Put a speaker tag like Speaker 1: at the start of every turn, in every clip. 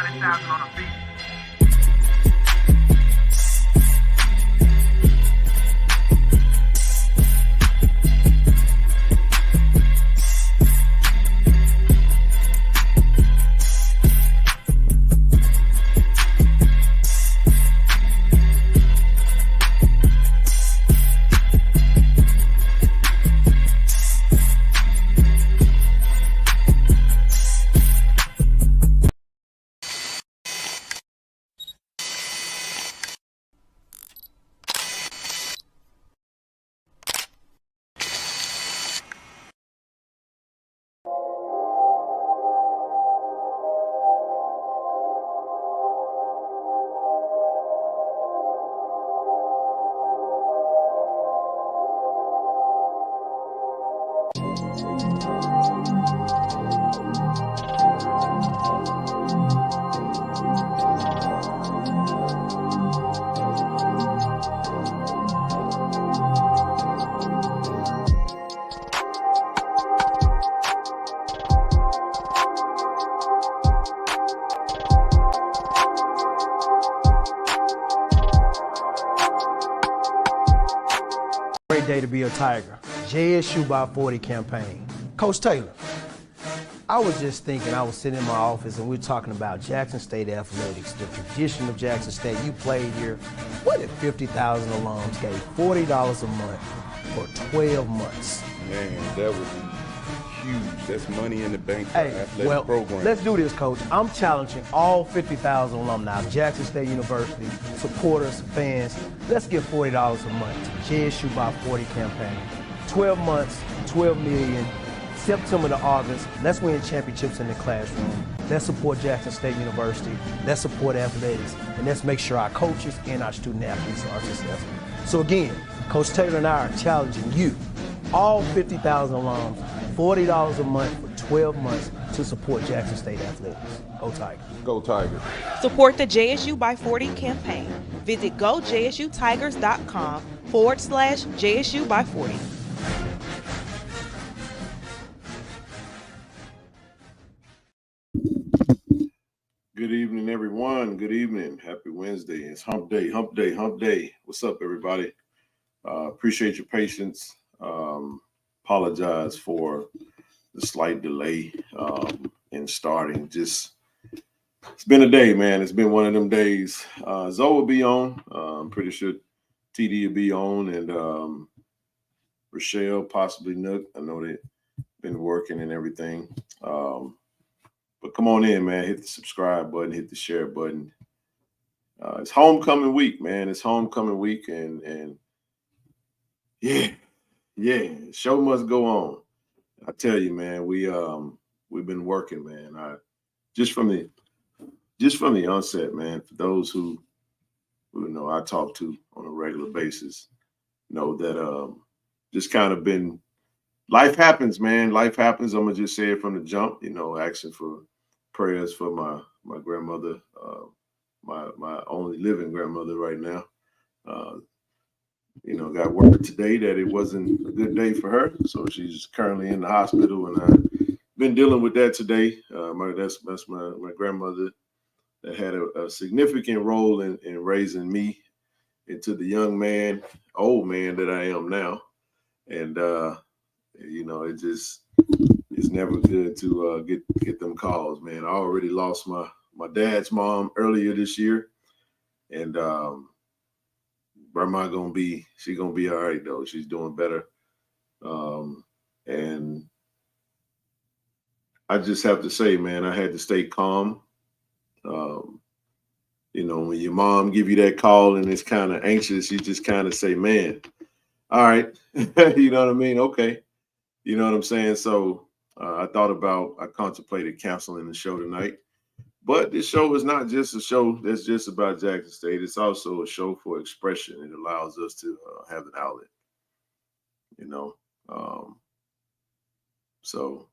Speaker 1: 100,000 on a beat.
Speaker 2: Great day to be a Tiger. JSU by 40 campaign. Coach Taylor, I was just thinking, I was sitting in my office and we were talking about Jackson State athletics, the tradition of Jackson State. You played here. What if 50,000 alums gave $40 a month for 12 months?
Speaker 3: Man, that would be huge. That's money in the bank for
Speaker 2: Hey,
Speaker 3: athletic
Speaker 2: well,
Speaker 3: program.
Speaker 2: let's do this, Coach. I'm challenging all 50,000 alumni of Jackson State University, supporters, fans. Let's give $40 a month to JSU by 40 campaign. 12 months, 12 million, September to August. Let's win championships in the classroom. Let's support Jackson State University. Let's support athletics. And let's make sure our coaches and our student athletes are successful. So again, Coach Taylor and I are challenging you, all 50,000 alums, $40 a month for 12 months to support Jackson State athletics. Go Tigers.
Speaker 3: Go Tigers.
Speaker 4: Support the JSU by 40 campaign. Visit gojsutigers.com/JSU by 40.
Speaker 3: Good evening, everyone. Good evening. Happy Wednesday. It's hump day, hump day, hump day. What's up, everybody? Appreciate your patience. Apologize for the slight delay in starting. Just, it's been a day, man. It's been one of them days. Zoe will be on. I'm pretty sure TD will be on, and Rochelle, possibly Nook. I know they've been working and everything. But come on in, man. Hit the subscribe button, hit the share button. It's homecoming week, man. It's homecoming week, and yeah, show must go on. I tell you, man, we've been working, man. Just from the onset, man. For those who know I talk to on a regular basis, know that just kind of been, life happens, man. Life happens. I'm gonna just say it from the jump. Asking for prayers for my grandmother, my only living grandmother right now. Got word today that it wasn't a good day for her, so she's currently in the hospital, and I've been dealing with that today. That's my grandmother that had a significant role in raising me into the young man, old man that I am now, and it's never good to get them calls, man. I already lost my dad's mom earlier this year, and grandma gonna be all right though. She's doing better, and I just have to say, man, I had to stay calm. When your mom give you that call and it's kind of anxious, you just kind of say, man, all right, you know what I mean? Okay, you know what I'm saying? So I contemplated canceling the show tonight. But this show is not just a show that's just about Jackson State. It's also a show for expression. It allows us to have an outlet, So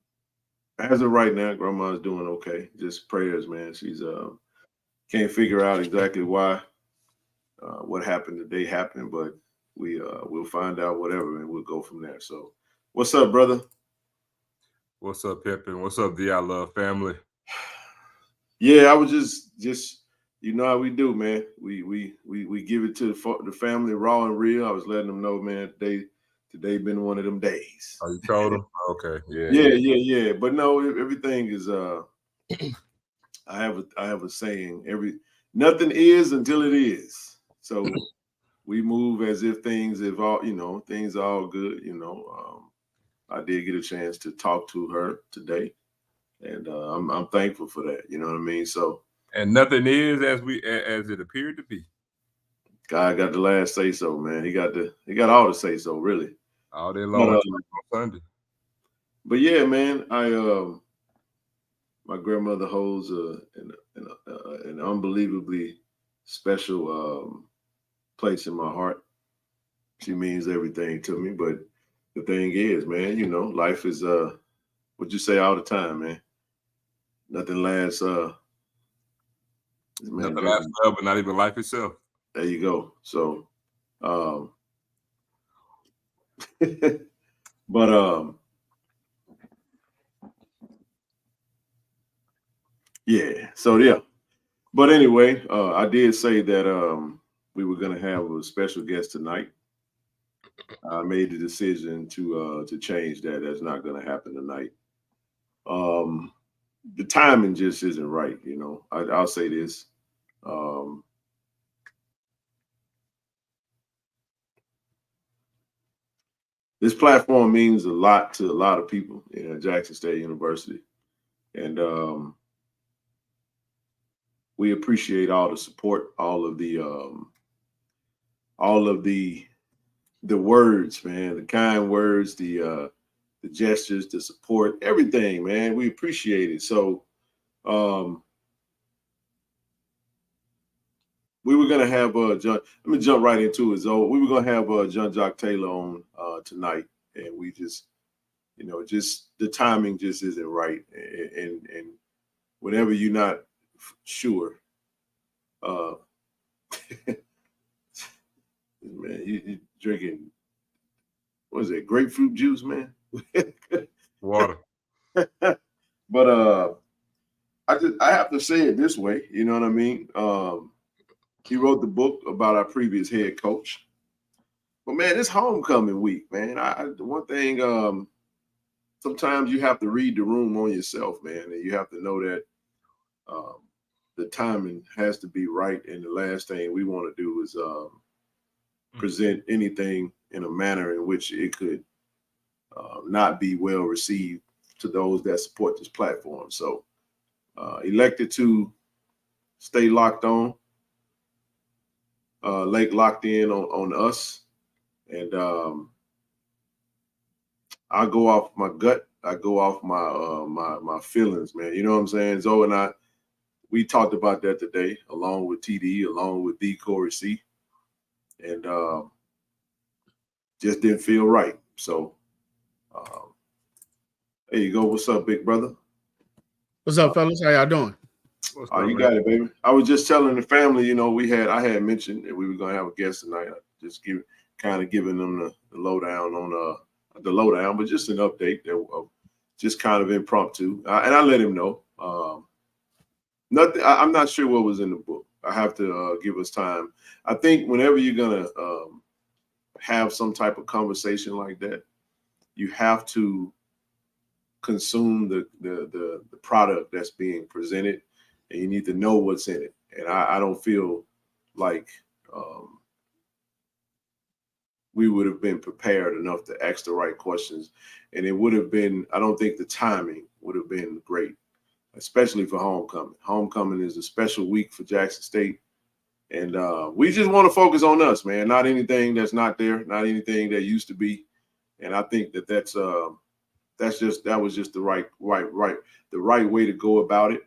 Speaker 3: as of right now, grandma's doing okay. Just prayers, man. She's can't figure out exactly why what happened today happened, but we'll find out whatever, and we'll go from there. So what's up, brother?
Speaker 5: What's up, Pippin? What's up, the I Love family?
Speaker 3: Yeah, I was just you know how we do, man. We give it to the family raw and real. I was letting them know, man. Today been one of them days.
Speaker 1: Oh, you told them? Okay,
Speaker 3: Yeah. But no, everything is. I have a saying. Nothing is until it is. So we move as if things have all things are all good. I did get a chance to talk to her today, and I'm thankful for that. You know what I mean? So.
Speaker 1: And nothing is as it appeared to be.
Speaker 3: God got the last say so, man. He got all the say so, really.
Speaker 1: All day long on Sunday.
Speaker 3: But yeah, man, my grandmother holds an unbelievably special place in my heart. She means everything to me. But the thing is, man, life is what you say all the time, man. Nothing lasts.
Speaker 1: Nothing lasts forever, but not even life itself.
Speaker 3: There you go. So, but yeah. So yeah. But anyway, I did say that we were going to have a special guest tonight. I made the decision to change that. That's not going to happen tonight. The timing just isn't right. I'll say this. This platform means a lot to a lot of people at Jackson State University, and we appreciate all the support, all of the words, man, the kind words, the gestures, the support, everything, man. We appreciate it. So we were gonna have John. Let me jump right into it. So we were gonna have John Jock Taylor on tonight, and we just the timing just isn't right, and whenever you're not sure, man, you drinking, what is it, grapefruit juice, man?
Speaker 1: Water.
Speaker 3: But I have to say it this way, you know what I mean? He wrote the book about our previous head coach. But man, it's homecoming week, man. One thing, sometimes you have to read the room on yourself, man, and you have to know that the timing has to be right. And the last thing we want to do is present anything in a manner in which it could not be well received to those that support this platform. So elected to stay locked on, locked in on us. And I go off my gut. I go off my feelings, man. You know what I'm saying? Zoe and we talked about that today, along with TD, along with D. Corey C. And just didn't feel right. So there you go. What's up, big brother?
Speaker 5: What's up, fellas? How y'all doing?
Speaker 3: You got it, baby. I was just telling the family, I had mentioned that we were gonna have a guest tonight. Just giving them the lowdown on the lowdown, but just an update that just kind of impromptu. And I let him know. Nothing. I'm not sure what was in the book. I have to give us time. I think whenever you're gonna have some type of conversation like that, you have to consume the product that's being presented, and you need to know what's in it. And I don't feel like we would have been prepared enough to ask the right questions. And it would have been, I don't think the timing would have been great, especially for homecoming. Homecoming is a special week for Jackson State. And we just want to focus on us, man, not anything that's not there, not anything that used to be. And I think that was just the right way to go about it.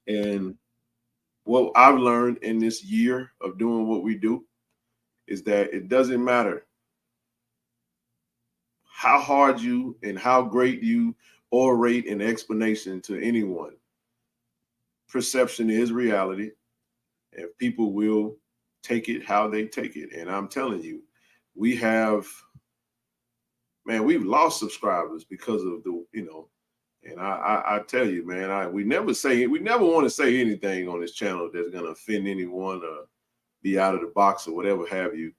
Speaker 3: And what I've learned in this year of doing what we do is that it doesn't matter how hard you and how great you orate an explanation to anyone. Perception is reality, and people will take it how they take it. And I'm telling you, we've lost subscribers because of And I tell you, man, we never want to say anything on this channel that's gonna offend anyone or be out of the box or whatever have you.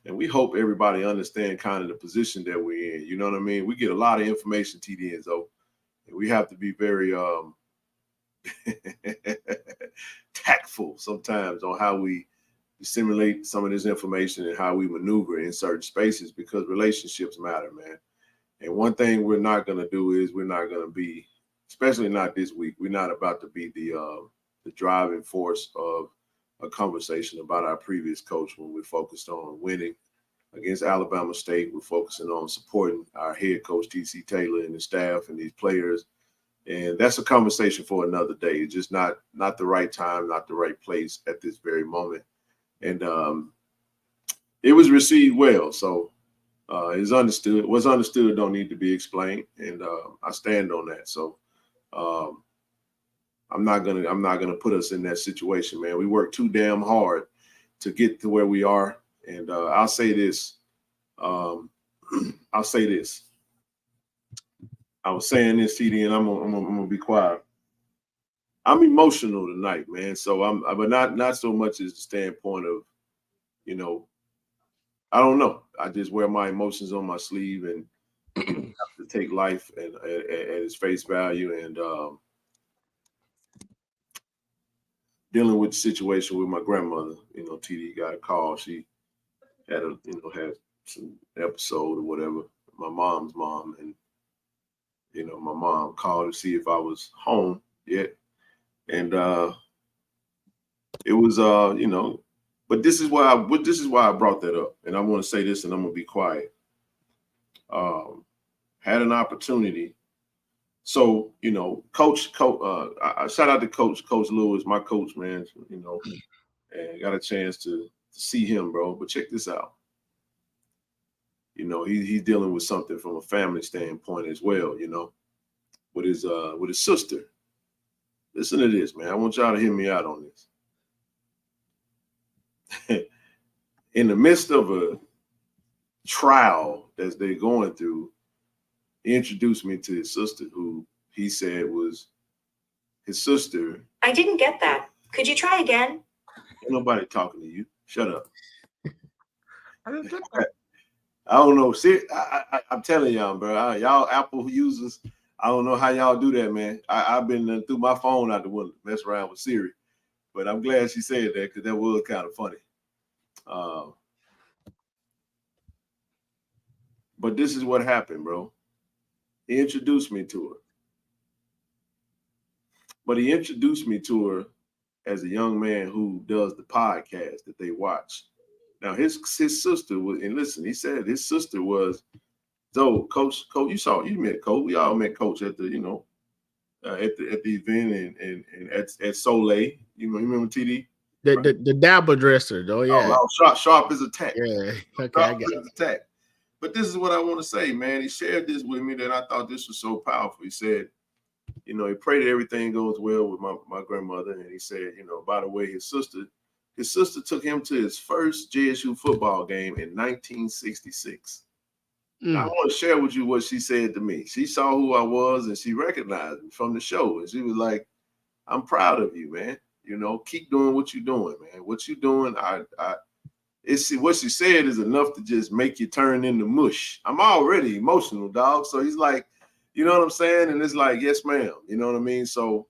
Speaker 3: And we hope everybody understand kind of the position that we're in. You know what I mean? We get a lot of information, TD and Zo, and we have to be very tactful sometimes on how we disseminate some of this information and how we maneuver in certain spaces, because relationships matter, man. And one thing we're not going to do is we're not going to be, especially not this week, we're not about to be the driving force of a conversation about our previous coach when we're focused on winning against Alabama State. We're focusing on supporting our head coach, TC Taylor, and the staff and these players. And that's a conversation for another day. It's just not the right time, not the right place at this very moment. And it was received well. So it's understood. What's understood don't need to be explained. And I stand on that. So I'm not gonna put us in that situation, man. We worked too damn hard to get to where we are. And I'll say this. I was saying this, TD, and I'm gonna be quiet. I'm emotional tonight, man. So but not so much as the standpoint of, you know, I don't know. I just wear my emotions on my sleeve and have to take life at its face value. And dealing with the situation with my grandmother, you know, TD got a call. She had had some episode or whatever. My mom's mom, and you know, my mom called to see if I was home yet, and it was you know. But this is why I brought that up, and I want to say this, and I'm gonna be quiet. Had an opportunity, so you know, Coach. I shout out to Coach Lewis, my coach, man. You know, and got a chance to see him, bro. But check this out. You know, he's dealing with something from a family standpoint as well. You know, with his sister. Listen to this, man. I want y'all to hear me out on this. In the midst of a trial that they're going through, he introduced me to his sister, who he said was his sister. I didn't get that. Could you try again? Ain't nobody talking to you. Shut up.
Speaker 5: I didn't get that.
Speaker 3: I don't know. See, I'm telling y'all, bro. Y'all Apple users, I don't know how y'all do that, man. I've been through my phone out the window, mess around with Siri. But I'm glad she said that, because that was kind of funny. But this is what happened, bro. He introduced me to her. But he introduced me to her as a young man who does the podcast that they watch. Now, his sister was, and listen, he said his sister was, so Coach, you met Coach. We all met Coach at the, you know, at the event and at Soleil. You remember TD?
Speaker 5: The dabber dresser, though. Yeah.
Speaker 3: Oh, sharp as a tack.
Speaker 5: Yeah. Okay, I got it.
Speaker 3: But this is what I want to say, man. He shared this with me that I thought this was so powerful. He said, you know, he prayed that everything goes well with my grandmother. And he said, you know, by the way, his sister took him to his first JSU football game in 1966. I want to share with you what she said to me. She saw who I was and she recognized me from the show. And she was like, I'm proud of you, man. You know, keep doing what you're doing, man. What you're doing, it's what she said is enough to just make you turn into mush. I'm already emotional, dog. So he's like, you know what I'm saying? And it's like, yes, ma'am. You know what I mean? So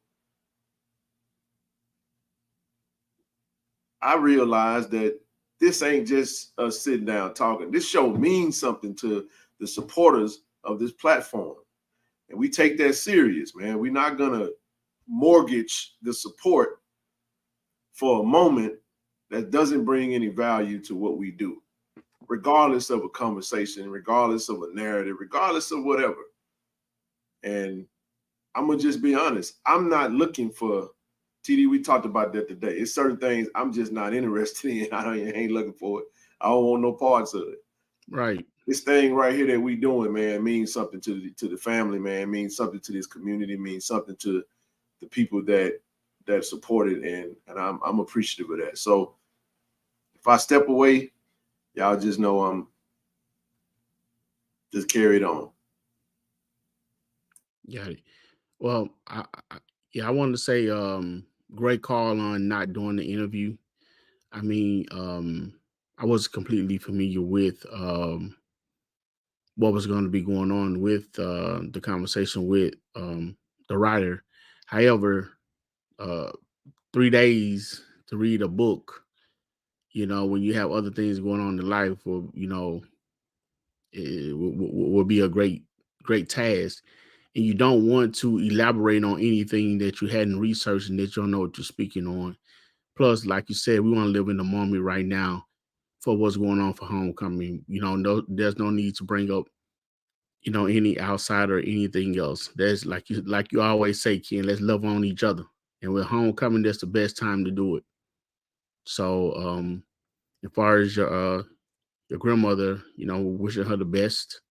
Speaker 3: I realized that this ain't just us sitting down talking. This show means something to the supporters of this platform. And we take that serious, man. We're not going to mortgage the support for a moment that doesn't bring any value to what we do, regardless of a conversation, regardless of a narrative, regardless of whatever. And I'm going to just be honest. I'm not looking for, TD, we talked about that today. It's certain things I'm just not interested in. I ain't looking for it. I don't want no parts of it.
Speaker 5: Right.
Speaker 3: This thing right here that we doing, man, means something to the family, man, means something to this community, means something to the people that support it, and I'm appreciative of that. So if I step away, y'all just know I'm just carried on.
Speaker 5: Got it. Well, I wanted to say great call on not doing the interview. I mean, I was completely familiar with what was going to be going on with the conversation with the writer. However, uh, 3 days to read a book, when you have other things going on in life, it will be a great task. And you don't want to elaborate on anything that you hadn't researched and that you don't know what you're speaking on. Plus, like you said, we want to live in the moment right now for what's going on for homecoming. There's no need to bring up, any outsider or anything else. There's like you always say, Ken, let's love on each other. And with homecoming, that's the best time to do it. So as far as your grandmother, wishing her the best.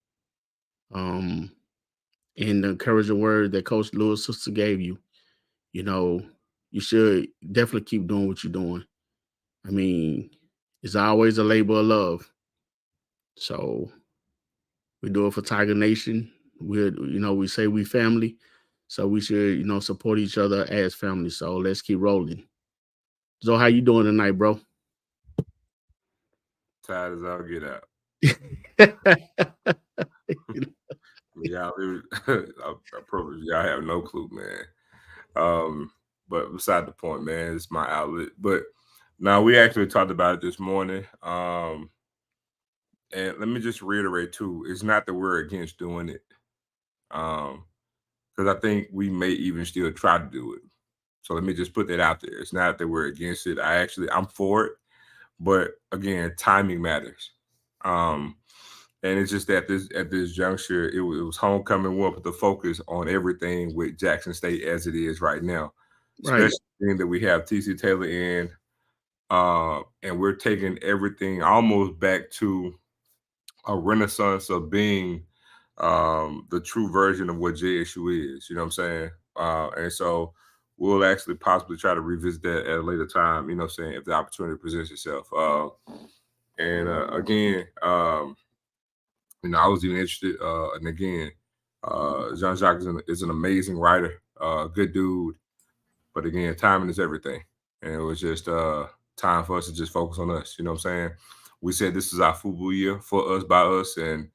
Speaker 5: And the encouraging word that Coach Lewis' sister gave you, you should definitely keep doing what you're doing. I mean, it's always a labor of love. So we do it for Tiger Nation. We say we family. So we should, support each other as family. So let's keep rolling. So how you doing tonight, bro?
Speaker 1: Tired as I'll get out. Y'all, I promise y'all have no clue, man. But beside the point, man, it's my outlet. But now we actually talked about it this morning. And let me just reiterate too, it's not that we're against doing it. Because I think we may even still try to do it. So let me just put that out there. It's not that we're against it. I'm for it. But again, timing matters. And it's just that at this juncture, it was homecoming. We put the focus on everything with Jackson State as it is right now.
Speaker 5: Right.
Speaker 1: Especially being that we have TC Taylor in, and we're taking everything almost back to a renaissance of being the true version of what JSU is. You know what I'm saying? And so we'll actually possibly try to revisit that at a later time, you know what I'm saying, if the opportunity presents itself. Again, I was even interested, and again, Jean-Jacques is an amazing writer, good dude. But again, timing is everything. And it was just time for us to just focus on us. You know what I'm saying? We said this is our football year for us, by us, and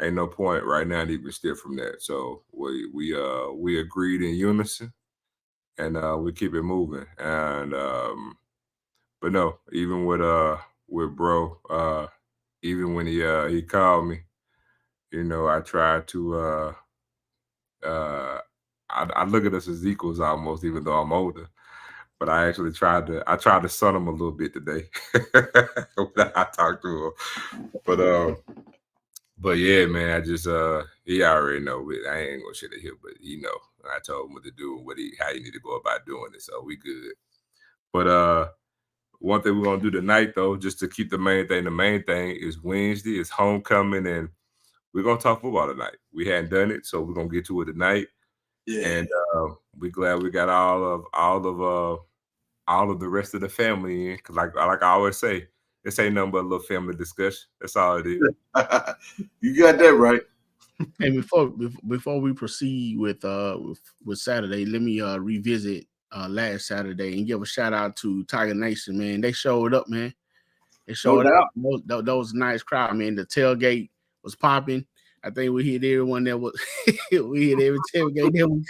Speaker 1: ain't no point right now to even steer from that. So we agreed in unison, and we keep it moving. And but no, even with bro, even when he called me, I tried to I look at us as equals almost, even though I'm older. But I actually tried to sun him a little bit today when I talked to him. But yeah, man, I just he already know it. I ain't gonna shit at him, but he know. I told him what to do and how you need to go about doing it. So we good. But one thing we're gonna do tonight though, just to keep the main thing is Wednesday, it's homecoming, and we're gonna talk football tonight. We hadn't done it, so we're gonna get to it tonight.
Speaker 3: Yeah.
Speaker 1: And we're glad we got all of the rest of the family in, because like I always say, this ain't nothing but a little family discussion. That's all it is.
Speaker 3: You got that right.
Speaker 5: And before we proceed with Saturday, let me revisit last Saturday and give a shout out to Tiger Nation, man. They showed up, man. They showed up. That was a nice crowd, man. The tailgate was popping. I think we hit everyone that was we hit every tailgate.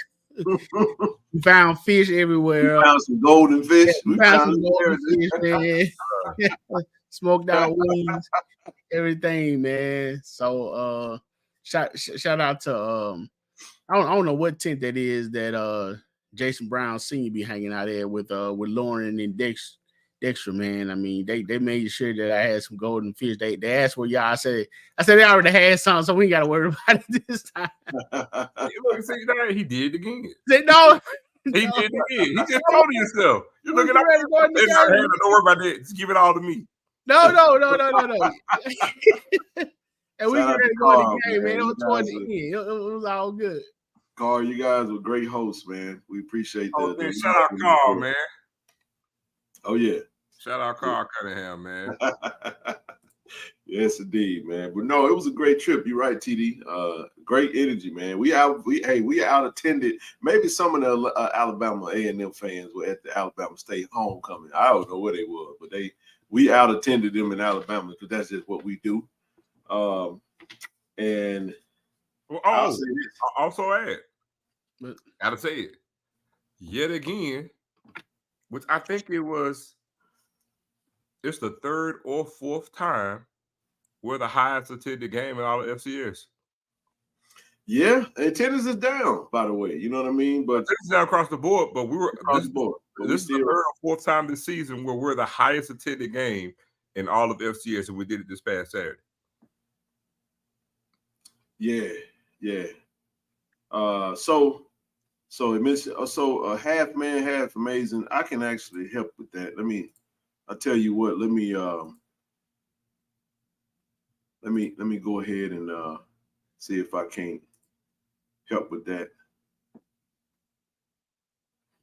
Speaker 5: We found fish everywhere.
Speaker 3: We found some golden fish.
Speaker 5: We found some golden fish, man. Smoked out wings, everything, man. So shout out to I don't know what tent that is that Jason Brown Sr. be hanging out there with Lauren and Dexter, man. I mean, they made sure that I had some golden fish. They asked what y'all said. I said they already had some, so we ain't got to worry about it this time.
Speaker 1: He did it again.
Speaker 5: Said no.
Speaker 1: He did it again. He just told yourself. You're looking up. Don't worry about that. Just give it all to me.
Speaker 5: No. And we get ready to go in the game, man. It was towards the end. It was all good.
Speaker 3: Carl, you guys were great hosts, man. We appreciate that.
Speaker 1: Shout out Carl, man.
Speaker 3: Oh, yeah.
Speaker 1: Shout out Carl Cunningham, man.
Speaker 3: Yes, indeed, man. But no, it was a great trip. You're right, TD. Great energy, man. We out attended. Maybe some of the Alabama A&M fans were at the Alabama State homecoming. I don't know where they were, but we out attended them in Alabama because that's just what we do. And I'll say this.
Speaker 1: I also add,
Speaker 5: But
Speaker 1: gotta say it yet again, which I think it's the third or fourth time we're the highest attended game in all of FCS.
Speaker 3: Yeah, attendance is down, by the way. You know what I mean? But
Speaker 1: this is down across the board. But
Speaker 3: across the board.
Speaker 1: This is the third or fourth time this season where we're the highest attended game in all of FCS, and we did it this past Saturday.
Speaker 3: Yeah. So it mentioned a half man, half amazing. I can actually help with that. I'll tell you what. Let me go ahead and see if I can't help with that.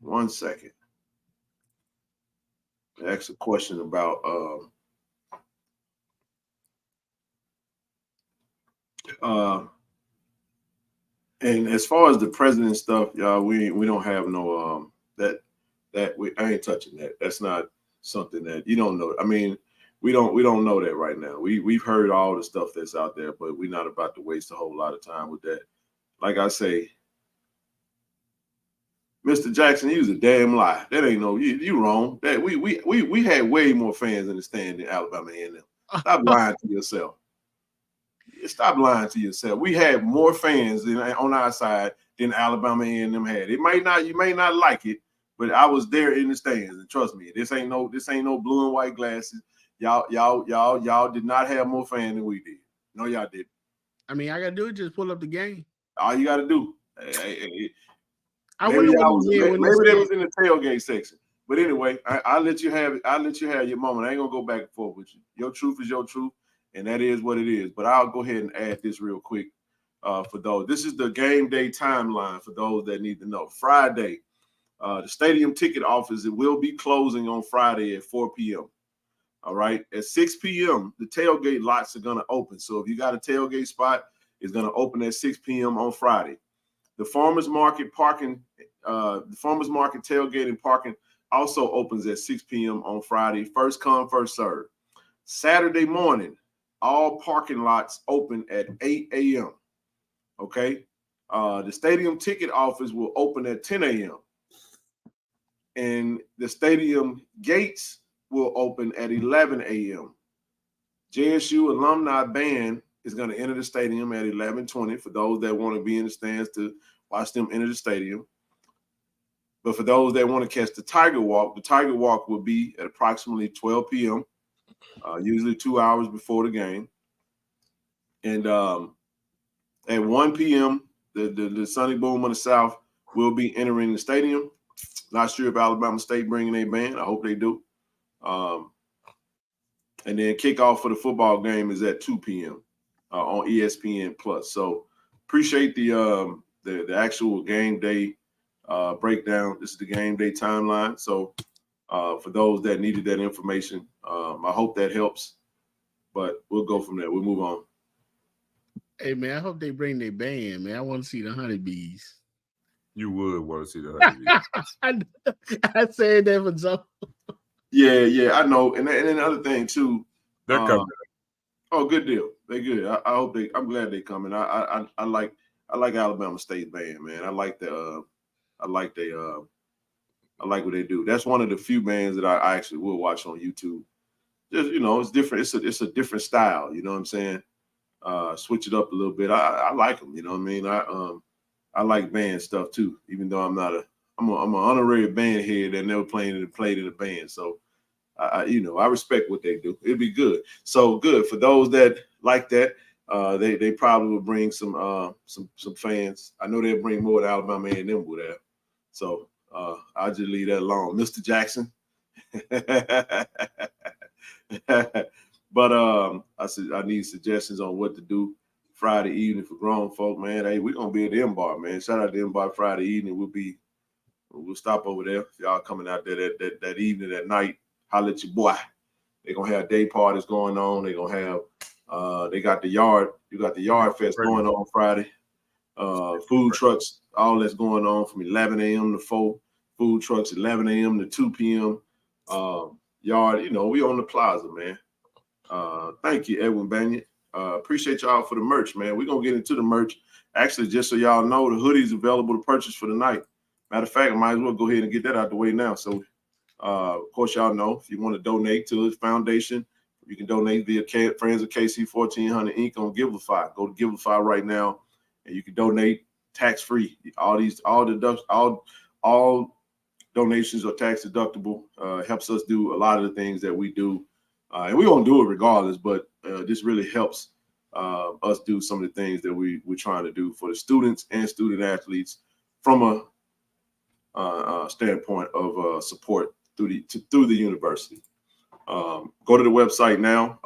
Speaker 3: 1 second. I asked a question about and as far as the president stuff, y'all, we don't have no I ain't touching that. That's not something that you don't know. I mean, we don't know that right now. We've heard all the stuff that's out there, but we're not about to waste a whole lot of time with that. Like I say, Mr. Jackson, you was a damn lie. That ain't no you wrong. That we had way more fans in the stand than Alabama A&M. Stop lying to yourself. Stop lying to yourself. We had more fans on our side than Alabama A&M had. You may not like it, but I was there in the stands, and trust me, this ain't no blue and white glasses. Y'all did not have more fans than we did. No, y'all didn't.
Speaker 5: I mean, I gotta do is just pull up the game.
Speaker 3: All you gotta do.
Speaker 5: I
Speaker 3: maybe
Speaker 5: wonder
Speaker 3: they was in the tailgate section. But anyway, I'll let you have it. I'll let you have your moment. I ain't gonna go back and forth with you. Your truth is your truth, and that is what it is. But I'll go ahead and add this real quick for those. This is the game day timeline for those that need to know. Friday, the stadium ticket office, it will be closing on Friday at 4 p.m. All right. At 6 p.m., the tailgate lots are going to open. So if you got a tailgate spot, it's going to open at 6 p.m. on Friday. The farmers market tailgate and parking also opens at 6 p.m. on Friday. First come, first serve. Saturday morning, all parking lots open at 8 a.m. Okay. The stadium ticket office will open at 10 a.m. And the stadium gates will open at 11 a.m. JSU alumni band is going to enter the stadium at 11:20 for those that want to be in the stands to watch them enter the stadium. But for those that want to catch the Tiger Walk will be at approximately 12 p.m., usually 2 hours before the game. And at 1 p.m., the Sunny Boom of the South will be entering the stadium. Not sure if Alabama State bringing a band. I hope they do. And then kickoff for the football game is at 2 p.m. On ESPN Plus. So appreciate the actual game day breakdown. This is the game day timeline. So for those that needed that information, I hope that helps. But we'll go from there. We'll move on.
Speaker 5: Hey man, I hope they bring their band, man. I want to see the honeybees.
Speaker 1: You would want to see the honeybees.
Speaker 5: I said that for Joe.
Speaker 3: Yeah, I know. And then another thing too.
Speaker 1: They're coming.
Speaker 3: Oh, good deal. They good. I hope I'm glad they coming. I like Alabama State band, man. I like what they do. That's one of the few bands that I actually will watch on YouTube. Just it's different. It's a different style. You know what I'm saying? Switch it up a little bit. I like them. You know what I mean? I like band stuff too. Even though I'm an honorary band head that never played in a band. So I respect what they do. It'd be good. So good for those that like that. They probably will bring some fans. I know they'll bring more to Alabama A&M would have. So I'll just leave that alone, Mr. Jackson. But I said I need suggestions on what to do Friday evening for grown folk, man. Hey, we're gonna be at the M-Bar, man. Shout out to M-Bar Friday evening. We'll stop over there. If y'all coming out there that evening, that night, holla at your boy. They're gonna have day parties going on. They're gonna have they got the yard. You got the yard fest going on Friday. food trucks, all that's going on from 11 a.m. to 4, food trucks 11 a.m. to 2 p.m. Yard, you know, we on the plaza, man. Thank you, Edwin Banyard. Appreciate y'all for the merch, man. We're going to get into the merch. Actually, just so y'all know, the hoodie's available to purchase for the night. Matter of fact, I might as well go ahead and get that out the way now. So, of course, y'all know if you want to donate to his foundation, you can donate via Friends of KC-1400 Inc. on Givelify. Go to Givelify right now, and you can donate tax-free. All donations are tax deductible. Helps us do a lot of the things that we do, and we're gonna do it regardless. But this really helps us do some of the things that we're trying to do for the students and student athletes from a standpoint of support through the university. Go to the website now.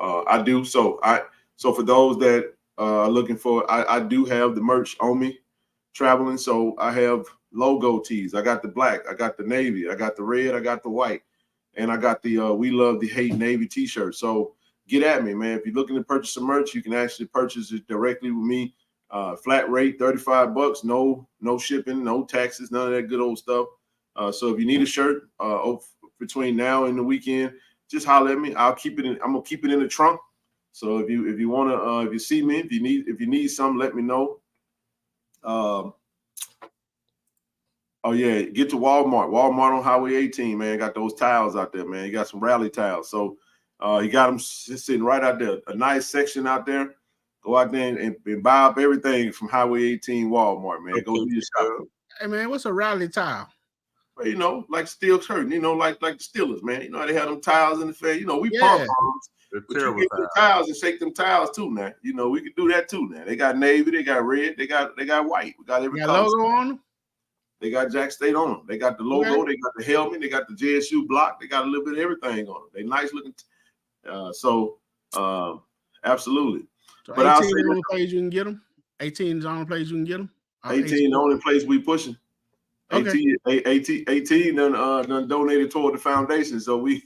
Speaker 3: So for those that are looking for, I do have the merch on me traveling. So I have logo tees. I got the black, I got the navy, I got the red, I got the white, and I got the We Love the Hate Navy t-shirt. So get at me, man. If you're looking to purchase some merch, you can actually purchase it directly with me. Flat rate, $35. No shipping, no taxes, none of that good old stuff. So if you need a shirt between now and the weekend, just holler at me. I'm gonna keep it in the trunk. So if you wanna if you see me, if you need something, let me know. Oh yeah, get to Walmart. Walmart on Highway 18, man. Got those tiles out there, man. You got some rally tiles. So you got them sitting right out there. A nice section out there. Go out there and buy up everything from Highway 18 Walmart, man. Go do your shopping.
Speaker 5: Hey man, what's a rally tile?
Speaker 3: Well, you know, like steel curtain, you know, like the Steelers, man. You know, they have them tiles in the face. You know, we pump bombs, but you get them tiles and shake them tiles too, man. You know, we can do that too, man. They got navy, they got red, they got white. We got every color.
Speaker 5: Logo on them?
Speaker 3: They got Jack State on them. They got the logo, okay. They got the helmet, they got the JSU block, they got a little bit of everything on them. They nice looking. Absolutely.
Speaker 5: So
Speaker 3: but
Speaker 5: 18 is the only place you can get them. 18 is the only place you can get them.
Speaker 3: 18 the only place we pushing. Okay. 18 done donated toward the foundation, so we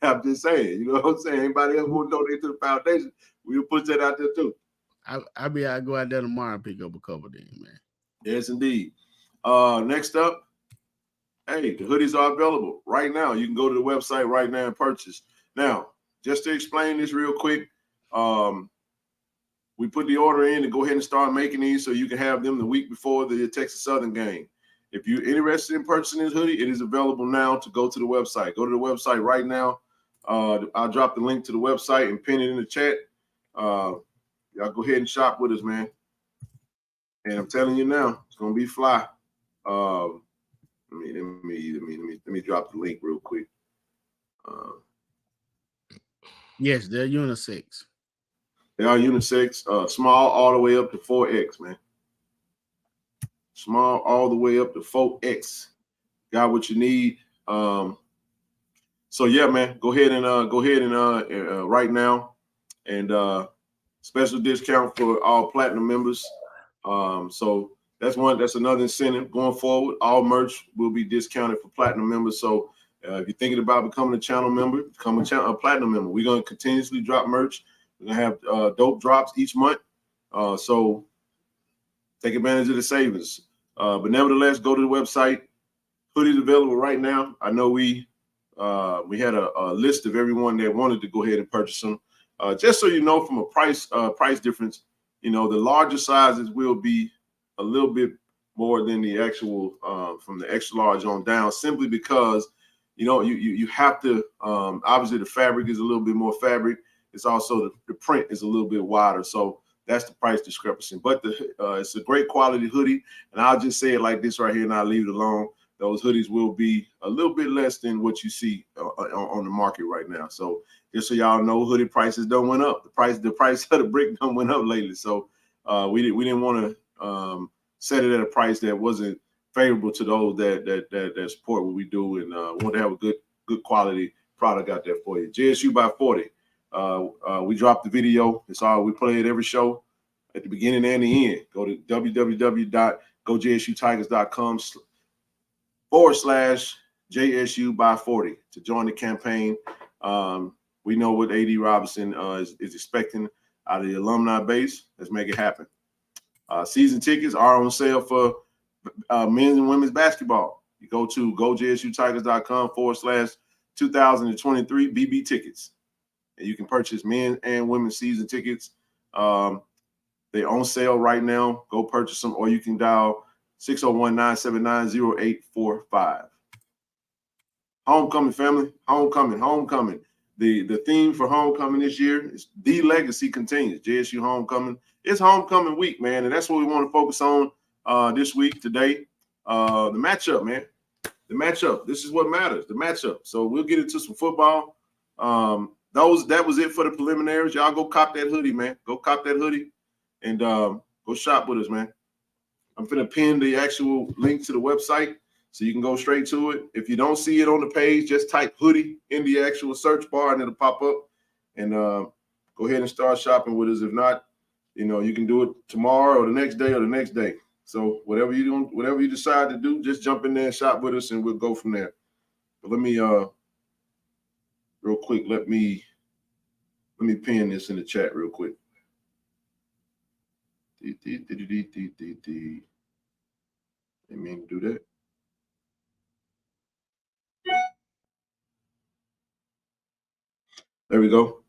Speaker 3: I'm just saying, you know what I'm saying? Anybody else want to donate to the foundation, we'll put that out there too.
Speaker 5: I'll go out there tomorrow and pick up a couple then, man.
Speaker 3: Yes, indeed. Next up, hey, the hoodies are available right now. You can go to the website right now and purchase. Now, just to explain this real quick, we put the order in to go ahead and start making these so you can have them the week before the Texas Southern game. If you're interested in purchasing this hoodie, it is available now to go to the website. Go to the website right now. I'll drop the link to the website and pin it in the chat. Y'all go ahead and shop with us, man. And I'm telling you now, it's gonna be fly. Let me drop the link real quick.
Speaker 5: Yes, they're unisex.
Speaker 3: They are unisex, small all the way up to 4X, man. Small all the way up to 4X. Got what you need. So yeah, man, go ahead and right now, and special discount for all platinum members. So that's another incentive going forward. All merch will be discounted for platinum members. So if you're thinking about becoming a channel member, become a platinum member. We're gonna continuously drop merch. We're gonna have dope drops each month. So take advantage of the savings. But nevertheless, go to the website. Hoodies available right now. I know we had a list of everyone that wanted to go ahead and purchase them. Just so you know, from a price difference, you know, the larger sizes will be a little bit more than the actual from the extra large on down, simply because you know you have to obviously the fabric is a little bit more fabric. It's also the print is a little bit wider, so that's the price discrepancy. But it's a great quality hoodie, and I'll just say it like this right here, and I'll leave it alone. Those hoodies will be a little bit less than what you see on the market right now. So just so y'all know, hoodie prices done went up. The price of the brick done went up lately. So we didn't want to set it at a price that wasn't favorable to those that support what we do, and want to have a good quality product out there for you. JSU by 40. We dropped the video. It's all we play at every show at the beginning and the end. Go to www.gojsutigers.com/JSU by 40 to join the campaign. We know what AD Robinson is expecting out of the alumni base. Let's make it happen. Season tickets are on sale for men's and women's basketball. You go to gojsutigers.com/2023 BB tickets, and you can purchase men and women's season tickets. They're on sale right now. Go purchase them, or you can dial 601-979-0845. Homecoming, family. Homecoming. The theme for homecoming this year is The Legacy Continues. JSU Homecoming. It's homecoming week, man, and that's what we want to focus on this week, today. The matchup, man. The matchup. This is what matters, the matchup. So we'll get into some football. That was it for the preliminaries. Y'all go cop that hoodie, man. Go cop that hoodie and go shop with us, man. I'm finna pin the actual link to the website so you can go straight to it. If you don't see it on the page, just type hoodie in the actual search bar and it'll pop up. And go ahead and start shopping with us. If not, you can do it tomorrow or the next day or the next day. So whatever you decide to do, just jump in there and shop with us and we'll go from there. But let me real quick, let me pin this in the chat real quick. Didn't mean to do that. There we go.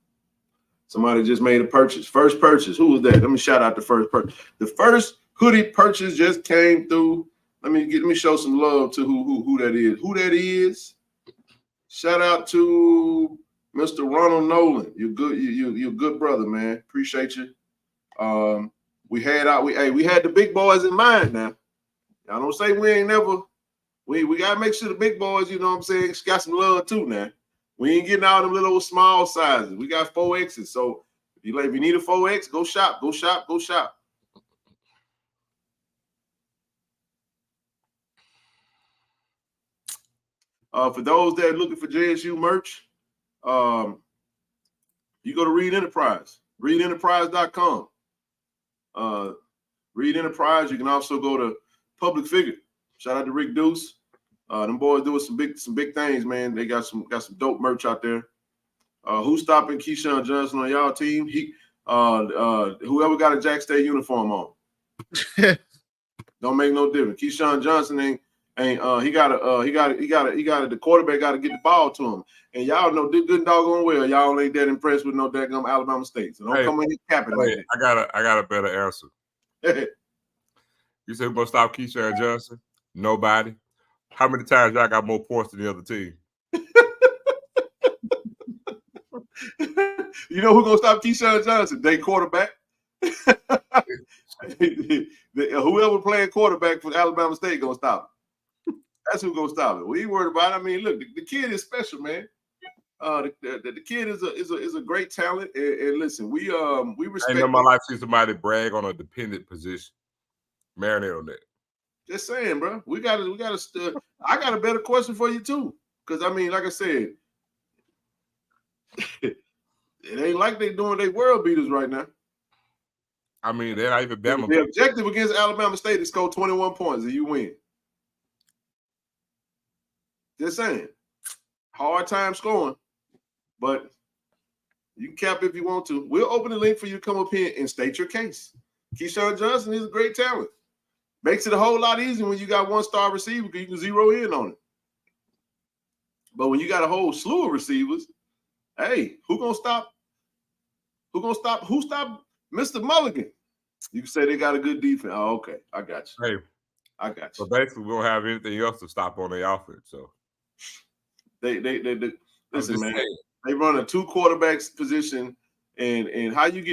Speaker 3: Somebody just made a purchase. First purchase. Who was that? Let me shout out the first purchase. The first hoodie purchase just came through. Let me show some love to who that is. Who that is? Shout out to Mr. Ronald Nolan. You're good. You're a good brother, man. Appreciate you. We had the big boys in mind now. Y'all don't say we ain't never. We gotta make sure the big boys, you know what I'm saying, got some love too now. We ain't getting all them little small sizes. We got 4Xs. So if you need a 4X, go shop. For those that are looking for JSU merch, you go to Reed Enterprise, readenterprise.com. Reed Enterprise. You can also go to Public Figure. Shout out to Rick Deuce. Them boys doing some big things, man. They got some dope merch out there. Who's stopping Keyshawn Johnson on y'all team? Whoever got a Jack State uniform on. Don't make no difference. Keyshawn Johnson ain't the quarterback got to get the ball to him. And y'all know good doggone well y'all ain't that impressed with no daggum Alabama State. So don't come in here capping like that.
Speaker 1: I got a better answer. You said we're gonna stop Keyshawn Johnson? Nobody. How many times y'all got more points than the other team?
Speaker 3: You know who's gonna stop Keyshawn Johnson? They quarterback. Whoever playing quarterback for Alabama State gonna stop him. That's who's gonna stop it. We ain't worried about it. I mean, look, the kid is special, man. The kid is a great talent. And listen, we respect.
Speaker 1: Ain't in my life seen somebody brag on a dependent position. Marinate on that.
Speaker 3: Just saying, bro. We got to. I got a better question for you too, because I mean, like I said, it ain't like they doing their world beaters right now.
Speaker 1: I mean, they're not even Bama.
Speaker 3: The objective against Alabama State is score 21 points and you win. Just saying, hard time scoring, but you can cap if you want to. We'll open the link for you to come up here and state your case. Keyshawn Johnson is a great talent. Makes it a whole lot easier when you got one star receiver because you can zero in on it. But when you got a whole slew of receivers, hey, who stopped Mr. Mulligan? You can say they got a good defense. Oh, okay. I got you.
Speaker 1: Hey,
Speaker 3: I got you.
Speaker 1: So basically, we don't have anything else to stop on their offense. So
Speaker 3: they listen, man. They run a 2 quarterbacks position, and how you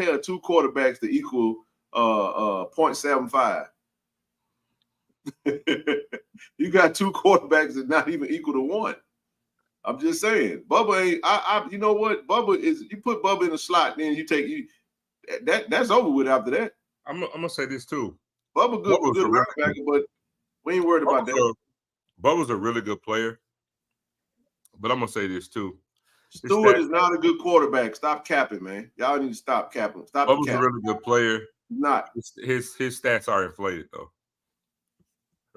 Speaker 3: have 2 quarterbacks to equal 0.75. You got 2 quarterbacks that not even equal to 1. I'm just saying, Bubba ain't. You know what? Bubba is. You put Bubba in a slot, then that's over with after that.
Speaker 1: I'm gonna say this too.
Speaker 3: Bubba's good running back, but we ain't worried about that.
Speaker 1: Bubba's a really good player, but I'm gonna say this too.
Speaker 3: Stewart is not a good quarterback. Stop capping, man. Y'all need to stop capping.
Speaker 1: Bubba's a really good player.
Speaker 3: Not
Speaker 1: his stats are inflated though.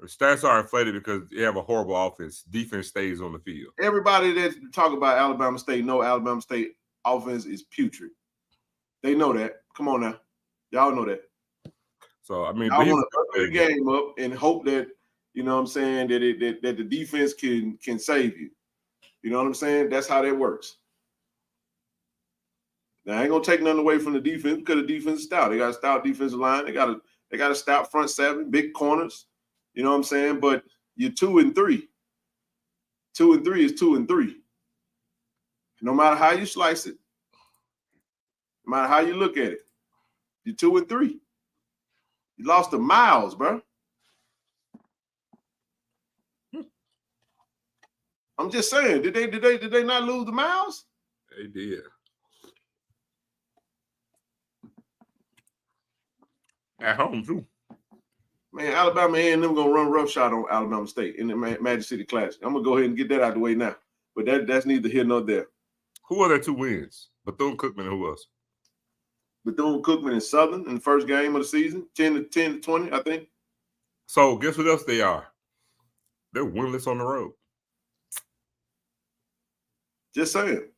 Speaker 1: His stats are inflated because they have a horrible offense. Defense stays on the field.
Speaker 3: Everybody that talk about Alabama State know Alabama State offense is putrid. They know that. Come on now. Y'all know that.
Speaker 1: So I mean,
Speaker 3: I
Speaker 1: but
Speaker 3: want to up the game up and hope that, you know what I'm saying, that the defense can save you. You know what I'm saying? That's how that works. Now I ain't gonna take nothing away from the defense because the defense is stout. They got a stout defensive line. They got a stout front seven, big corners. You know what I'm saying? But you're 2-3. 2-3 is 2-3. No matter how you slice it, no matter how you look at it, you're 2-3. You lost to Miles, bro. I'm just saying, did they not lose the Miles?
Speaker 1: They did. At home too.
Speaker 3: Man, Alabama A&M gonna run roughshod on Alabama State in the Magic City Classic. I'm gonna go ahead and get that out of the way now. But that's neither here nor there.
Speaker 1: Who are their 2 wins? Bethune-Cookman and who else?
Speaker 3: Bethune-Cookman and Southern in the first game of the season, 10-20, I think.
Speaker 1: So guess what else they are? They're winless on the road.
Speaker 3: Just saying.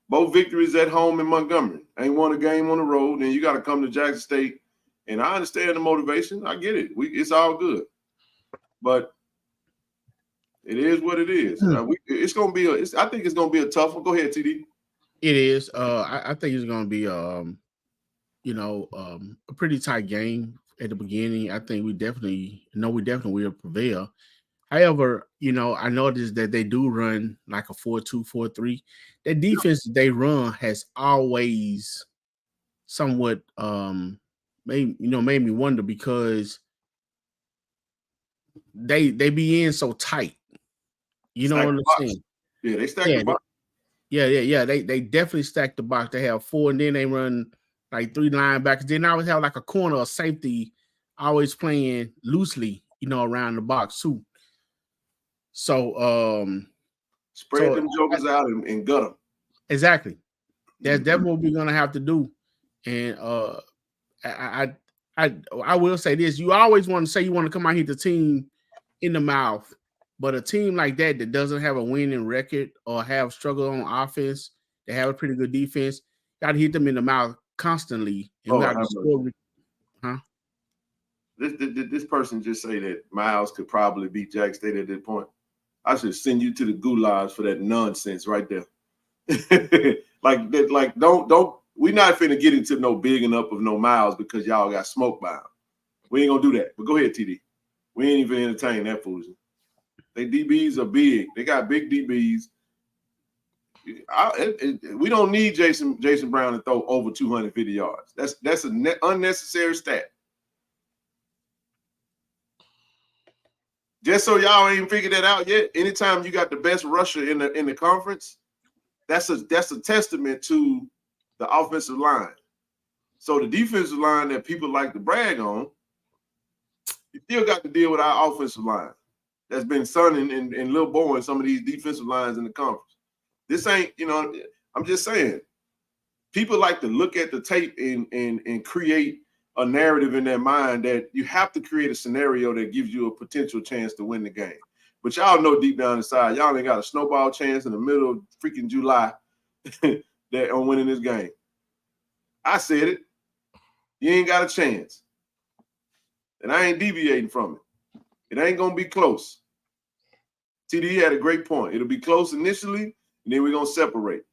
Speaker 3: Both victories at home in Montgomery. Ain't won a game on the road. Then you got to come to Jackson State. And I understand the motivation. I get it. It's all good. But it is what it is. It's gonna be I think it's gonna be a tough one. Go ahead, TD.
Speaker 5: It is. I think it's gonna be a pretty tight game at the beginning. I think we definitely will prevail. However, I noticed that they do run like a 4-2, 4-3. That defense they run has always somewhat made me wonder because they be in so tight. You know what I'm saying?
Speaker 3: Yeah, they stack the box.
Speaker 5: Yeah. They definitely stack the box. They have 4, and then they run like 3 linebackers. Then I always have like a corner or safety always playing loosely, around the box too. So
Speaker 3: spread them jokers out and gut them.
Speaker 5: Exactly. That's what we're gonna have to do. And I will say this: you always want to say you want to come out hit the team in the mouth, but a team like that doesn't have a winning record or have struggle on offense, they have a pretty good defense. Got to hit them in the mouth constantly, and we have to score. Huh?
Speaker 3: This person just say that Miles could probably beat Jack State at this point. I should send you to the gulags for that nonsense right there. Don't. We're not finna get into no bigging up of no Miles because y'all got smoked by him. We ain't gonna do that. But go ahead, TD. We ain't even entertain that foolishness. They DBs are big. They got big DBs. We don't need Jason Brown to throw over 250 yards. That's an unnecessary stat. Just so y'all ain't figured that out yet. Anytime you got the best rusher in the conference, that's a testament to the offensive line. So the defensive line that people like to brag on, you still got to deal with our offensive line. That's been sunning and Lil Bo and some of these defensive lines in the conference. This ain't, I'm just saying, people like to look at the tape and create a narrative in their mind that you have to create a scenario that gives you a potential chance to win the game. But y'all know deep down inside, y'all ain't got a snowball chance in the middle of freaking July that on winning this game. I said it. You ain't got a chance. And I ain't deviating from it. It ain't going to be close. TD had a great point. It'll be close initially, and then we're going to separate.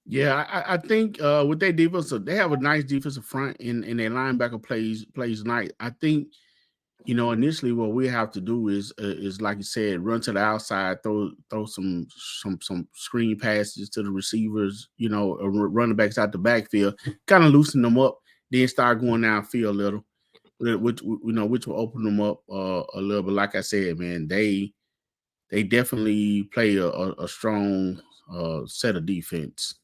Speaker 5: Yeah, I think with their defense, they have a nice defensive front, and their linebacker plays nice. I think, initially what we have to do is like you said, run to the outside, throw some screen passes to the receivers, running backs out the backfield, kind of loosen them up, then start going downfield a little, which will open them up a little bit. Like I said, man, they definitely play a strong set of defense.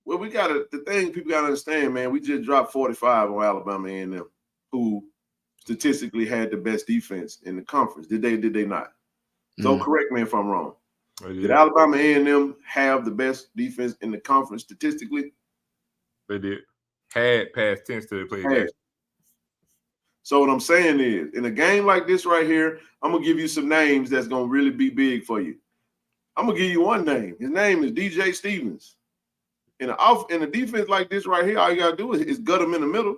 Speaker 3: Well, the thing people got to understand, man, we just dropped 45 on Alabama A&M, who statistically had the best defense in the conference. Did they not? So correct me if I'm wrong. Did Alabama A&M have the best defense in the conference statistically?
Speaker 1: They did. Had past tense till they played.
Speaker 3: So what I'm saying is, in a game like this right here, I'm going to give you some names that's going to really be big for you. I'm going to give you one name. His name is DJ Stevens. In a defense like this right here, all you gotta do is gut them in the middle.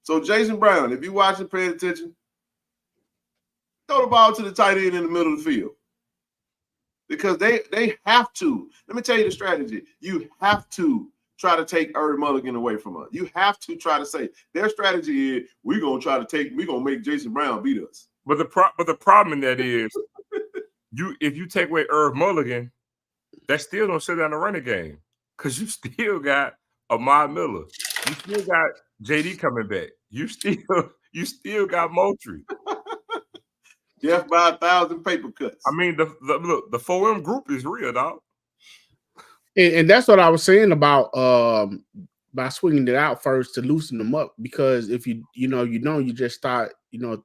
Speaker 3: So Jason Brown, if you're watching, paying attention, throw the ball to the tight end in the middle of the field. Because they have to. Let me tell you the strategy. You have to try to take Irv Mulligan away from us. You have to try to say their strategy is we're gonna make Jason Brown beat us.
Speaker 1: But the problem in that is if you take away Irv Mulligan, that still don't shut down the running game. Because you still got Ahmad Miller. You still got JD coming back. You still got Moultrie.
Speaker 3: Death by 1,000 paper cuts.
Speaker 1: I mean, the 4M group is real, dog.
Speaker 5: And that's what I was saying about by swinging it out first to loosen them up, because if you just start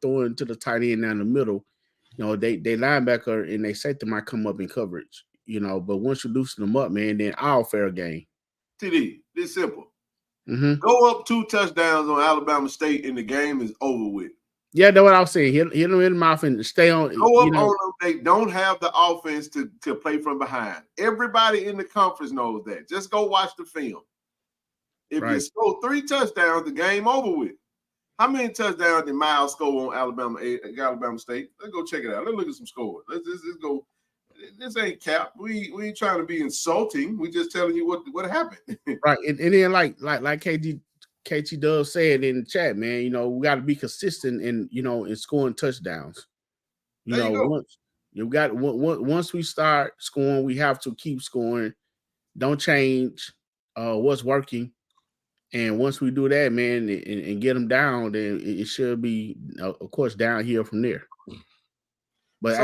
Speaker 5: throwing to the tight end down the middle, they linebacker and they safety might come up in coverage, but once you loosen them up, man, then all fair game.
Speaker 3: TD, it's simple. Go up 2 touchdowns on Alabama State and the game is over with.
Speaker 5: Yeah, that's what I was saying. Hit them in the mouth and stay on.
Speaker 3: Go up on them. They don't have the offense to play from behind. Everybody in the conference knows that. Just go watch the film. If you score 3 touchdowns, the game over with. How many touchdowns did Miles score on Alabama State? Let's go check it out. Let's look at some scores. Let's go. This ain't cap. We ain't trying to be insulting. We just telling you what happened. Right.
Speaker 5: And then like KT Dove said in the chat, man, we got to be consistent in scoring touchdowns. Once we start scoring, we have to keep scoring. Don't change what's working. And once we do that, man, and get them down, then it should be, of course, downhill from there. But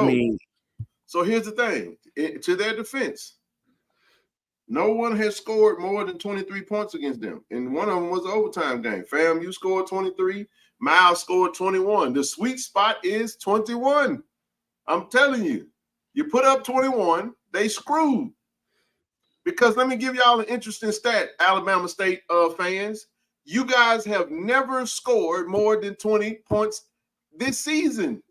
Speaker 3: so here's the thing. To their defense, no one has scored more than 23 points against them. And one of them was an overtime game. Fam, you scored 23. Miles scored 21. The sweet spot is 21. I'm telling you. You put up 21, they screwed. Because let me give y'all an interesting stat, Alabama State fans. You guys have never scored more than 20 points this season.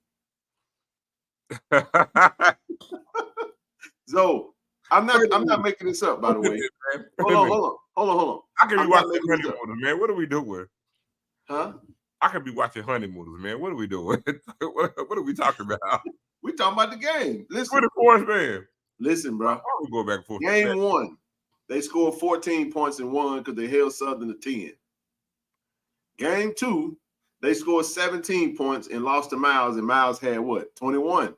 Speaker 3: So I'm not making this up, by the way. Hold on.
Speaker 1: I can be watching Honeymooners, man. What are we doing?
Speaker 3: Huh?
Speaker 1: I could be watching Honeymooners, man. What are we doing? What are we talking about?
Speaker 3: We talking about the game. Listen.
Speaker 1: We're the fourth man.
Speaker 3: Listen, bro.
Speaker 1: We go back and forth.
Speaker 3: Game 1, they scored 14 points and won because they held Southern to 10. Game 2, they scored 17 points and lost to Miles, and Miles had what? 21.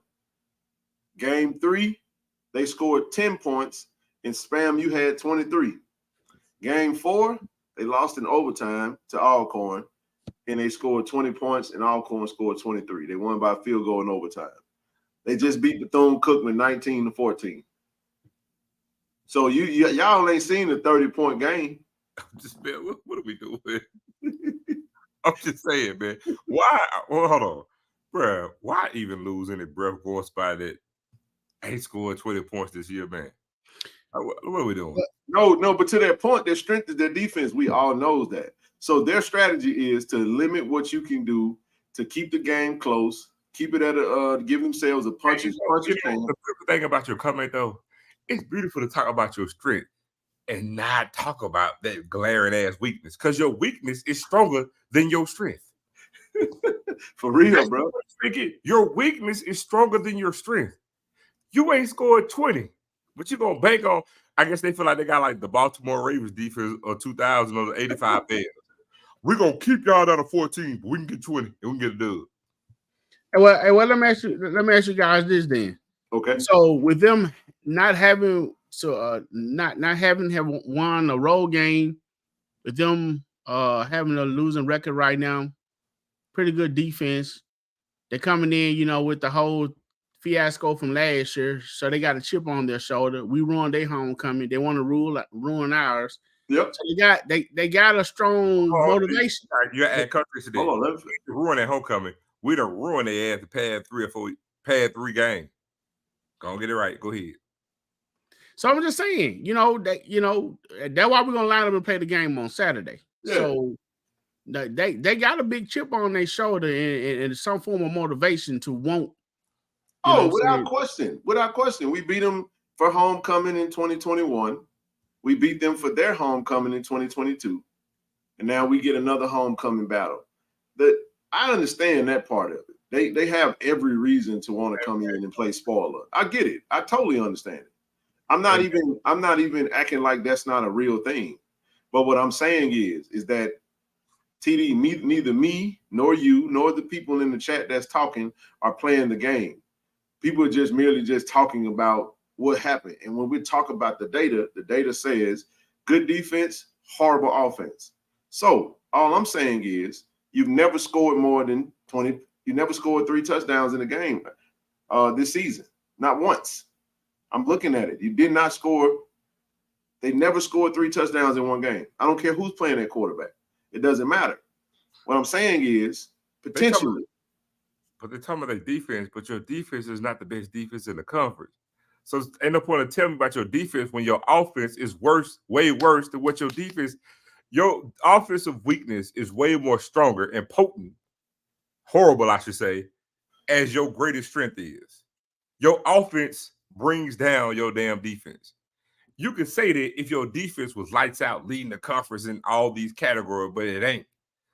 Speaker 3: Game 3, they scored 10 points, and Spam, you had 23. Game 4, they lost in overtime to Alcorn, and they scored 20 points, and Alcorn scored 23. They won by field goal in overtime. They just beat Bethune-Cookman 19-14. So y'all ain't seen the 30-point game.
Speaker 1: Man, what are we doing? I'm just saying, man. Why? Well, hold on, bro. Why even lose any breath going by that ain't scoring 20 points this year, man? What are we doing?
Speaker 3: No, but to that point, their strength is their defense. We all knows that. So their strategy is to limit what you can do to keep the game close, keep it at give themselves a punch. The
Speaker 1: beautiful thing about your comment, though, it's beautiful to talk about your strength and not talk about that glaring ass weakness, because your weakness is stronger than your strength.
Speaker 3: For real, bro.
Speaker 1: Your weakness is stronger than your strength. You ain't scored 20, but you're gonna bank on. I guess they feel like they got like the Baltimore Ravens defense of 2000 or the 85 Bears. We're gonna keep y'all down to 14, but we can get 20 and we can get a dub.
Speaker 5: Well, let me ask you guys this then.
Speaker 3: Okay.
Speaker 5: So with them not having have won a road game, with them having a losing record right now, pretty good defense. They're coming in, with the whole fiasco from last year, so they got a chip on their shoulder. We ruined their homecoming. They want to ruin ours.
Speaker 3: Yep.
Speaker 5: So they got a strong motivation.
Speaker 1: You add country to that.
Speaker 3: Hold on,
Speaker 1: ruin that homecoming. We done ruined their ass the past 3 games. Go on, get it right. Go ahead.
Speaker 5: So I'm just saying, that's why we're gonna line up and play the game on Saturday. Yeah. So they got a big chip on their shoulder and some form of motivation to want.
Speaker 3: Without question. We beat them for homecoming in 2021. We beat them for their homecoming in 2022. And now we get another homecoming battle. I understand that part of it. They have every reason to want to come in and play spoiler. I get it. I totally understand it. I'm not even acting like that's not a real thing. But what I'm saying is that TD, neither me nor you nor the people in the chat that's talking are playing the game. People are just merely talking about what happened. And when we talk about the data says good defense, horrible offense. So all I'm saying is you've never scored more than 20. You never scored 3 touchdowns in a game this season. Not once. I'm looking at it. You did not score. They never scored 3 touchdowns in one game. I don't care who's playing that quarterback. It doesn't matter. What I'm saying is potentially.
Speaker 1: But they're talking about their defense, but your defense is not the best defense in the conference. So ain't no point in telling me about your defense when your offense is worse, way worse than what your defense. Your offensive weakness is way more stronger and potent, horrible, I should say, as your greatest strength is. Your offense brings down your damn defense. You can say that if your defense was lights out, leading the conference in all these categories, but it ain't.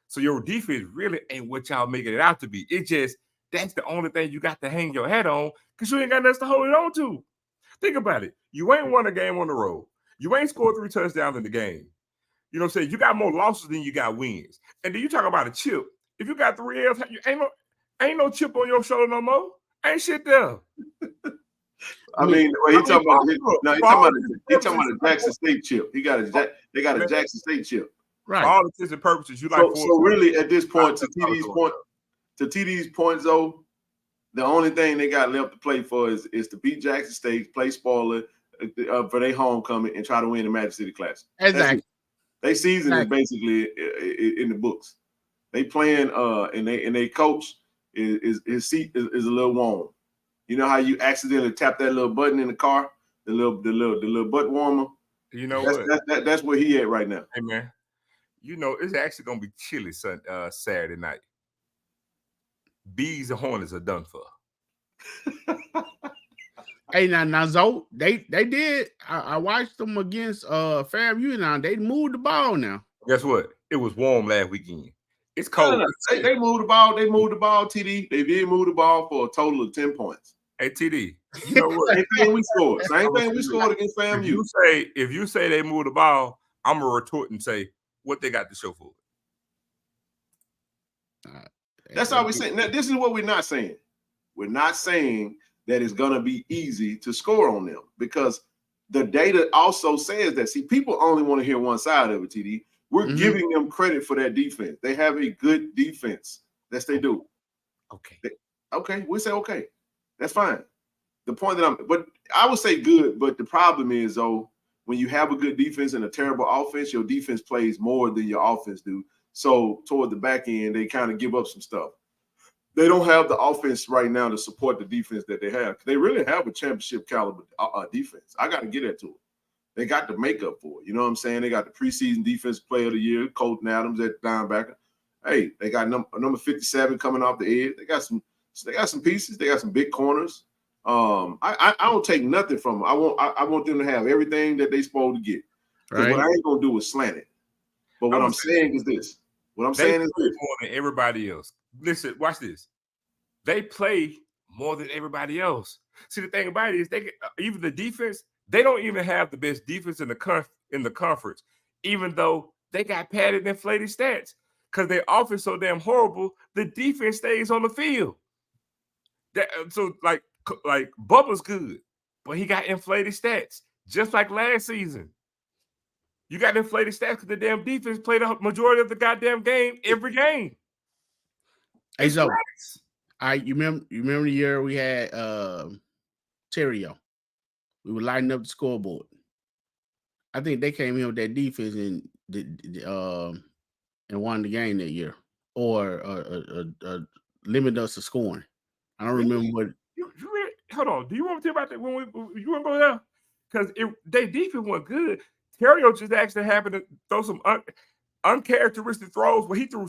Speaker 1: So your defense really ain't what y'all making it out to be. It just, that's the only thing you got to hang your hat on because you ain't got nothing to hold it on to. Think about it. You ain't won a game on the road. You ain't scored 3 touchdowns in the game. You know what I'm saying? You got more losses than you got wins. And then you talk about a chip. If you got 3 L's, ain't no chip on your shoulder no more. Ain't shit there.
Speaker 3: I mean, he talking about the Jackson State chip. They got a Jackson State chip.
Speaker 1: Right. For all intents and purposes, you like.
Speaker 3: So really, at this point, to TD's point, though, the only thing they got left to play for is to beat Jackson State, play spoiler for their homecoming, and try to win the Magic City Classic.
Speaker 5: Exactly.
Speaker 3: Their season is basically in the books. They playing and they coach his seat is a little warm. You know how you accidentally tap that little button in the car, the little butt warmer.
Speaker 1: You know
Speaker 3: that's where he at right now.
Speaker 1: Hey man, you know it's actually gonna be chilly Saturday night. Bees and Hornets are done for.
Speaker 5: Hey, now Zoe, they did. I watched them against FAMU now. They moved the ball now.
Speaker 1: Guess what? It was warm last weekend. It's cold.
Speaker 3: No. They moved the ball. They moved the ball, TD. They did move the ball for a total of 10 points.
Speaker 1: Hey, TD, you know what?
Speaker 3: Same thing we scored. Same thing we scored against FAMU.
Speaker 1: If you say they moved the ball, I'm going to retort and say what they got to show for
Speaker 3: it. That's all we're saying. Now, this is what we're not saying. We're not saying that it's going to be easy to score on them because the data also says that. See, people only want to hear one side of it, TD. We're giving them credit for that defense. They have a good defense. Yes, they do. Okay. We say okay. That's fine. The point but I would say good, but the problem is, though, when you have a good defense and a terrible offense, your defense plays more than your offense do. So toward the back end, they kind of give up some stuff. They don't have the offense right now to support the defense that they have. They really have a championship caliber defense. I got to get that to them. They got the makeup for it. You know what I'm saying? They got the preseason defensive player of the year, Colton Adams at linebacker. Hey, they got number 57 coming off the edge. They got some pieces. They got some big corners. I don't take nothing from them. I want them to have everything that they supposed to get. Because what I ain't gonna do is slant it. But what I'm saying is this. What I'm saying is this.
Speaker 1: More than everybody else. Listen, watch this. They play more than everybody else. See, the thing about it is even the defense. They don't even have the best defense in the conference, even though they got padded inflated stats because their offense so damn horrible. The defense stays on the field. So like Bubba's good, but he got inflated stats just like last season. You got inflated stats because the damn defense played the majority of the goddamn game every game.
Speaker 5: Hey, so you remember the year we had Terrio? We were lighting up the scoreboard. I think they came in with that defense and won the game that year, or limited us to scoring. I don't remember what.
Speaker 1: Hold on. Do you want to tell about that when you want to go there? Because their defense was good. Terrio just actually happened to throw some uncharacteristic throws where he threw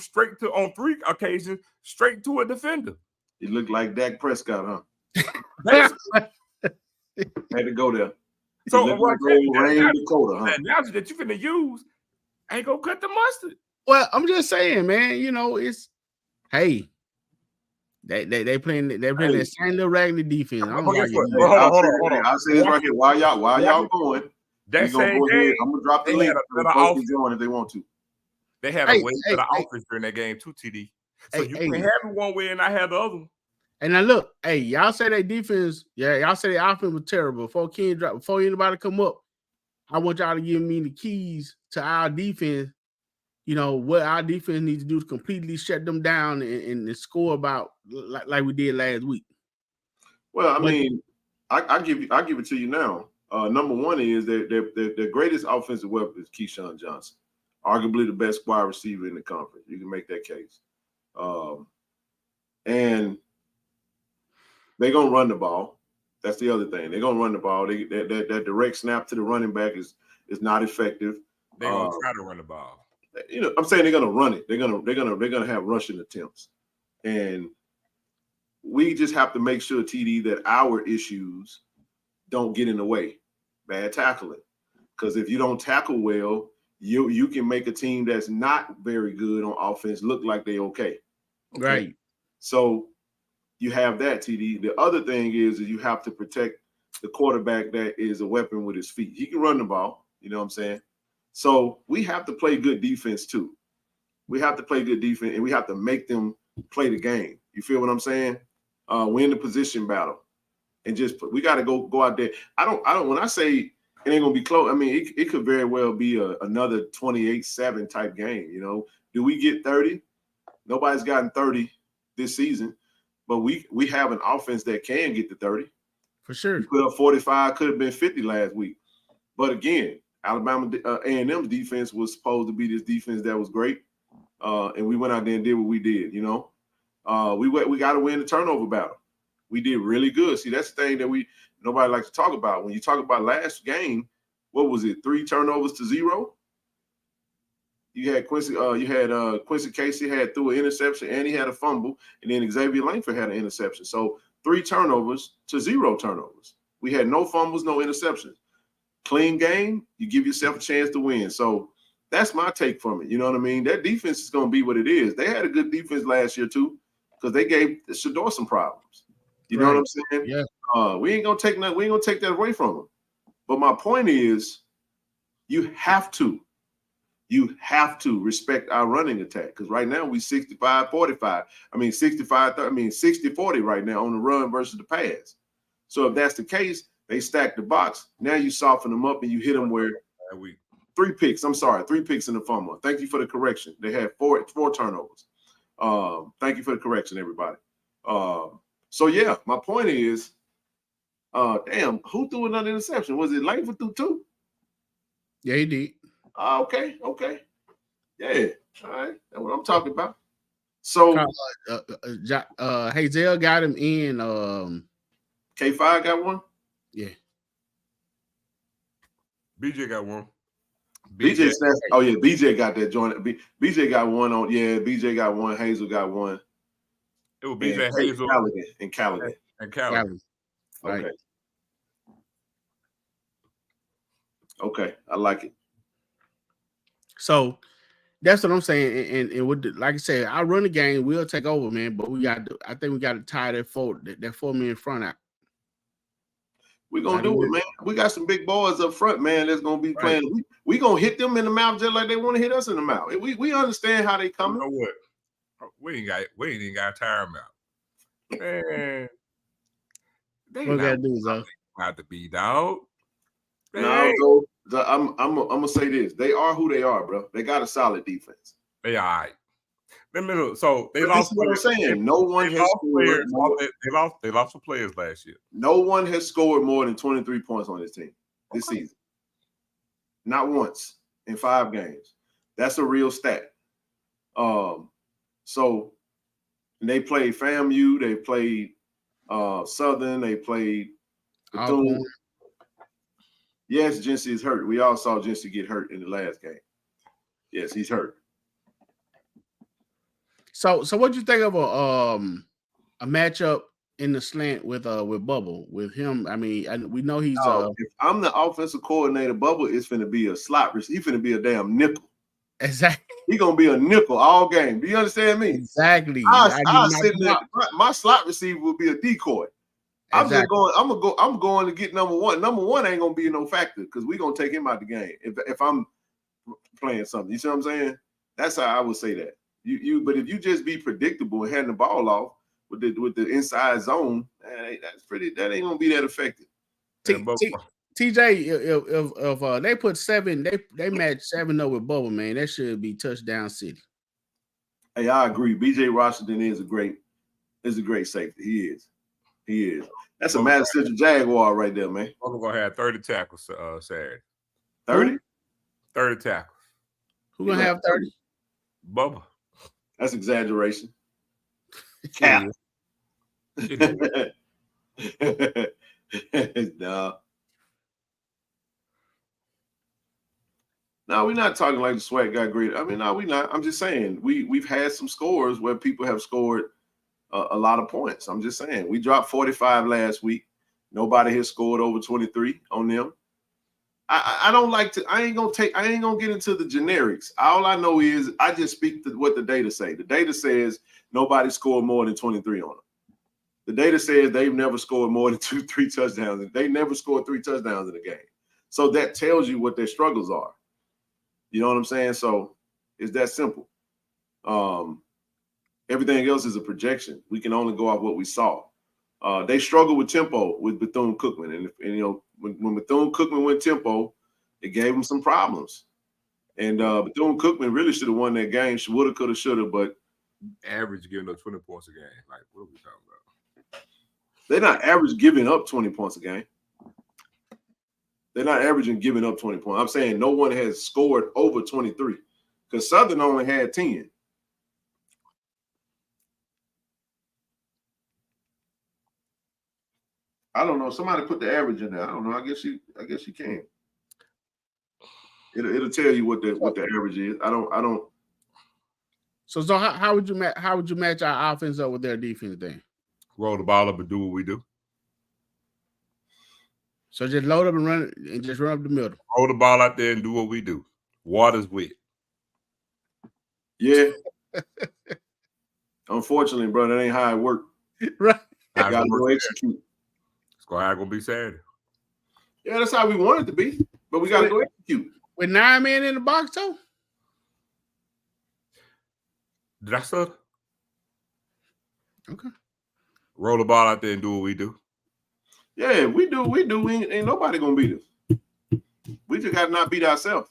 Speaker 1: on 3 occasions straight to a defender.
Speaker 3: He looked like Dak Prescott, huh? Had to go there.
Speaker 1: So
Speaker 3: Let them go rain Dakota, huh?
Speaker 1: the analogy that you finna use ain't gonna cut the mustard.
Speaker 5: Well, I'm just saying, man. You know, it's hey, they playing that same little raggedy defense. I don't like it.
Speaker 1: Well, hold on.
Speaker 3: I'll say this right here. While y'all going,
Speaker 1: That
Speaker 3: gonna
Speaker 1: same
Speaker 3: go
Speaker 1: game,
Speaker 3: ahead. I'm gonna drop the
Speaker 1: they
Speaker 3: link
Speaker 1: had a
Speaker 3: for
Speaker 1: better
Speaker 3: folks
Speaker 1: offense.
Speaker 3: to join if they want to.
Speaker 1: They had a way better offense during that game too, TD. So you can have it one way and I have the other one.
Speaker 5: And now look, hey, y'all say their defense, y'all say their offense was terrible. Before anybody come up, I want y'all to give me the keys to our defense. You know what our defense needs to do to completely shut them down and score about like we did last week.
Speaker 3: Well, I mean, I give it to you now. Number one is that the greatest offensive weapon is Keyshawn Johnson, arguably the best wide receiver in the conference. You can make that case. And they're gonna run the ball. That's the other thing. They're gonna run the ball. That direct snap to the running back is not effective.
Speaker 1: They're gonna try to run the ball.
Speaker 3: You know, I'm saying they're gonna run it. They're gonna have rushing attempts, and we just have to make sure, TD, that our issues don't get in the way. Bad tackling, because if you don't tackle well, you can make a team that's not very good on offense look like they okay.
Speaker 5: Right.
Speaker 3: So you have that, TD. The other thing is you have to protect the quarterback that is a weapon with his feet. He can run the ball. You know what I'm saying? So we have to play good defense too. We have to play good defense, and we have to make them play the game. You feel what I'm saying? Win the position battle, and we got to go out there. I don't. When I say it ain't gonna be close, I mean it could very well be another 28-7 type game. You know, do we get 30? Nobody's gotten 30 this season, but we have an offense that can get to 30
Speaker 5: for sure.
Speaker 3: We put up 45, could have been 50 last week, but again, Alabama A&M's defense was supposed to be this defense that was great, and we went out there and did what we did. You know, we got to win the turnover battle. We did really good. See, that's the thing that nobody likes to talk about. When you talk about last game, what was it? 3 turnovers to 0. You had Quincy. Quincy Casey threw an interception, and he had a fumble, and then Xavier Langford had an interception. So 3 turnovers to 0 turnovers. We had no fumbles, no interceptions. Clean game, you give yourself a chance to win. So that's my take from it. You know what I mean? That defense is going to be what it is. They had a good defense last year too, because they gave Shedeur some problems. You know what I'm saying?
Speaker 5: Yeah.
Speaker 3: We ain't gonna take that. We ain't gonna take that away from them. But my point is, you have to respect our running attack, because right now we 65-45. I mean 60-40 right now on the run versus the pass. So if that's the case, they stack the box. Now you soften them up and you hit them where 3 picks. I'm sorry, 3 picks in the fumble. Thank you for the correction. They had four turnovers. Thank you for the correction, everybody. So yeah, my point is, damn, who threw another interception? Was it Langford threw 2?
Speaker 5: Yeah, he did.
Speaker 3: Okay. Yeah, all right. That's what I'm talking about. So
Speaker 5: Hazel got him in.
Speaker 3: K5 got one.
Speaker 5: Yeah.
Speaker 1: BJ got one.
Speaker 3: BJ got that joint. BJ got one on. Yeah, BJ got one. Hazel got one.
Speaker 1: It was BJ, Hazel,
Speaker 3: and Callaghan.
Speaker 5: Right.
Speaker 3: Okay, I like it.
Speaker 5: So that's what I'm saying. And with like I said, I run the game, we'll take over, man. But I think we got to tie that 4-man front out.
Speaker 3: We're gonna do it, man. We got some big boys up front, man, that's gonna be playing. We gonna hit them in the mouth just like they want to hit us in the mouth. We understand how they coming.
Speaker 1: You know what? We ain't even got to tire them out. Man, they
Speaker 5: what gotta do is
Speaker 1: have to be, dog.
Speaker 3: No, I'm gonna say this. They are who they are, bro. They got a solid defense.
Speaker 1: They all right. So they lost.
Speaker 3: What I'm saying. No one has scored.
Speaker 1: They lost some players last year.
Speaker 3: No one has scored more than 23 points on this team this season. Not once in 5 games. That's a real stat. So they played FAMU, they played Southern, they played Bethune. Yes, Jency is hurt. We all saw Jency get hurt in the last game. Yes, he's hurt.
Speaker 5: So what do you think of a matchup in the slant with Bubble. With him, I mean, we know he's
Speaker 3: if I'm the offensive coordinator, Bubble is finna be a slot receiver. He finna be a damn nickel.
Speaker 5: exactly.
Speaker 3: He gonna be a nickel all game. Do you understand me?
Speaker 5: Exactly.
Speaker 3: I sit there. My slot receiver will be a decoy.
Speaker 5: Exactly.
Speaker 3: I'm going to get number one. Number one ain't gonna be no factor because we're gonna take him out the game if I'm playing something. You see what I'm saying? That's how I would say that. But if you just be predictable and handing the ball off with the inside zone, that ain't gonna be that effective.
Speaker 5: TJ, if they put 7, they match 7 up with Bubble, man, that should be touchdown city.
Speaker 3: Hey, I agree. BJ Washington is a great safety. He is. That's a Madison Central Jaguar right there, man.
Speaker 1: Bubba gonna have 30 tackles Saturday.
Speaker 3: 30?
Speaker 1: 30 tackles.
Speaker 5: Who gonna have 30?
Speaker 1: Bubba.
Speaker 3: That's exaggeration. Cap. No, we're not talking like the SWAT got great. I mean, no, we're not. I'm just saying we've had some scores where people have scored a lot of points. I'm just saying we dropped 45 last week. Nobody has scored over 23 on them. I don't like to. I ain't gonna get into the generics. All I know is I just speak to what the data say. The data says nobody scored more than 23 on them. The data says they've never scored more than 2-3 touchdowns. They never scored 3 touchdowns in a game. So that tells you what their struggles are. You know what I'm saying? So it's that simple. Everything else is a projection. We can only go off what we saw. They struggle with tempo with Bethune-Cookman. And you know, when Bethune-Cookman went tempo, it gave them some problems. And Bethune-Cookman really should have won that game. She woulda, coulda, shoulda, but
Speaker 1: average giving up 20 points a game. Like, what are we talking about?
Speaker 3: They're not average giving up 20 points a game. They're not averaging giving up 20 points. I'm saying no one has scored over 23 because Southern only had 10. I don't know. Somebody put the average in there. I don't know. I guess you can. It'll tell you what the average is. I don't.
Speaker 5: So how would you match our offense up with their defense then?
Speaker 1: Roll the ball up and do what we do.
Speaker 5: So just load up and run and just run up the middle.
Speaker 1: Roll the ball out there and do what we do. Water's wet.
Speaker 3: Yeah. Unfortunately, bro, that ain't how it works.
Speaker 5: Right.
Speaker 3: I gotta go execute.
Speaker 1: It's gonna be Saturday.
Speaker 3: Yeah, that's how we want it to be, but we gotta go execute.
Speaker 5: With 9 men in the box, though.
Speaker 1: Did I stutter?
Speaker 5: Okay.
Speaker 3: Roll the ball out there and do what we do. Yeah, we do. Ain't nobody gonna beat us. We just gotta not beat ourselves.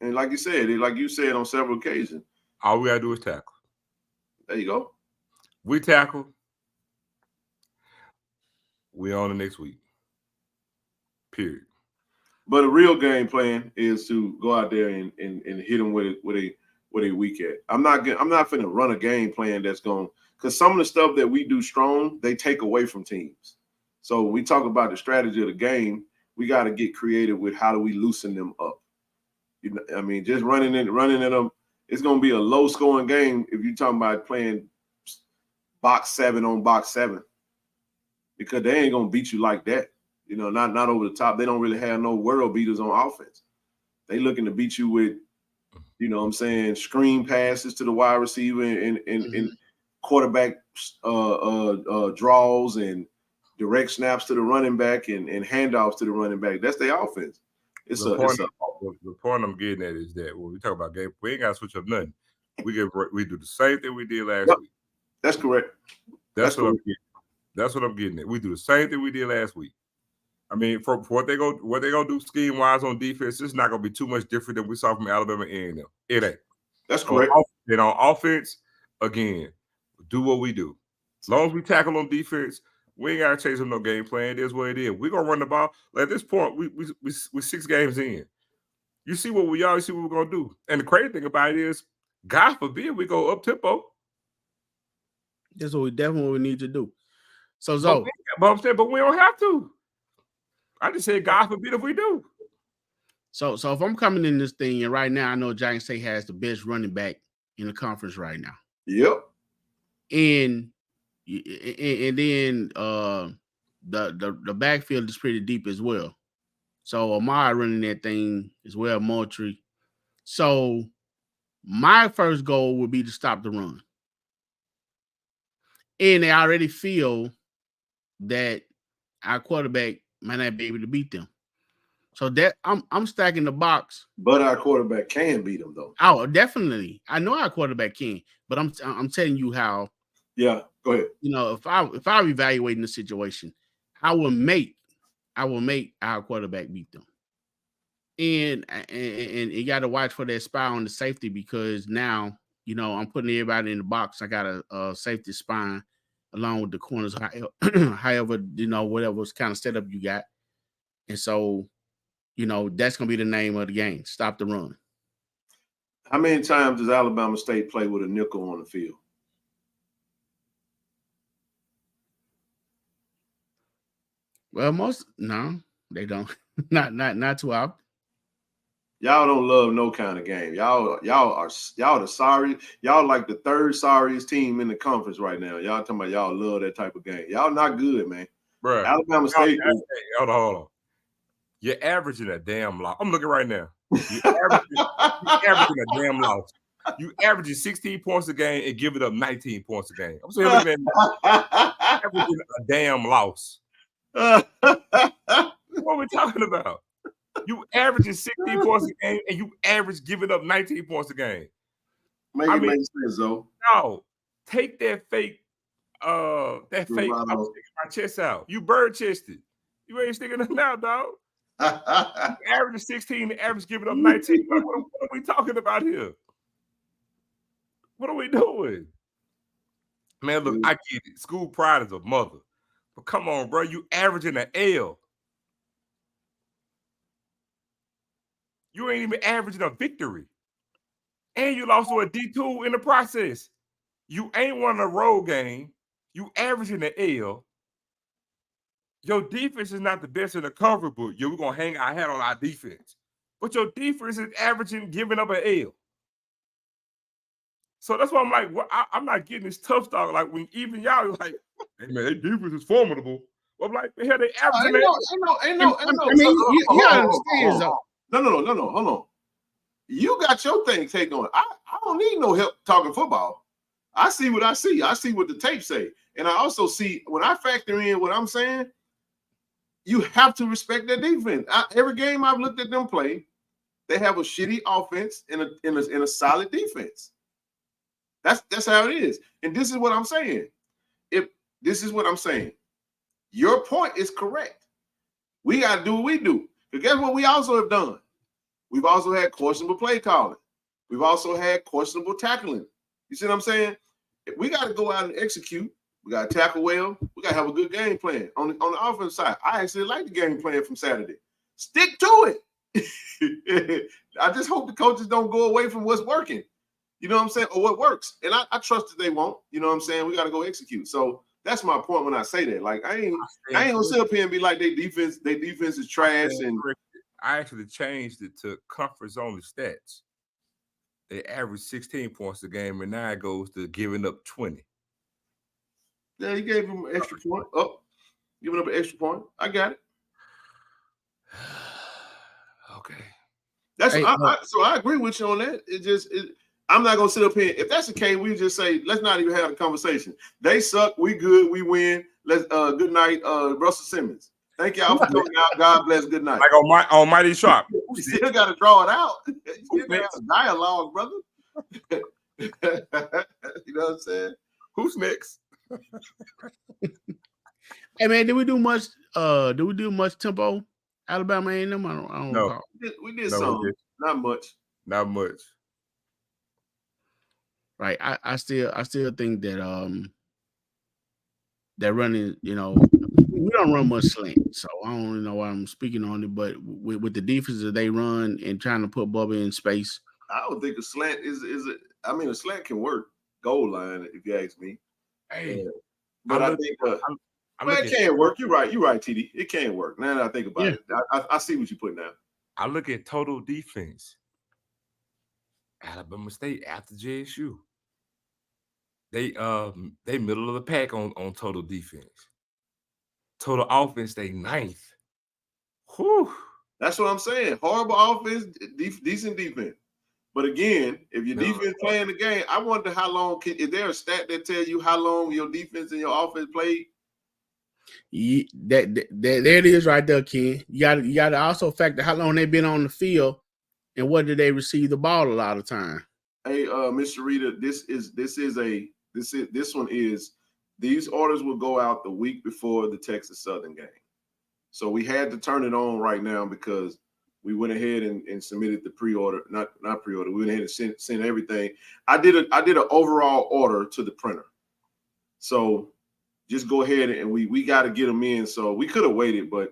Speaker 3: And like you said on several occasions,
Speaker 1: all we gotta do is tackle.
Speaker 3: There you go.
Speaker 1: We tackle. We on the next week. Period. But a real game plan is to go out there and hit them where they weak at. I'm not finna run a game plan that's going, because some of the stuff that we do strong, they take away from teams. So when we talk about the strategy of the game, we got to get creative with how do we loosen them up. You know, I mean, just running at them, it's gonna be a low scoring game if you're talking about playing box 7 on box 7, because they ain't gonna beat you like that. You know, not over the top. They don't really have no world beaters on offense. They looking to beat you with, you know what I'm saying, screen passes to the wide receiver and quarterback draws and direct snaps to the running back and handoffs to the running back. That's their offense. The point I'm getting at is that when we talk about game, we ain't got to switch up nothing. We do the same thing we did last week. That's correct. That's what I'm getting at. We do the same thing we did last week. I mean, for what they gonna do scheme wise on defense, it's not gonna be too much different than we saw from Alabama and A&M. It ain't. That's correct. And on offense, again, do what we do. As long as we tackle on defense, we ain't gotta change up no game plan. It is what it is. We're gonna run the ball. Like at this point, we 6 games in. You see what we are. You see what we're gonna do. And the crazy thing about it is, God forbid we go up tempo.
Speaker 5: That's what we definitely need to do. So,
Speaker 1: but we don't have to. I just said, God forbid if we do.
Speaker 5: So if I'm coming in this thing, and right now I know Giant State has the best running back in the conference right now.
Speaker 3: Yep.
Speaker 5: And And then the backfield is pretty deep as well. So Amari running that thing as well, Moultrie. So my first goal would be to stop the run. And they already feel that our quarterback might not be able to beat them. So that I'm stacking the box.
Speaker 3: But our quarterback can beat them, though.
Speaker 5: Oh, definitely. I know our quarterback can, but I'm telling you how.
Speaker 3: Yeah, go ahead.
Speaker 5: You know, if I'm evaluating the situation, I will make our quarterback beat them. And you got to watch for that spy on the safety, because now, you know, I'm putting everybody in the box. I got a safety spine along with the corners, however, you know, whatever kind of setup you got. And so, you know, that's going to be the name of the game. Stop the run.
Speaker 3: How many times does Alabama State play with a nickel on the field?
Speaker 5: Well, no, they don't. not too often.
Speaker 3: Y'all don't love no kind of game. Y'all the sorry. Y'all like the third sorriest team in the conference right now. Y'all talking about y'all love that type of game. Y'all not good, man.
Speaker 1: Bro,
Speaker 3: Alabama State.
Speaker 1: Hold on. You're averaging a damn loss. I'm looking right now. You're averaging a damn loss. You averaging 16 points a game and giving up 19 points a game. I'm saying, looking at averaging a damn loss. What are we talking about? You averaging 16 points a game and you average giving up 19 points a game.
Speaker 3: Make sense, though.
Speaker 1: No, take that fake, I'm sticking my chest out. You bird chested. You ain't sticking it out, dog. Average 16, the average giving up 19. What are we talking about here? What are we doing? Man, look, I get it. School pride is a mother. But come on, bro. You averaging an L. You ain't even averaging a victory. And you lost to a D2 in the process. You ain't won a road game. You averaging an L. Your defense is not the best in the conference, but we're going to hang our hat on our defense. But your defense is averaging, giving up an L. So that's why I'm like, well, I'm not getting this tough talk. Like, when even y'all like, hey, man, their defense is formidable. Well, I'm like, the hell, they averaging
Speaker 3: ain't no.
Speaker 5: I mean, you understand, though.
Speaker 3: No. Hold on. You got your thing take on. I don't need no help talking football. I see what I see. I see what the tape say. And I also see, when I factor in what I'm saying, you have to respect their defense. Every game I've looked at them play, they have a shitty offense and a solid defense. That's how it is. And this is what I'm saying. Your point is correct. We got to do what we do. But guess what we also have done? We've also had questionable play calling. We've also had questionable tackling. You see what I'm saying? If we got to go out and execute. We got to tackle well. We got to have a good game plan. On the offensive side, I actually like the game plan from Saturday. Stick to it. I just hope the coaches don't go away from what's working. You know what I'm saying? Or what works. And I trust that they won't. You know what I'm saying? We got to go execute. So that's my point when I say that. Like, I ain't gonna sit up here and be like their defense is trash. And
Speaker 1: I actually changed it to conference only stats. They average 16 points a game, and now it goes to giving up 20.
Speaker 3: Yeah, he gave him an extra point. Oh, giving up an extra point. I got it.
Speaker 1: Okay.
Speaker 3: So I agree with you on that. I'm not gonna sit up here. If that's the case, we just say, let's not even have a conversation. They suck, we good, we win. Let's good night, Russell Simmons. Thank y'all for coming out. God bless, good night.
Speaker 1: Like on Mighty Sharp.
Speaker 3: We still gotta draw it out. You still gotta have dialogue, brother. You know what I'm saying?
Speaker 1: Who's next?
Speaker 5: Hey man, did we do much tempo? Alabama A&M? I don't
Speaker 1: No.
Speaker 5: recall.
Speaker 3: We did some. Not much.
Speaker 1: Not much.
Speaker 5: Right. I still think that that running, you know, we don't run much slant, so I don't really know why I'm speaking on it. But with the defense that they run and trying to put Bubba in space,
Speaker 3: I don't think a slant a slant can work goal line if you ask me.
Speaker 1: Hey,
Speaker 3: but I think it can work. You're right, TD. It can work. Now that I think about it, I see what you're putting down.
Speaker 1: I look at total defense. Alabama State after JSU. They middle of the pack on total defense. Total offense, they 9th. Whew.
Speaker 3: That's what I'm saying. Horrible offense, decent defense. But again, if your defense playing the game, I wonder how long. Is there a stat that tell you how long your defense and your offense played?
Speaker 5: There it is right there, Ken. You got to also factor how long they've been on the field and what did they receive the ball a lot of time.
Speaker 3: Hey, Mr. Rita, these orders will go out the week before the Texas Southern game. So we had to turn it on right now because we went ahead and submitted the pre-order, not pre-order. We went ahead and sent everything. I did an overall order to the printer. So just go ahead and we got to get them in. So we could have waited, but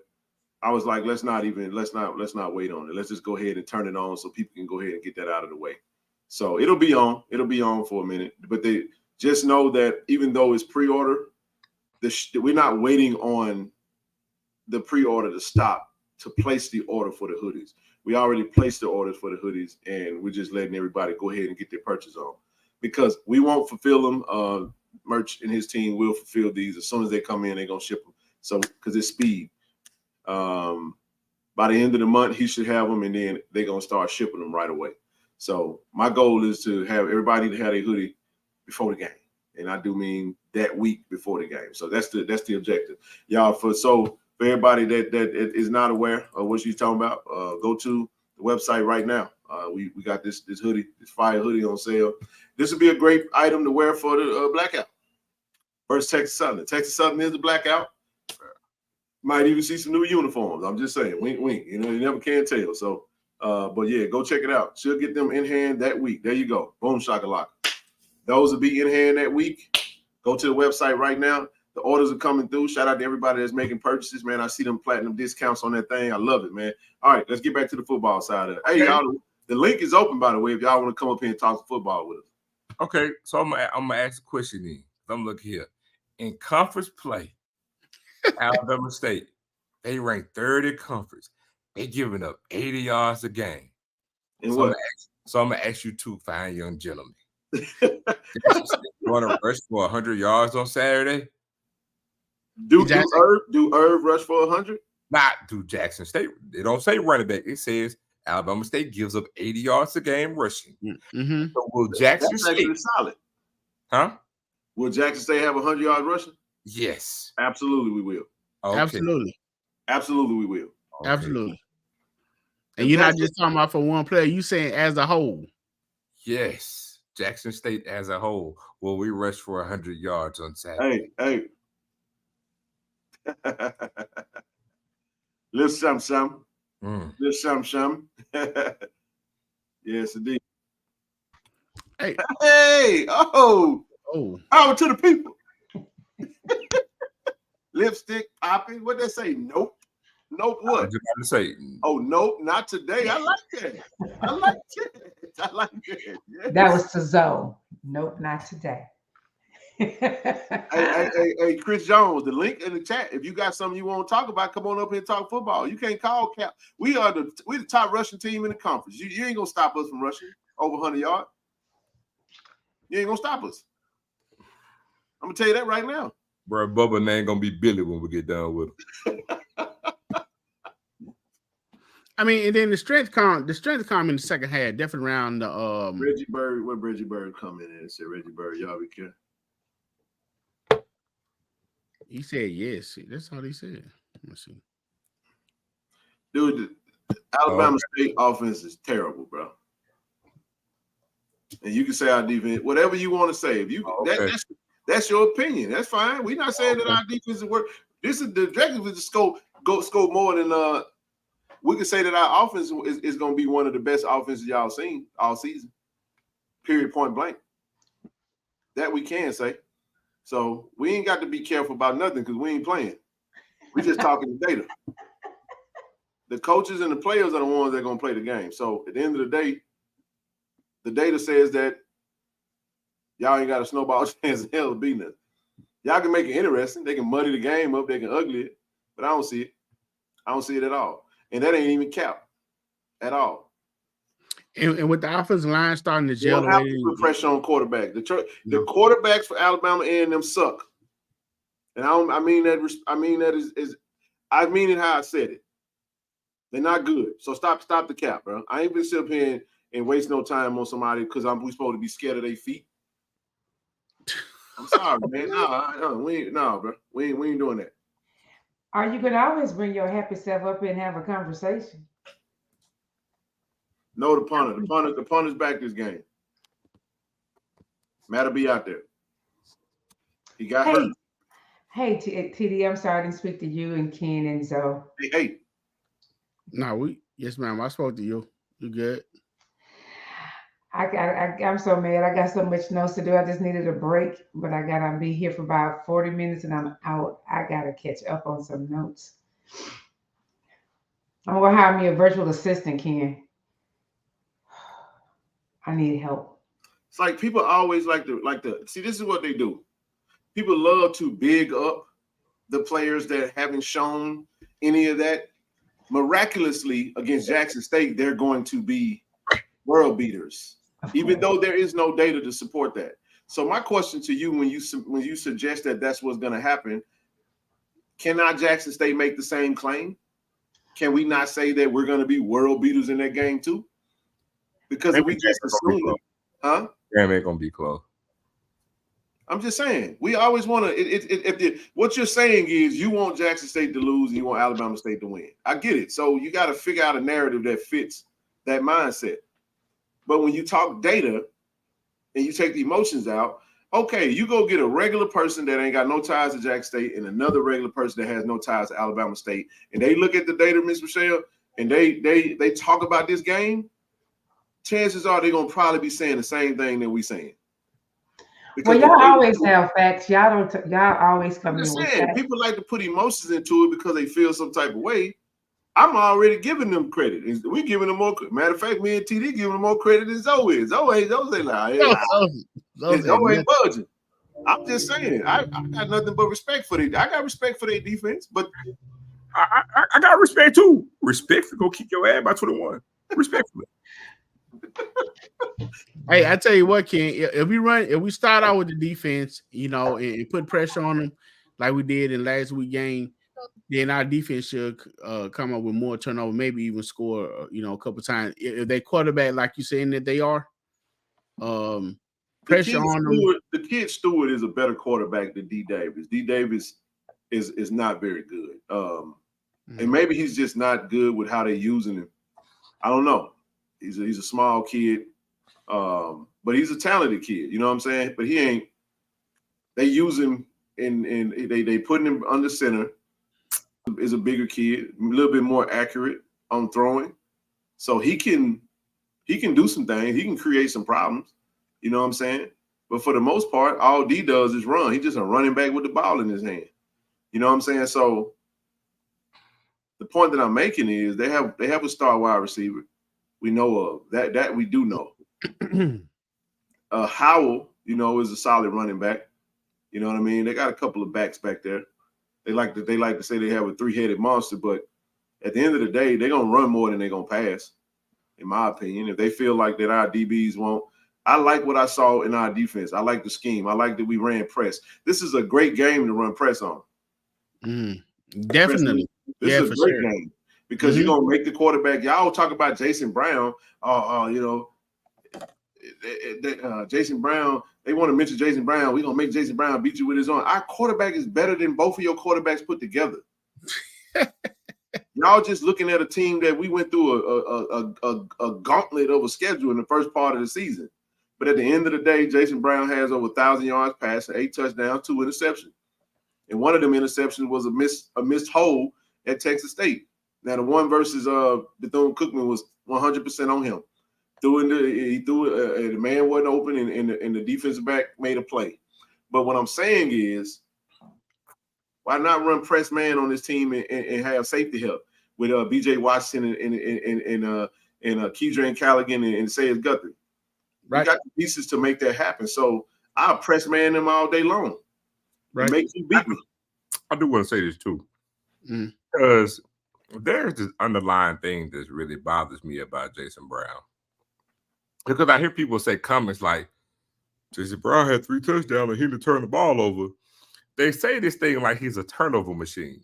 Speaker 3: I was like, let's not wait on it. Let's just go ahead and turn it on so people can go ahead and get that out of the way. So it'll be on for a minute, but they just know that even though it's pre-order, we're not waiting on the pre-order to stop to place the order for the hoodies. We already placed the orders for the hoodies, and we're just letting everybody go ahead and get their purchase on because we won't fulfill them. Merch and his team will fulfill these as soon as they come in. They're gonna ship them. So because it's speed. By the end of the month, he should have them, and then they're gonna start shipping them right away. So my goal is to have everybody to have a hoodie before the game, and I do mean that week before the game. So that's the objective, y'all. For everybody that is not aware of what she's talking about, go to the website right now. We got this hoodie, this fire hoodie on sale. This would be a great item to wear for the blackout. First Texas Southern. Texas Southern is the blackout. Might even see some new uniforms. I'm just saying, wink, wink. You know, you never can tell. So. But yeah, go check it out. She'll get them in hand that week. There you go. Boom shakalaka. Those will be in hand that week. Go to the website right now. The orders are coming through. Shout out to everybody that's making purchases, man. I see them platinum discounts on that thing. I love it, man. All right, let's get back to the football side of it. Hey, y'all, the link is open, by the way, if y'all want to come up here and talk football with us.
Speaker 1: Okay, so I'm gonna ask a question then. I'm looking here. In conference play, Alabama State, they ranked 3rd in conference. They giving up 80 yards a game.
Speaker 3: And
Speaker 1: so
Speaker 3: what?
Speaker 1: I'm gonna ask you two fine young gentlemen. Want to rush for 100 yards on Saturday?
Speaker 3: Do Irv rush for 100?
Speaker 1: Not do Jackson State. They don't say running back. It says Alabama State gives up 80 yards a game rushing.
Speaker 5: Mm-hmm.
Speaker 1: So will Jackson State
Speaker 3: solid?
Speaker 1: Huh?
Speaker 3: Will Jackson State have 100 yards rushing?
Speaker 1: Yes.
Speaker 3: Absolutely, we will.
Speaker 1: Okay.
Speaker 3: Absolutely, we will.
Speaker 5: Okay. Absolutely. And you're not just talking about for one player. You saying as a whole.
Speaker 1: Yes. Jackson State as a whole. Will we rush for 100 yards on Saturday?
Speaker 3: Hey. Little some. Little some. Yes, indeed.
Speaker 5: Hey.
Speaker 3: Oh. Out to the people. Lipstick popping. What they say? Nope. What?
Speaker 1: I was just about to say.
Speaker 3: Oh, nope, not today. I like that. Yeah.
Speaker 6: That was to Zoe. Nope, not today.
Speaker 3: Hey, Chris Jones, the link in the chat. If you got something you want to talk about, come on up here and talk football. You can't call Cap. We're the top rushing team in the conference. You ain't gonna stop us from rushing over 100 yards. You ain't gonna stop us. I'm gonna tell you that right now.
Speaker 1: Bro, Bubba name gonna be Billy when we get done with him.
Speaker 5: I mean, and then the strength come in the second half, definitely around the
Speaker 3: Reggie Bird. Where Reggie Bird come in and said, Reggie Bird, y'all be careful.
Speaker 5: He said yes. That's all he said. Let's see.
Speaker 3: Dude, the Alabama State offense is terrible, bro. And you can say our defense, whatever you want to say. If you that's your opinion. That's fine. We're not saying that our defense is work. This is the objective is to score more than we can say that our offense is going to be one of the best offenses y'all seen all season. Period, point blank. That we can say. So we ain't got to be careful about nothing because we ain't playing. We're just talking the data. The coaches and the players are the ones that are going to play the game. So at the end of the day, the data says that y'all ain't got a snowball chance in hell of beating us. Y'all can make it interesting. They can muddy the game up. They can ugly it. But I don't see it. I don't see it at all. And that ain't even cap at all.
Speaker 5: And with the offensive line starting to
Speaker 3: You
Speaker 5: gel
Speaker 3: don't have
Speaker 5: away,
Speaker 3: to put pressure on quarterback. The
Speaker 5: No.
Speaker 3: quarterbacks for Alabama and them suck. And I mean that I mean it how I said it. They're not good. So stop the cap, bro. I ain't been sitting here and waste no time on somebody because we supposed to be scared of their feet. I'm sorry, man. No, bro. We ain't doing that.
Speaker 6: Are you gonna always bring your happy self up and have a conversation?
Speaker 3: No, the punter. The punter's back this game. Matter be out there. He got hurt.
Speaker 6: Hey, TD, I'm sorry I didn't speak to you and Ken and Zoe.
Speaker 3: Hey.
Speaker 5: No, yes, ma'am. I spoke to you. You good?
Speaker 6: I'm so mad. I got so much notes to do. I just needed a break, but I gotta be here for about 40 minutes and I'm out. I gotta catch up on some notes. I'm gonna hire me a virtual assistant, Ken. I need help.
Speaker 3: It's like people always like to see. This is what they do. People love to big up the players that haven't shown any of that. Miraculously, against Jackson State, they're going to be world beaters, even though there is no data to support that. So my question to you, when you suggest that that's what's going to happen, cannot Jackson State make the same claim? Can we not say that we're going to be world beaters in that game too? Because if we just assume, huh?
Speaker 1: Game ain't gonna be close.
Speaker 3: I'm just saying, we always want to. What you're saying is you want Jackson State to lose and you want Alabama State to win. I get it. So you got to figure out a narrative that fits that mindset. But when you talk data and you take the emotions out, okay, you go get a regular person that ain't got no ties to Jackson State and another regular person that has no ties to Alabama State, and they look at the data, Ms. Rochelle, and they talk about this game. Chances are they're gonna probably be saying the same thing that we saying.
Speaker 6: Well, y'all always have facts. Y'all always come in with facts.
Speaker 3: People like to put emotions into it because they feel some type of way. I'm already giving them credit. We giving them more. Matter of fact, me and TD giving them more credit than Zoe is. Zoe like, Zoe ain't budging. I'm just saying, I got nothing but respect for it. I got respect for their defense, but
Speaker 1: I got respect too. Respect for go kick your ass by 21. Respectfully.
Speaker 5: Hey, I tell you what, Ken, if we start out with the defense, and put pressure on them like we did in last week's game, then our defense should come up with more turnover, maybe even score, a couple times. If they quarterback, like you saying that they are, pressure on them.
Speaker 3: The kid Stewart is a better quarterback than D. Davis. D. Davis is not very good. And maybe he's just not good with how they're using him. I don't know. He's a small kid, but he's a talented kid. You know what I'm saying? But he ain't. They use him and they putting him under center. Is a bigger kid, a little bit more accurate on throwing, so he can do some things. He can create some problems. You know what I'm saying? But for the most part, all D does is run. He's just a running back with the ball in his hand. You know what I'm saying? So the point that I'm making is they have a star wide receiver. We know of that we do know. Howell, is a solid running back. You know what I mean? They got a couple of backs back there. They like to say they have a three-headed monster, but at the end of the day, they're gonna run more than they're gonna pass, in my opinion. If they feel like that our DBs won't, I like what I saw in our defense. I like the scheme. I like that we ran press. This is a great game to run press on.
Speaker 5: Definitely.
Speaker 3: This is a great game because you're gonna make the quarterback. Y'all talk about Jason Brown. Jason Brown. They want to mention Jason Brown. We're gonna make Jason Brown beat you with his own. Our quarterback is better than both of your quarterbacks put together. Y'all just looking at a team that we went through a gauntlet of a schedule in the first part of the season. But at the end of the day, Jason Brown has over 1,000 yards passing, 8 touchdowns, 2 interceptions. And one of them interceptions was a missed hole at Texas State. Now the one versus Bethune-Cookman was 100% on him. The man wasn't open and the defensive back made a play. But what I'm saying is, why not run press man on this team and have safety help with B.J. Washington and Keydran Callaghan and Sayers Guthrie? Right. We got the pieces to make that happen. So I'll press man them all day long. Right. Make you beat me.
Speaker 1: I do want to say this too. Because there's this underlying thing that really bothers me about Jason Brown. because I hear people say comments like, Jason Brown had 3 touchdowns and he didn't turn the ball over. They say this thing like he's a turnover machine.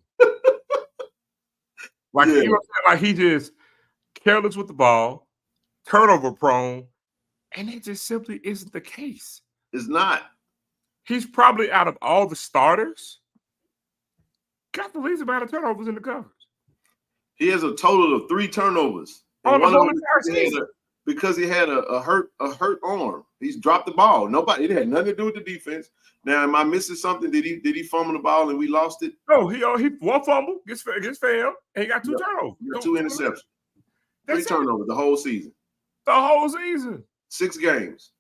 Speaker 1: Like,
Speaker 3: Yeah.
Speaker 1: you know what I'm saying? Like he just careless with the ball, turnover prone, and it just simply isn't the case.
Speaker 3: It's not.
Speaker 1: He's probably out of all the starters, got the least amount of turnovers in the coverage.
Speaker 3: He has a total of 3 turnovers. And
Speaker 1: On the
Speaker 3: one of
Speaker 1: whole
Speaker 3: them
Speaker 1: entire season.
Speaker 3: because he had a hurt arm. He's dropped the ball. Nobody. It had nothing to do with the defense. Now, am I missing something? Did he fumble the ball and we lost it?
Speaker 1: No, he one fumble gets fam, and he got 2 turnovers.
Speaker 3: He got 2 interceptions. 3
Speaker 1: That's
Speaker 3: turnovers the whole season.
Speaker 1: the whole season.
Speaker 3: 6 games.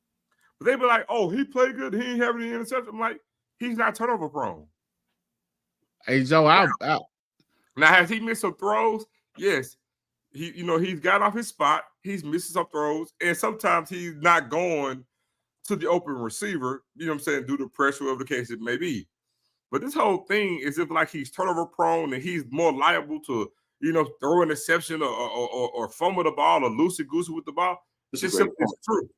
Speaker 1: But they be like, "Oh, he played good. He ain't having any interceptions." I'm like, he's not turnover prone.
Speaker 5: Hey, Joe,
Speaker 1: Now, has he missed some throws? Yes. He's got off his spot. He's missing some throws, and sometimes he's not going to the open receiver. You know what I'm saying? Due to pressure, whatever the case it may be. But this whole thing is if like he's turnover prone and he's more liable to throw an interception or fumble the ball or loosey goosey with the ball. It's just simply true.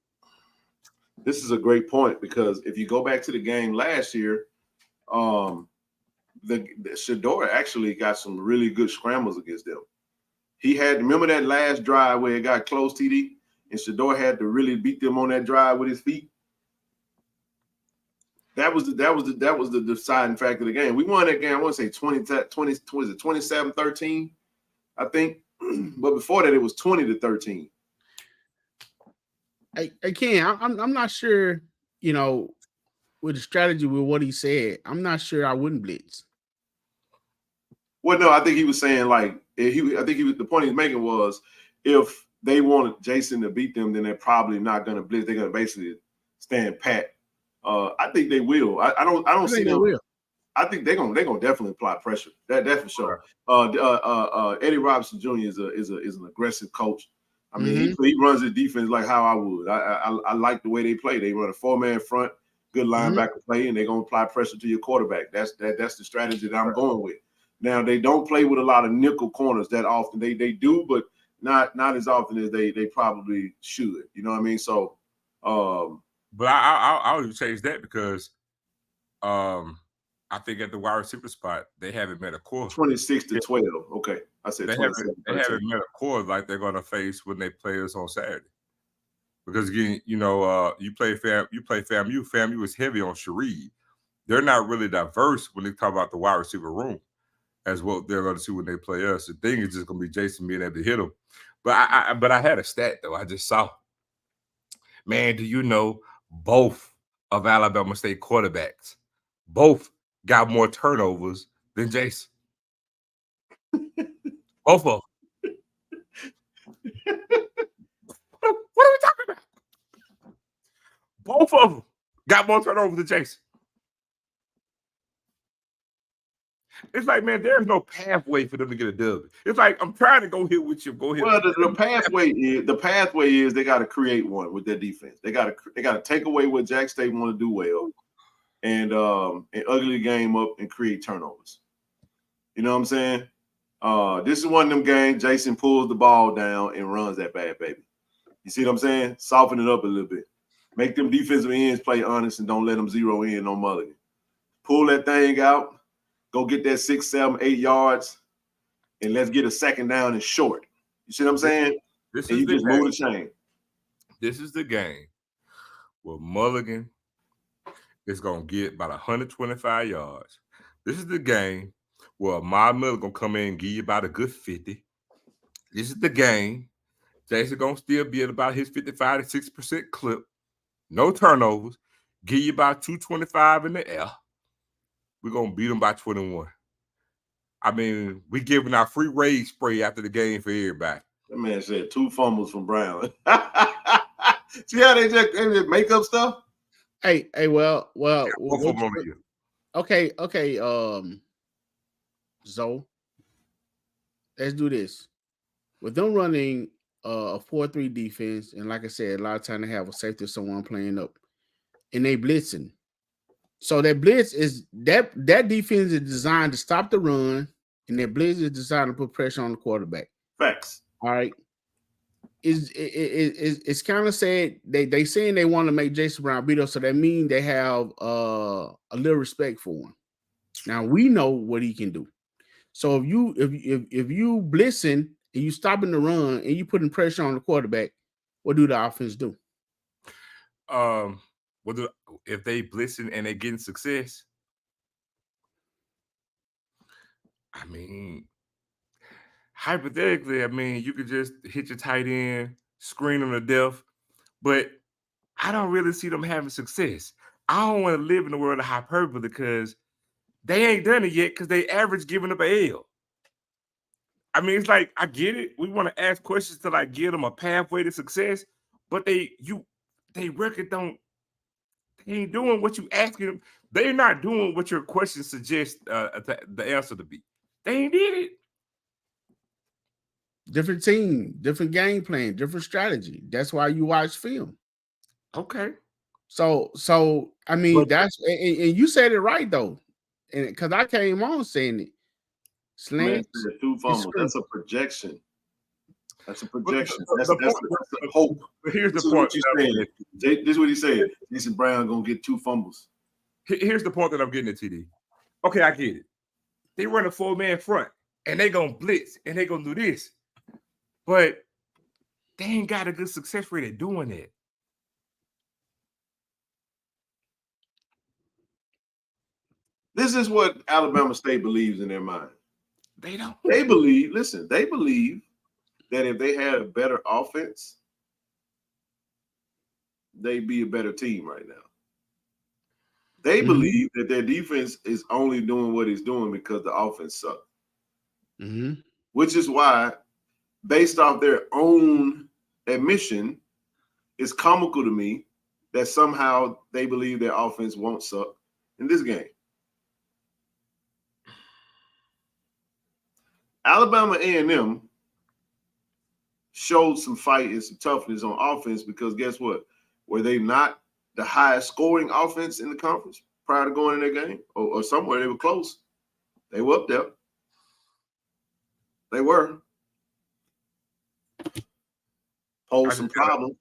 Speaker 3: This is a great point because if you go back to the game last year, the Shedeur actually got some really good scrambles against them. He had, remember that last drive where it got close, TD, and Shedeur had to really beat them on that drive with his feet. That was the deciding factor of the game. We won that game. I want to say 27-13, I think. But before that, it was 20-13.
Speaker 5: Again, I'm not sure. With the strategy with what he said, I'm not sure I wouldn't blitz.
Speaker 3: Well, no, I think he was saying like the point he's making was if they wanted Jason to beat them, then they're probably not going to blitz. They're going to basically stand pat. I think they will. I don't see them. Will. I think they're gonna definitely apply pressure. That for sure. Eddie Robinson Jr. is an aggressive coach. I mean, he runs his defense like how I would. I like the way they play. They run a 4-man front, good linebacker play, and they're gonna apply pressure to your quarterback. That's the strategy that I'm going with. Now they don't play with a lot of nickel corners that often. They do, but not as often as they probably should. You know what I mean? So.
Speaker 1: But I would change that because I think at the wide receiver spot, they haven't met a core.
Speaker 3: 26-12. Okay. I said
Speaker 1: they haven't met a core like they're going to face when they play us on Saturday. Because again, you play FAMU. FAMU is heavy on Shareed. They're not really diverse when they talk about the wide receiver room as what they're going to see when they play us. The thing is just going to be Jason being able to hit them. But I had a stat though. I just saw. Man, do you know both of Alabama State quarterbacks both got more turnovers than Jason? Both of them. What are we talking about? Both of them got more turnovers than Jason. It's like, man, there's no pathway for them to get a dub. It's like I'm trying to go here with you. Go here.
Speaker 3: Well, the pathway is they got to create one with their defense. They got to take away what Jack State want to do well, and ugly the game up and create turnovers. You know what I'm saying? This is one of them games. Jason pulls the ball down and runs that bad baby. You see what I'm saying? Soften it up a little bit. Make them defensive ends play honest and don't let them zero in on Mulligan. Pull that thing out. Go get that 6, 7, 8 yards, and let's get a second down and short. You see what I'm saying? Just move the chain.
Speaker 1: This is the game where Mulligan is going to get about 125 yards. This is the game where Ahmad Miller going to come in and give you about a good 50. This is the game Jason going to still be at about his 55 to 60% clip. No turnovers. Give you about 225 in the air. We're going to beat them by 21. I mean, we giving out free rage spray after the game for everybody.
Speaker 3: That man said 2 fumbles from Brown. See how they just make up stuff?
Speaker 5: Hey, well. Okay. Zoe, let's do this. With them running a 4-3 defense, and like I said, a lot of time they have a safety or someone playing up, and they blitzing. So that blitz is that defense is designed to stop the run, and that blitz is designed to put pressure on the quarterback.
Speaker 3: Facts.
Speaker 5: All right. it's kind of sad. They saying they want to make Jason Brown beat up, so that means they have a little respect for him. Now we know what he can do. So if you blitzing and you stopping the run and you putting pressure on the quarterback, what do the offense do?
Speaker 1: If they blitzing and they getting success? I mean, hypothetically, I mean, you could just hit your tight end, screen them to death, but I don't really see them having success. I don't want to live in the world of hyperbole because they ain't done it yet because they average giving up an L. I mean, it's like, I get it. We want to ask questions to like give them a pathway to success, but they record don't. They ain't doing what you asking them. They're not doing what your questions suggest the answer to be. They ain't did it.
Speaker 5: Different team, different game plan, different strategy. That's why you watch film.
Speaker 1: Okay.
Speaker 5: So I mean, that's and you said it right though, and because I came on saying it. Slants,
Speaker 3: man, 2 fumbles. That's a projection. That's a projection. That's a hope.
Speaker 1: Here's the point.
Speaker 3: This is what he said. Jason Brown gonna get 2 fumbles.
Speaker 1: Here's the point that I'm getting at, TD. Okay, I get it. They run a 4-man front, and they gonna blitz, and they gonna do this, but they ain't got a good success rate at doing that.
Speaker 3: This is what Alabama State believes in their mind.
Speaker 1: They don't.
Speaker 3: They believe. Listen, they believe that if they had a better offense, they'd be a better team right now. They believe that their defense is only doing what it's doing because the offense sucked. Which is why, based off their own admission, it's comical to me that somehow they believe their offense won't suck in this game. Alabama A&M showed some fight and some toughness on offense because guess what? Were they not the highest scoring offense in the conference prior to going in their game? Or somewhere they were close. They were up there. They were. Posed some problems.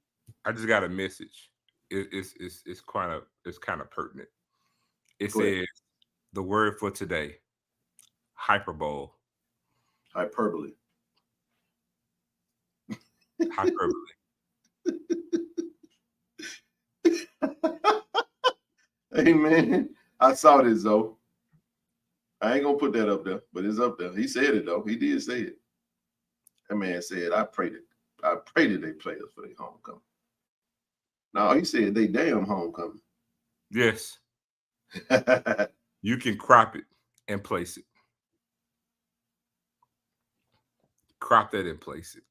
Speaker 1: I just got a message. It's kind of pertinent. It says the word for today: hyperbole.
Speaker 3: Hyperbole. Hey man, I saw this though. I ain't gonna put that up there, but it's up there. He said it though. He did say it. That man said, I pray that they play us for their homecoming. No, he said they damn homecoming.
Speaker 1: Yes. You can crop it and place it. Crop that and place it.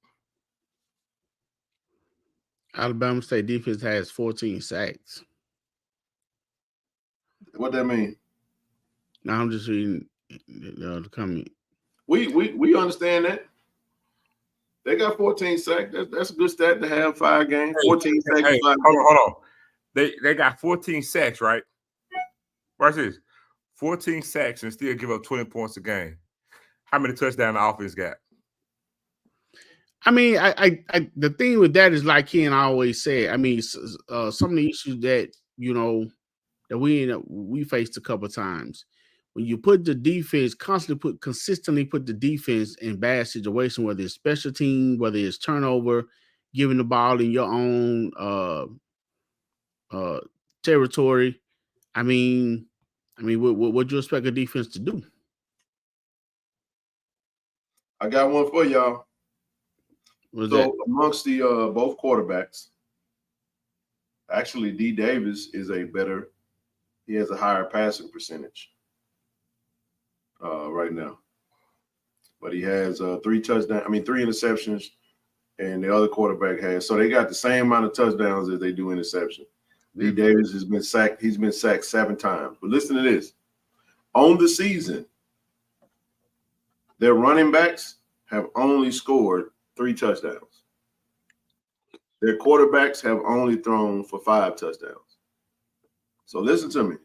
Speaker 5: Alabama State defense has 14 sacks.
Speaker 3: What that mean?
Speaker 5: Now I'm just reading the comment.
Speaker 3: We understand that. They got 14 sacks. That's a good stat to have 5 games. 14 sacks.
Speaker 1: Hey, hold on. They got 14 sacks, right? Watch this. 14 sacks and still give up 20 points a game. How many touchdowns the offense got?
Speaker 5: I mean, I the thing with that is like Ken always said. I mean, some of the issues that that we faced a couple of times. When you put the defense, consistently put the defense in bad situation, whether it's special team, whether it's turnover, giving the ball in your own territory. I mean, what do you expect a defense to do?
Speaker 3: I got one for y'all. Amongst the both quarterbacks, actually D. Davis is he has a higher passing percentage right now. But he has 3 interceptions, and the other quarterback has. So they got the same amount of touchdowns as they do interception. D. Davis has been sacked. He's been sacked 7 times. But listen to this. On the season, their running backs have only scored 3 touchdowns. Their quarterbacks have only thrown for 5 touchdowns. So listen to me.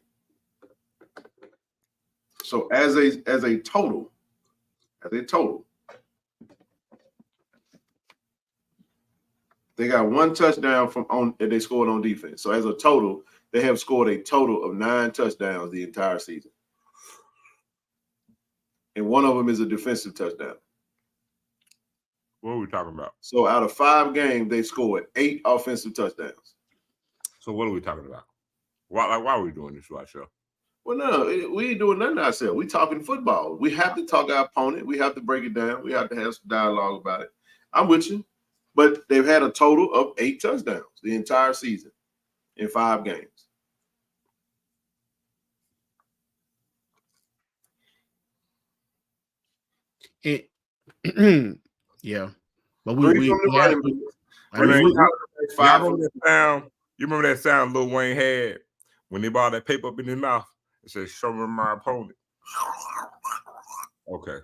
Speaker 3: So as a total, They got 1 touchdown that they scored on defense. So as a total, they have scored a total of 9 touchdowns the entire season. And one of them is a defensive touchdown.
Speaker 1: What are we talking about?
Speaker 3: So out of 5 games, they scored 8 offensive touchdowns.
Speaker 1: So what are we talking about? Why are we doing this right show?
Speaker 3: Well, no, we ain't doing nothing ourselves. We talking football. We have to talk our opponent. We have to break it down. We have to have some dialogue about it. I'm with you. But they've had a total of 8 touchdowns the entire season in 5 games.
Speaker 5: Yeah, but
Speaker 3: You
Speaker 1: remember that sound Lil Wayne had when they brought that paper up in his mouth? It said, "Show me my opponent." Okay.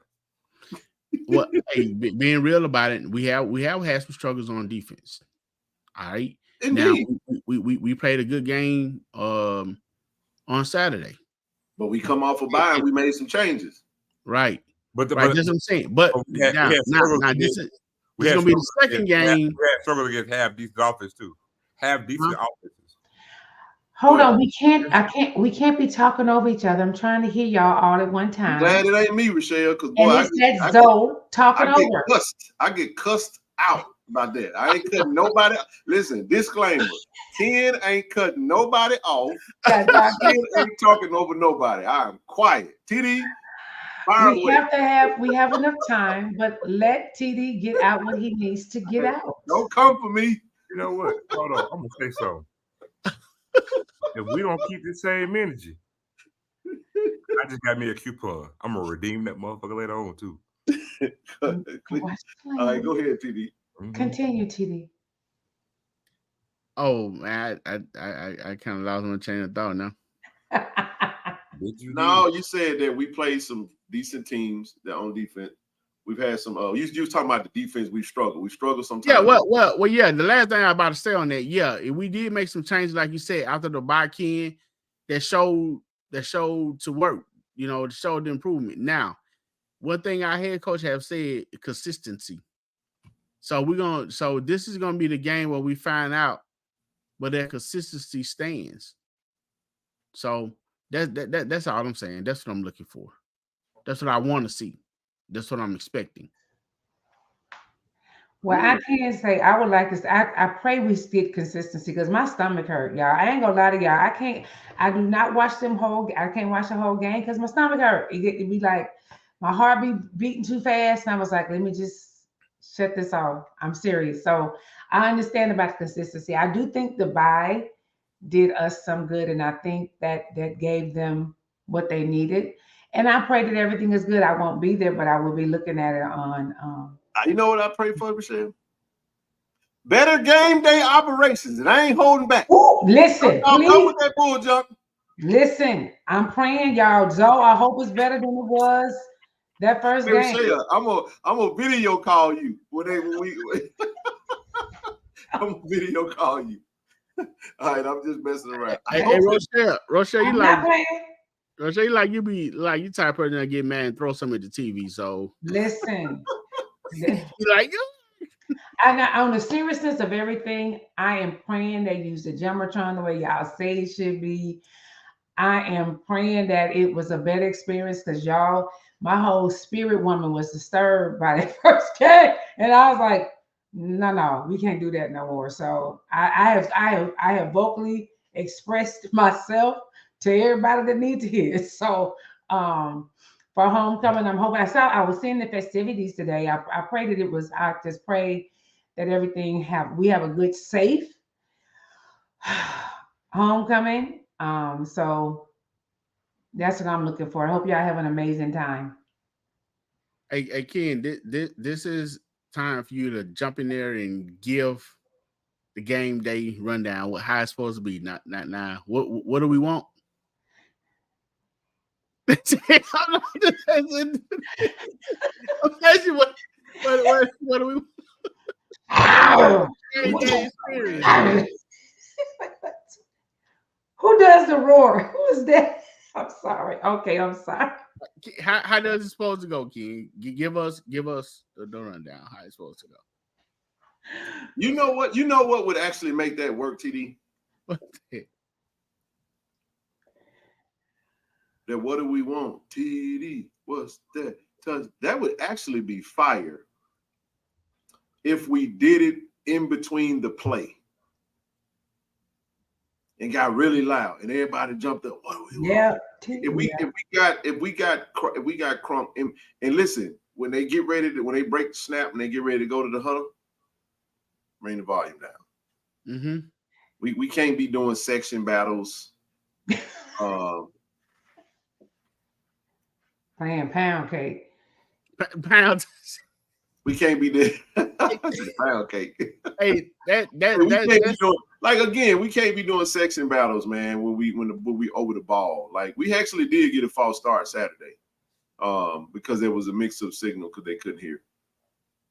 Speaker 5: Well, hey, being real about it, we have had some struggles on defense. All right.
Speaker 3: Indeed.
Speaker 5: Now we played a good game on Saturday.
Speaker 3: But we come off a bye and we made some changes.
Speaker 5: Right.
Speaker 1: But
Speaker 5: that's what I'm saying. But this is gonna be the second game.
Speaker 1: We had struggles against half decent offense too. Half decent offenses.
Speaker 6: Hold on, we can't be talking over each other. I'm trying to hear y'all all at one time.
Speaker 3: I'm glad it ain't me, Rochelle, because I get cussed out about that. I ain't cutting nobody. Listen, disclaimer: Ken ain't cutting nobody off. Ken ain't talking over nobody. I'm quiet. TD,
Speaker 6: we have enough time, but let TD get out what he needs to get out.
Speaker 3: Don't come for me.
Speaker 1: You know what? Hold on, I'm gonna say something. If we don't keep the same energy, I just got me a coupon. I'm gonna redeem that motherfucker later on too.
Speaker 3: All right, go ahead, TD.
Speaker 6: Continue, TD.
Speaker 5: Oh man, I kind of lost my chain of thought now.
Speaker 3: No, you said that we played some decent teams that on defense. We've had some. You was talking about the defense. We struggle. We struggle sometimes.
Speaker 5: Yeah. Well. Yeah. The last thing I'm about to say on that. Yeah, we did make some changes, like you said, after the bye, Ken, that showed to work. You know, that showed the improvement. Now, one thing our head coach have said: consistency. So this is gonna be the game where we find out where that consistency stands. So that's all I'm saying. That's what I'm looking for. That's what I want to see. That's what I'm expecting.
Speaker 6: Well, I can say I would like to. I pray we get consistency because my stomach hurt, y'all. I ain't gonna lie to y'all. I do not watch them I can't watch the whole game because my stomach hurt. It'd be like my heart be beating too fast, and I was like, let me just shut this off. I'm serious. So I understand about the consistency. I do think the bye did us some good, and I think that gave them what they needed. And I pray that everything is good. I won't be there, but I will be looking at it on.
Speaker 3: You know what I pray for, Michelle? Better game day operations, and I ain't holding back.
Speaker 6: Ooh, listen,
Speaker 3: I'll come with that bull jump.
Speaker 6: Listen, I'm praying, y'all. Zoe, I hope it's better than it was that first game.
Speaker 3: Michelle, I'm a video call you I'm a video call you. All right, I'm just messing around.
Speaker 5: Hey, Rochelle, you like? Rochelle, you be like you type of person that get mad and throw something at the TV. So
Speaker 6: listen,
Speaker 5: you like
Speaker 6: on the seriousness of everything, I am praying they use the Jumbotron the way y'all say it should be. I am praying that it was a better experience because y'all, my whole spirit woman was disturbed by that first game, and I was like, no, we can't do that no more. So I have vocally expressed myself to everybody that needs to hear. So for homecoming, I'm hoping I was seeing the festivities today. I pray that it was. I just pray that we have a good, safe homecoming. So that's what I'm looking for. I hope y'all have an amazing time.
Speaker 5: Hey Ken, this is time for you to jump in there and give the game day rundown. How it's supposed to be. Not now. What do we want? What do we?
Speaker 6: Who does the roar? Who is that? I'm sorry. Okay, I'm sorry.
Speaker 5: How does it supposed to go, King? Give us the rundown. How it's supposed to go.
Speaker 3: You know what? You know what would actually make that work, TD? That what do we want? TD, what's that? That would actually be fire if we did it in between the play and got really loud and everybody jumped up. What do we want? If we got Crump and listen, when they get ready to, when they break the snap and they get ready to go to the huddle, bring the volume down.
Speaker 5: Mm-hmm.
Speaker 3: We can't be doing section battles.
Speaker 6: Playing pound cake.
Speaker 5: Pound.
Speaker 3: We can't be there. Pound cake.
Speaker 5: Hey,
Speaker 3: we can't be doing, like, again, we can't be doing section battles, man. When we over the ball, like we actually did get a false start Saturday, because there was a mix-up signal because they couldn't hear,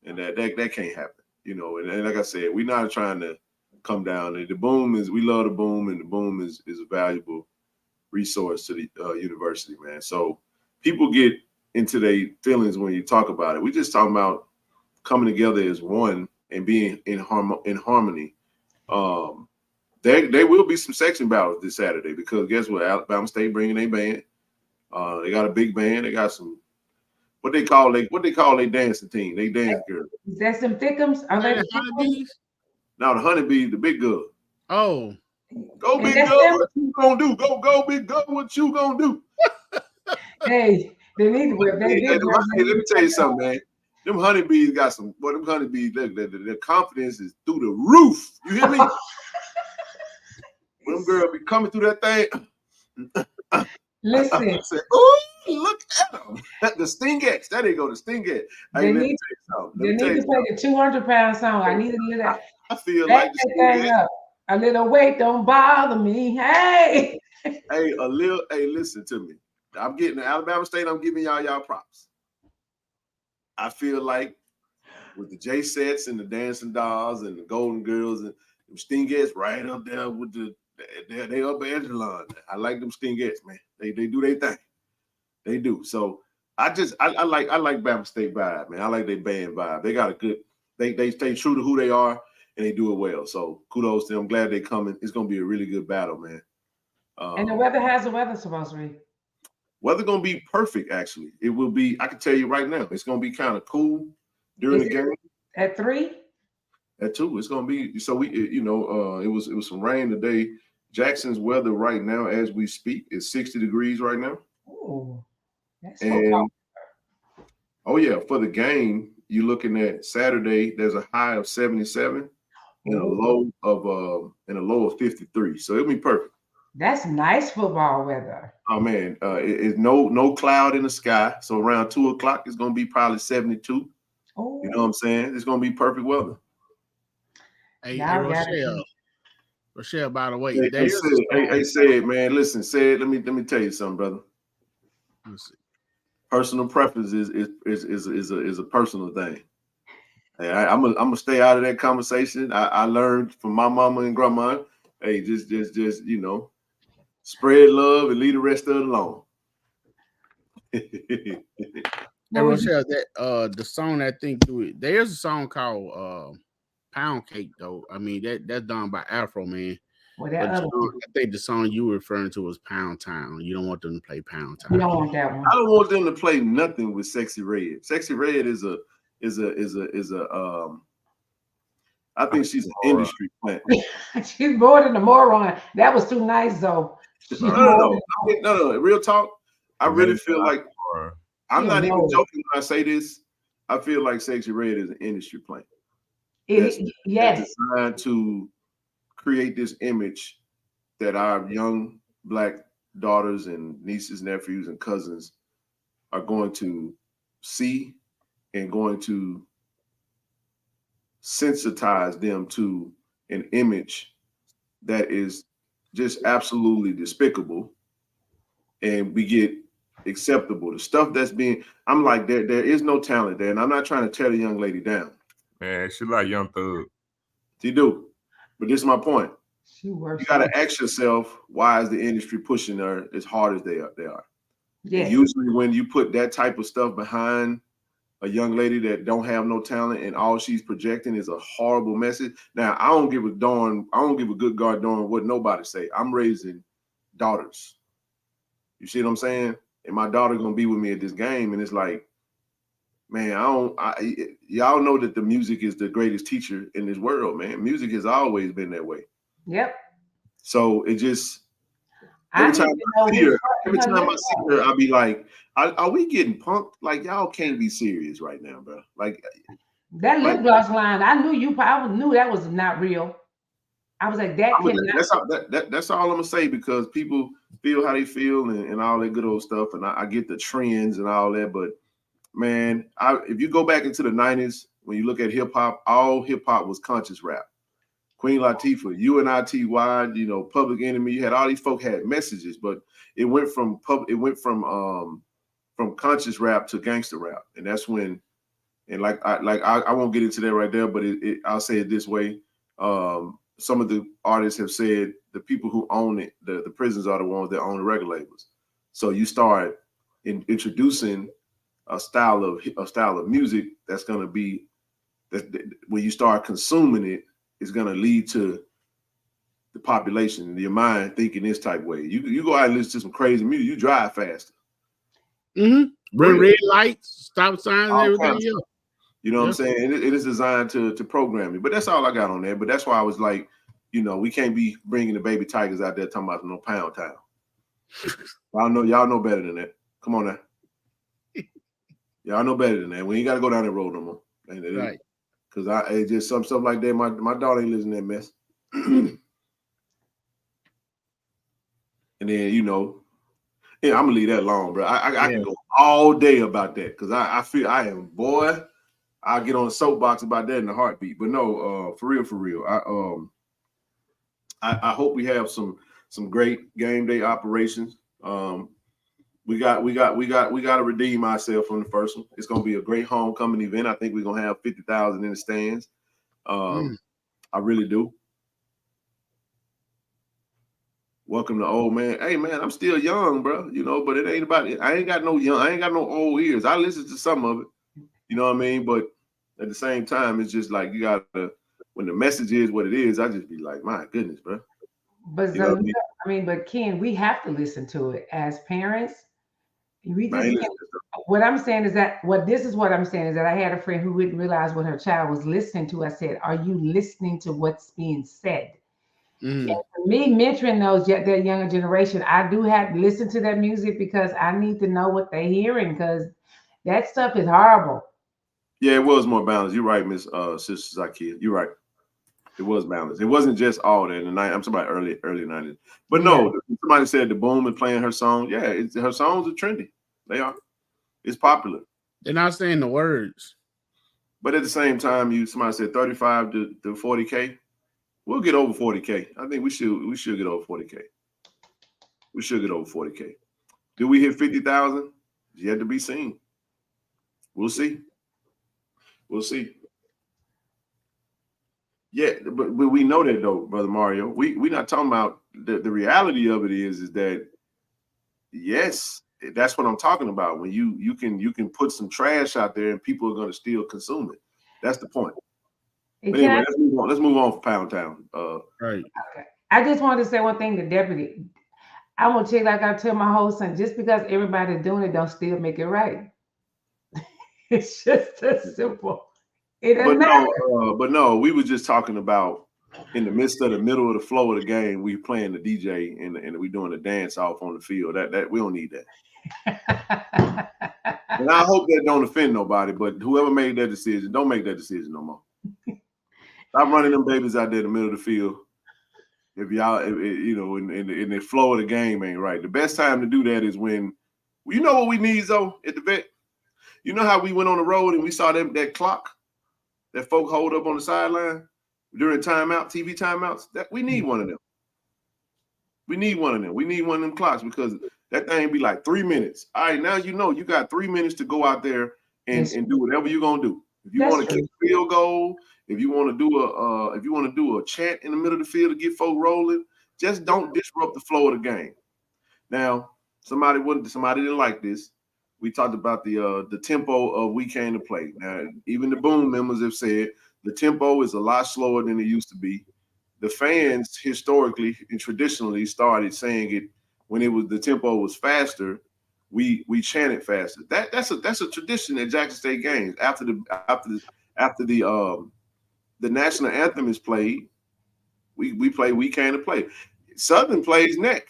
Speaker 3: and that can't happen, you know. And like I said, we're not trying to come down. And the boom is, we love the boom, and the boom is a valuable resource to the university, man. So people get into their feelings when you talk about it. We just talking about coming together as one and being in harmony. There will be some section battles this Saturday because guess what? Alabama State bringing a band. They got a big band. They got some what they call their dancing team. They dance girls.
Speaker 6: Is that some thickums? Are they the
Speaker 5: honeybees?
Speaker 3: Now the honeybees, the big girl.
Speaker 5: Oh,
Speaker 3: go big girl! What you gonna do? Go big girl! What you gonna do?
Speaker 6: Hey, they need to wear.
Speaker 3: Hey, let me tell you something, man. Them honeybees got some. Well, them honeybees, their confidence is through the roof. You hear me? When them girls be coming through that thing.
Speaker 6: Listen.
Speaker 3: I said, "Oh, look at them! The Stingettes. There they go. The Stingettes."
Speaker 6: They need to play the 200-pound song. I need a little.
Speaker 3: I feel like the
Speaker 6: Stingettes. A little weight don't bother me. Hey.
Speaker 3: Hey, a little. Hey, listen to me. I'm getting to Alabama State. I'm giving y'all props. I feel like with the J sets and the dancing dolls and the Golden Girls and them Stingettes right up there with they upper echelon. I like them Stingettes, man. They do their thing. They do. So I like Bama State vibe, man. I like their band vibe. They got a good. They stay true to who they are and they do it well. So kudos to them. I'm glad they coming. It's gonna be a really good battle, man.
Speaker 6: And the weather, how's the weather supposed to be?
Speaker 3: Weather gonna be perfect. Actually, it will be. I can tell you right now, it's gonna be kind of cool during the game.
Speaker 6: At 3.
Speaker 3: At 2, it's gonna be. So we, it was some rain today. Jackson's weather right now, as we speak, is 60 degrees right now.
Speaker 6: Oh, that's
Speaker 3: and oh yeah, for the game, you're looking at Saturday. There's a high of 77 and a low of 53. So it'll be perfect.
Speaker 6: That's nice football weather.
Speaker 3: Oh man, it's no cloud in the sky. So around 2 o'clock, it's gonna be probably 72. Oh. You know what I'm saying? It's gonna be perfect weather.
Speaker 5: Hey, Rochelle, by the way,
Speaker 3: say, man, listen, say it. Let me tell you something, brother. Personal preference is a personal thing. Hey, I'm gonna stay out of that conversation. I learned from my mama and grandma. Hey, just spread love and leave the rest of it alone.
Speaker 5: Hey, Rochelle, that the song I think through it. There's a song called Pound Cake, though. I mean that's done by Afro Man.
Speaker 6: Well,
Speaker 5: I think the song you were referring to was Pound Town. You don't want them to play Pound Town.
Speaker 6: You don't want that one.
Speaker 3: I don't want them to play nothing with Sexy Red. Sexy Red is a I think she's an industry plant.
Speaker 6: She's more than a moron. That was too nice, though.
Speaker 3: No. Real talk. I really feel like I'm not even joking when I say this. I feel like Sexy Red is an industry plant.
Speaker 6: Yes,
Speaker 3: designed to create this image that our young Black daughters and nieces, nephews, and cousins are going to see and going to sensitize them to an image that is just absolutely despicable, and we get acceptable. The stuff that's being, I'm like, there is no talent there, and I'm not trying to tear the young lady down.
Speaker 1: Man, she like Young Thug.
Speaker 3: She do, but this is my point.
Speaker 6: You
Speaker 3: got to ask yourself, why is the industry pushing her as hard as they are?
Speaker 6: Yeah.
Speaker 3: Usually, when you put that type of stuff behind a young lady that don't have no talent and all she's projecting is a horrible message. Now, I don't give a good god darn what nobody say. I'm raising daughters. You see what I'm saying? And my daughter gonna be with me at this game, and it's like, man, y'all know that the music is the greatest teacher in this world, man. Music has always been that way.
Speaker 6: Yep.
Speaker 3: So it just every time I see her, I'll be like, are we getting punked? Like, y'all can't be serious right now, bro. Like
Speaker 6: that lip gloss line, I knew that was not real. I was like, that's
Speaker 3: all I'm gonna say, because people feel how they feel and all that good old stuff, and I get the trends and all that, but man, if you go back into the 90s, when you look at hip hop, all hip hop was conscious rap. Queen Latifah, UNITY, Public Enemy, you had all these folk had messages, but it went from conscious rap to gangster rap, and that's when, and I won't get into that right there, but I'll say it this way. Some of the artists have said the people who own it, the prisons are the ones that own the record labels. So you start introducing a style of music that's going to be that when you start consuming it, it's going to lead to the population, your mind thinking this type way. You go out and listen to some crazy music, you drive faster.
Speaker 5: Run red lights, stop signs, and everything else.
Speaker 3: You know what I'm saying? It is designed to program you. But that's all I got on there. But that's why I was like, we can't be bringing the baby tigers out there talking about no Pound Town. Y'all know better than that. Come on now. Y'all know better than that. We ain't got to go down that road no more.
Speaker 5: Right.
Speaker 3: Because it's just some stuff like that. My daughter ain't listening to that mess. And then, I'm going to leave that alone, bro. I can go all day about that, because I feel I'll get on a soapbox about that in a heartbeat. But no, for real. I hope we have some great game day operations. We got to redeem ourselves from the first one. It's gonna be a great homecoming event. I think we're gonna have 50,000 in the stands. I really do. Welcome to old man. Hey man, I'm still young, bro. But it ain't about it. I ain't got no old ears. I listen to some of it. You know what I mean? But at the same time, it's just like you gotta, when the message is what it is, I just be like, my goodness, bro.
Speaker 6: But but Ken, we have to listen to it as parents. What I'm saying is that I had a friend who didn't realize what her child was listening to. I said, "Are you listening to what's being said?" And for me, mentoring that younger generation, I do have to listen to that music, because I need to know what they're hearing, because that stuff is horrible.
Speaker 3: Yeah, it was more balanced. You're right, Miss Sister Zakia. You're right. It was balanced. It wasn't just all that in the night. I'm talking about early 90s. But no, somebody said the Boom and playing her song. Yeah, her songs are trendy. They are. It's popular.
Speaker 5: They're not saying the words.
Speaker 3: But at the same time, somebody said 35 to 40K. We'll get over 40K. I think we should get over 40K. We should get over 40K. Do we hit 50,000? Yet to be seen. We'll see. We'll see. Yeah, but we know that though, Brother Mario. We're not talking about the reality of it is that, yes, that's what I'm talking about. When you can put some trash out there and people are going to still consume it. That's the point. But anyway, let's move on for Pound Town.
Speaker 5: Right.
Speaker 6: Okay. I just wanted to say one thing to Deputy. I'm gonna check, like I tell my whole son, just because everybody's doing it, don't still make it right. It's just as simple. It doesn't matter.
Speaker 3: But no, we were just talking about in the middle of the flow of the game, we playing the DJ and we doing a dance off on the field. That we don't need that. And I hope that don't offend nobody, but whoever made that decision, don't make that decision no more. Stop running them babies out there in the middle of the field. If y'all, in the flow of the game ain't right. The best time to do that is when, what we need, though, at the vet. You know how we went on the road and we saw that clock that folk hold up on the sideline during timeout, TV timeouts? That we need one of them. We need one of them. We need one of them clocks, because that thing be like 3 minutes. All right, now you got 3 minutes to go out there and do whatever you're gonna do. If you want to kick a field goal, if you want to do a chant in the middle of the field to get folk rolling, just don't disrupt the flow of the game. Now, somebody didn't like this. we talked about the tempo of We Came to Play. Now, even the Boom members have said the tempo is a lot slower than it used to be. The fans historically and traditionally started saying it when the tempo was faster. We chanted faster. That's a tradition at Jackson State games. After the national anthem is played, we play We Came to Play. Southern plays neck.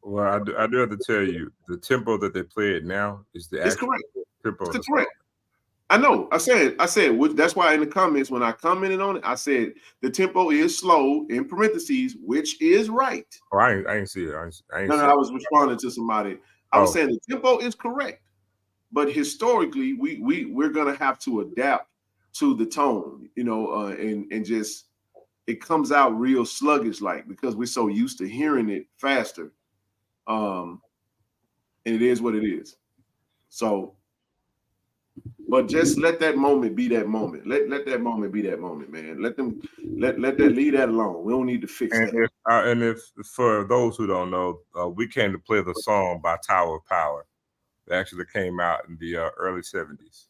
Speaker 1: Well, I do have to tell you, the tempo that they play it now is the
Speaker 3: It's
Speaker 1: actual
Speaker 3: correct.
Speaker 1: tempo.
Speaker 3: It's correct. I know. I said. That's why in the comments when I commented on it, I said the tempo is slow in parentheses, which is right.
Speaker 1: Oh, I ain't see it. I
Speaker 3: was responding to somebody. I was saying the tempo is correct, but historically, we're gonna have to adapt to the tone, and just it comes out real sluggish like because we're so used to hearing it faster. And it is what it is. So. But just let that moment be that moment. Let that moment be that moment, man. Let that leave that alone. We don't need to fix that.
Speaker 1: If for those who don't know, We Came to Play the song by Tower of Power. It actually came out in the early 70s.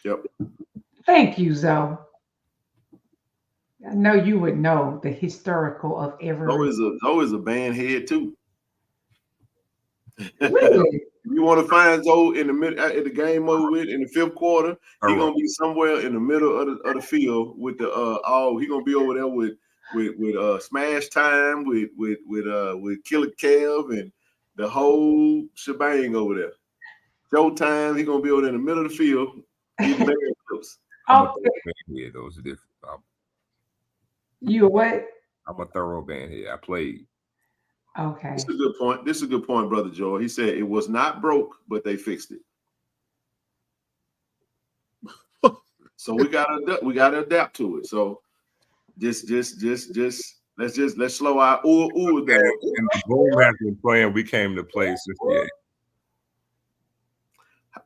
Speaker 3: Yep.
Speaker 6: Thank you, Zoe. I know you would know the historical of every.
Speaker 3: Zoe is a band head too.
Speaker 6: Really?
Speaker 3: You want to find Zoe in the middle at the game mode with in the fifth quarter? He's gonna be somewhere in the middle of the field with the He's gonna be over there with Smash Time with Killer Kev and the whole shebang over there. Showtime. He's gonna be over there in the middle of the field.
Speaker 1: Yeah, those are different.
Speaker 6: You what?
Speaker 1: I'm a thorough band head. I played.
Speaker 6: Okay.
Speaker 3: This is a good point, Brother Joel. He said it was not broke, but they fixed it. So we gotta adapt to it. So just let's slow our ooh down.
Speaker 1: And the Boom has been playing We Came to Play since the 80s.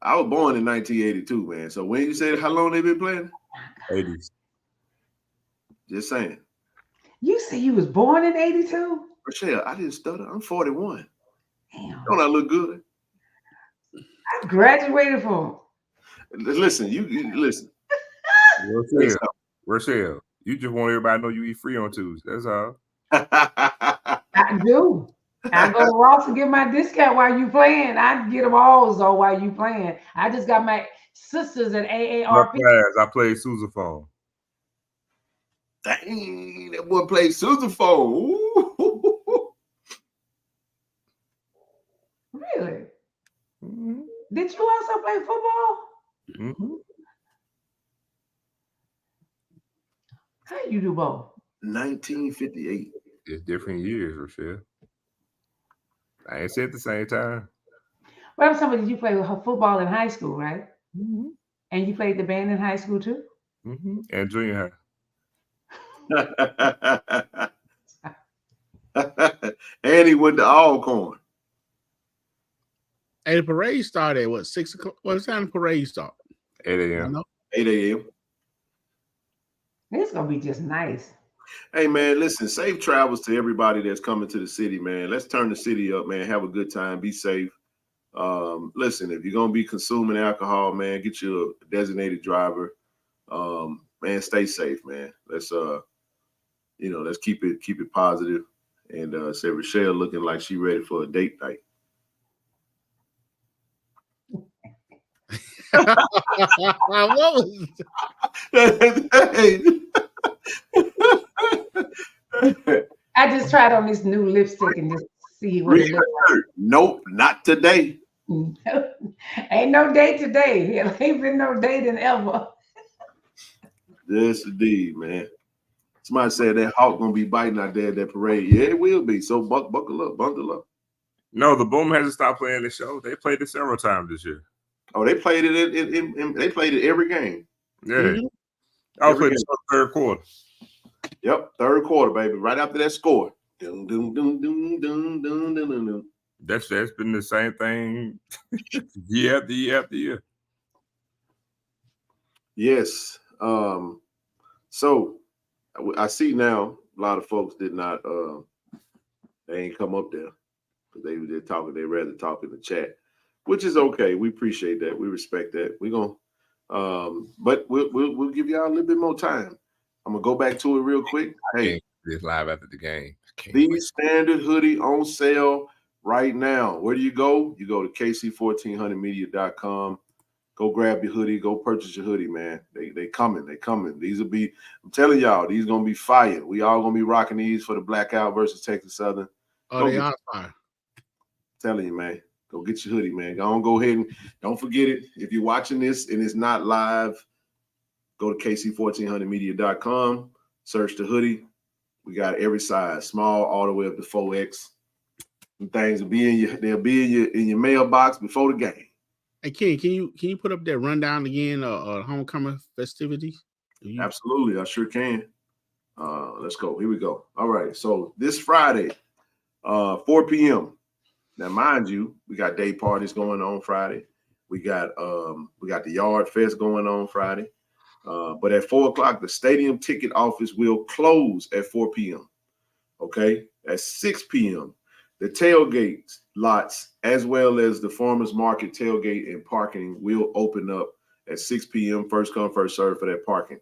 Speaker 3: I was born in 1982, man. So when you said how long they been playing?
Speaker 1: 80s.
Speaker 3: Just saying.
Speaker 6: You say you was born in 82?
Speaker 3: Rochelle, I didn't stutter. I'm 41.
Speaker 6: Damn.
Speaker 3: Don't I look good?
Speaker 6: I graduated from.
Speaker 3: Listen, you listen.
Speaker 1: Rochelle, you just want everybody to know you eat free on Tuesdays. That's all.
Speaker 6: I do. I go to Ross to get my discount while you playing. I get them all though while you playing. I just got my sisters at AARP.
Speaker 1: I played sousaphone.
Speaker 3: Dang, that boy played sousaphone.
Speaker 6: Really?
Speaker 1: Mm-hmm.
Speaker 6: Did you also play football?
Speaker 1: Mm-hmm.
Speaker 6: How you do both?
Speaker 3: 1958.
Speaker 1: It's different years, Rochelle. I ain't said at the same time.
Speaker 6: Well, I'm talking. Did you play football in high school, right?
Speaker 1: Mm-hmm.
Speaker 6: And you played the band in high school too?
Speaker 1: Mm-hmm. And junior high.
Speaker 3: And he went to Alcorn.
Speaker 5: And the parade started at what, 6 o'clock? What time the parade start?
Speaker 1: 8 a.m.
Speaker 3: 8 a.m.
Speaker 6: It's gonna be just nice.
Speaker 3: Hey man, listen, safe travels to everybody that's coming to the city, man. Let's turn the city up, man. Have a good time, be safe. Listen, if you're gonna be consuming alcohol, man, get you a designated driver. Man, stay safe, man. Let's let's keep it positive. And say Rochelle looking like she ready for a date night.
Speaker 5: What was
Speaker 6: I just tried on this new lipstick and just see what it looks like.
Speaker 3: Nope, not today.
Speaker 6: Ain't no day today. It ain't been no day than ever.
Speaker 3: Yes, indeed, man. Somebody said that hawk gonna be biting out there at that parade. Yeah, it will be. So buckle up, bundle up.
Speaker 1: No, the Boom hasn't stopped playing the show. They played it several times this year.
Speaker 3: Oh, they played it they played it every game.
Speaker 1: Yeah.
Speaker 5: Mm-hmm.
Speaker 1: I played the third quarter.
Speaker 3: Yep, third quarter, baby. Right after that score. Dun, dun, dun, dun, dun, dun, dun, dun, dun.
Speaker 1: That's been the same thing year after year after year.
Speaker 3: Yes. So I see now a lot of folks did not they ain't come up there because they talking, they rather talk in the chat. which is okay. We appreciate that. We respect that. We're gonna, but we'll give y'all a little bit more time. I'm gonna go back to it real quick. Hey,
Speaker 1: this live after the game.
Speaker 3: the standard hoodie on sale right now. Where do you go? You go to KC-1400media.com. Go grab your hoodie. Go purchase your hoodie, man. They coming. They coming. These will be, I'm telling y'all, these gonna be fire. We all gonna be rocking these for the Blackout versus Texas Southern.
Speaker 5: Oh, they are fire.
Speaker 3: Telling you, man. Go get your hoodie, man. Go ahead and don't forget it. If you're watching this and it's not live, go to KC-1400media.com. Search the hoodie. We got every size, small all the way up to 4X. And things will be they'll be in your mailbox before the game.
Speaker 5: Hey, Ken, can you put up that rundown again of homecoming festivities?
Speaker 3: Absolutely, I sure can. Let's go. Here we go. All right. So this Friday, 4 p.m. Now, mind you, we got day parties going on Friday. We got the Yard Fest going on Friday. But at 4 o'clock, the stadium ticket office will close at 4 p.m. Okay. At 6 p.m., the tailgate lots, as well as the farmers market tailgate and parking, will open up at 6 p.m. First come, first serve for that parking.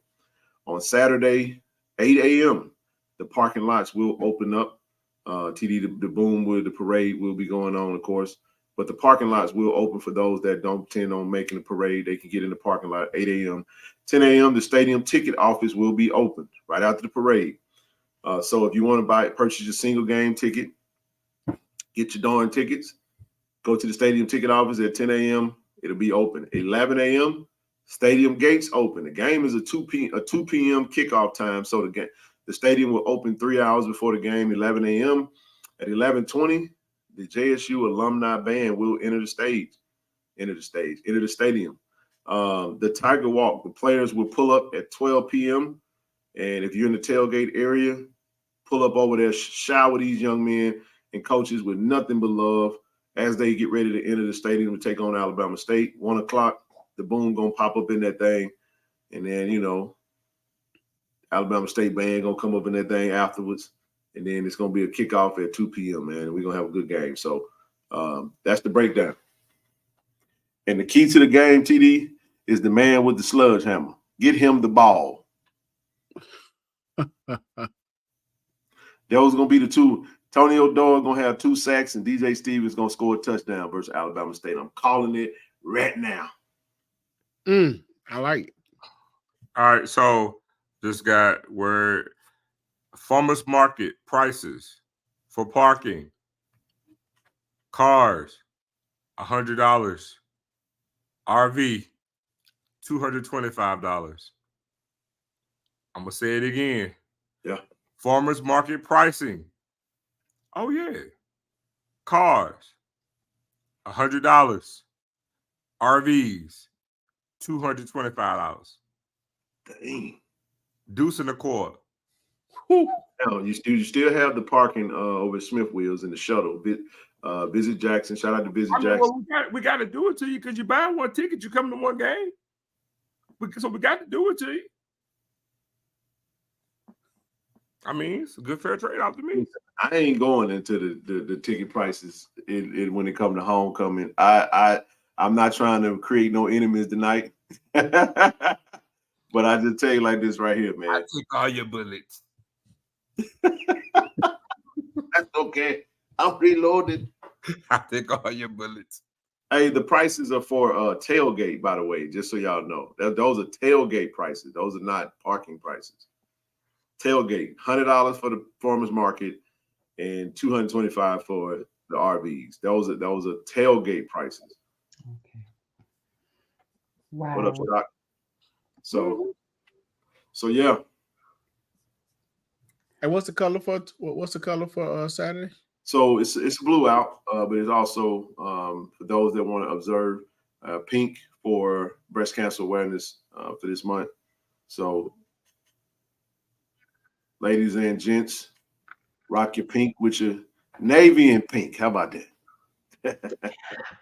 Speaker 3: On Saturday, 8 a.m., the parking lots will open up. TD, the boom with the parade will be going on, of course, but the parking lots will open for those that don't intend on making the parade. They can get in the parking lot at 8 a.m. 10 a.m., the stadium ticket office will be open right after the parade. So if you want to purchase your single game ticket, get your darn tickets, go to the stadium ticket office at 10 a.m. It'll be open. 11 a.m., stadium gates open. The game is a 2 p.m. kickoff time, so the stadium will open 3 hours before the game, 11 a.m. At 11:20, the JSU alumni band will enter the stadium. The Tiger Walk, the players will pull up at 12 p.m. And if you're in the tailgate area, pull up over there, shower these young men and coaches with nothing but love as they get ready to enter the stadium to take on Alabama State. 1 o'clock, the boom gonna pop up in that thing. And then, Alabama State band gonna come up in that thing afterwards, and then it's gonna be a kickoff at 2 p.m. man. We're gonna have a good game. So that's the breakdown. And the key to the game, TD, is the man with the sludge hammer. Get him the ball. Those gonna be the two. Tony O'Donnell gonna have 2 sacks, and DJ Stevens gonna score a touchdown versus Alabama State. I'm calling it right now.
Speaker 5: I like it.
Speaker 1: All right, so just got word. Farmers market prices for parking. Cars, $100. RV, $225. I'm gonna say it again.
Speaker 3: Yeah.
Speaker 1: Farmers market pricing. Oh yeah. Cars, $100. RVs, $225.
Speaker 3: Dang.
Speaker 1: Deuce and a quarter.
Speaker 3: Now, you still have the parking over at Smith Wheels in the shuttle. Visit Jackson. Shout out to Visit Jackson.
Speaker 1: Well, we got to do it to you because you buy one ticket, you come to one game. So we got to do it to you. I mean, it's a good fair trade off to me.
Speaker 3: I ain't going into the ticket prices when it comes to homecoming. I'm not trying to create no enemies tonight. But I just tell you like this right here, man.
Speaker 1: I took all your bullets.
Speaker 3: That's okay. I'm reloaded.
Speaker 1: I take all your bullets.
Speaker 3: Hey, the prices are for tailgate, by the way, just so y'all know. Those are tailgate prices. Those are not parking prices. Tailgate, $100 for the farmers market and $225 for the RVs. Those are tailgate prices.
Speaker 6: Okay. Wow.
Speaker 3: What up, Doc? So yeah.
Speaker 5: And what's the color for Saturday?
Speaker 3: So it's blue out, but it's also for those that want to observe pink for breast cancer awareness for this month. So, ladies and gents, rock your pink with your navy and pink. How about that?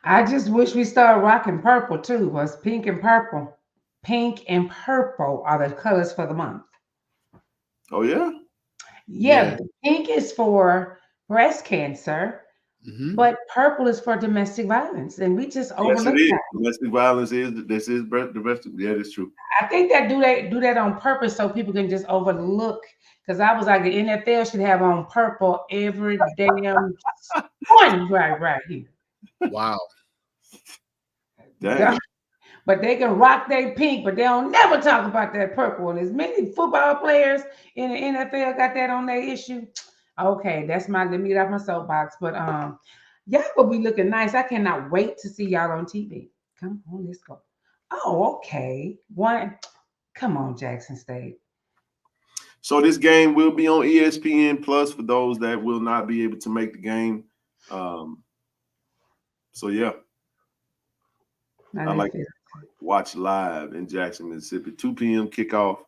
Speaker 6: I just wish we started rocking purple too. Was pink and purple. Pink and purple are the colors for the month.
Speaker 3: Oh yeah?
Speaker 6: Yeah. Pink is for breast cancer.
Speaker 5: Mhm.
Speaker 6: But purple is for domestic violence, and we just
Speaker 3: Yes,
Speaker 6: overlook
Speaker 3: it is.
Speaker 6: that.
Speaker 3: Domestic violence is domestic. Yeah, that's true.
Speaker 6: I think that do that on purpose so people can just overlook. Because I was like, the NFL should have on purple every damn one right here.
Speaker 5: Wow.
Speaker 3: Dang.
Speaker 6: But they can rock their pink, but they don't never talk about that purple. And as many football players in the NFL got that on their issue. Okay, that's my let me get off my soapbox. But y'all will be looking nice. I cannot wait to see y'all on TV. Come on, let's go. Oh, okay. One, come on, Jackson State.
Speaker 3: So this game will be on ESPN Plus for those that will not be able to make the game. So yeah,
Speaker 6: Now
Speaker 3: I like
Speaker 6: that's it.
Speaker 3: watch live in Jackson, Mississippi. 2 p.m. kickoff.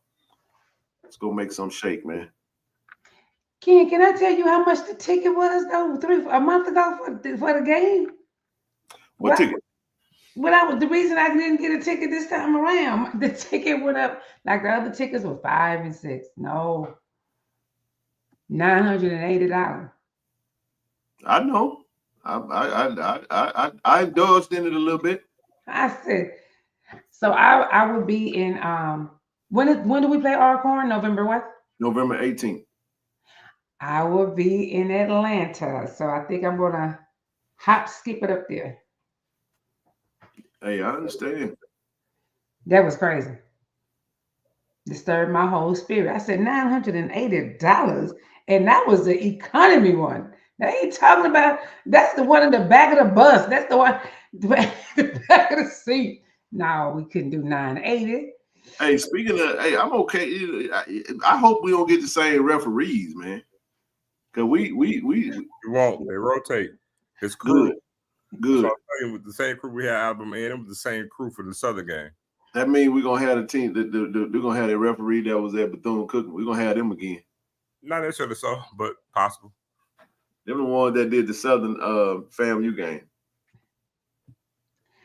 Speaker 3: Let's go make some shake, man.
Speaker 6: Ken, can I tell you how much the ticket was though? A month ago for the game?
Speaker 3: What ticket?
Speaker 6: Well, the reason I didn't get a ticket this time around, the ticket went up like the other tickets were $5 and $6. No, $980.
Speaker 3: I know. I indulged in it a little bit.
Speaker 6: I said, so I would be in when do we play Alcorn? November what?
Speaker 3: November 18th.
Speaker 6: I will be in Atlanta, so I think I'm gonna skip it up there.
Speaker 3: Hey, I understand.
Speaker 6: That was crazy. Disturbed my whole spirit. I said $980, and that was the economy one. They ain't talking about that's the one in the back of the bus. That's the one the back of the seat. No, we couldn't do 980.
Speaker 3: Hey, speaking of, hey, I'm okay. I hope we don't get the same referees, man. Cause we
Speaker 1: You won't. They rotate. It's crew.
Speaker 3: Good.
Speaker 1: So I'm telling you, with the same crew we had Alabama and with the same crew for the Southern game.
Speaker 3: That means we're gonna have a team that they're gonna have a referee that was at Bethune-Cookman. We're gonna have them again.
Speaker 1: Not necessarily so, but possible.
Speaker 3: They're the ones that did the Southern FAMU game.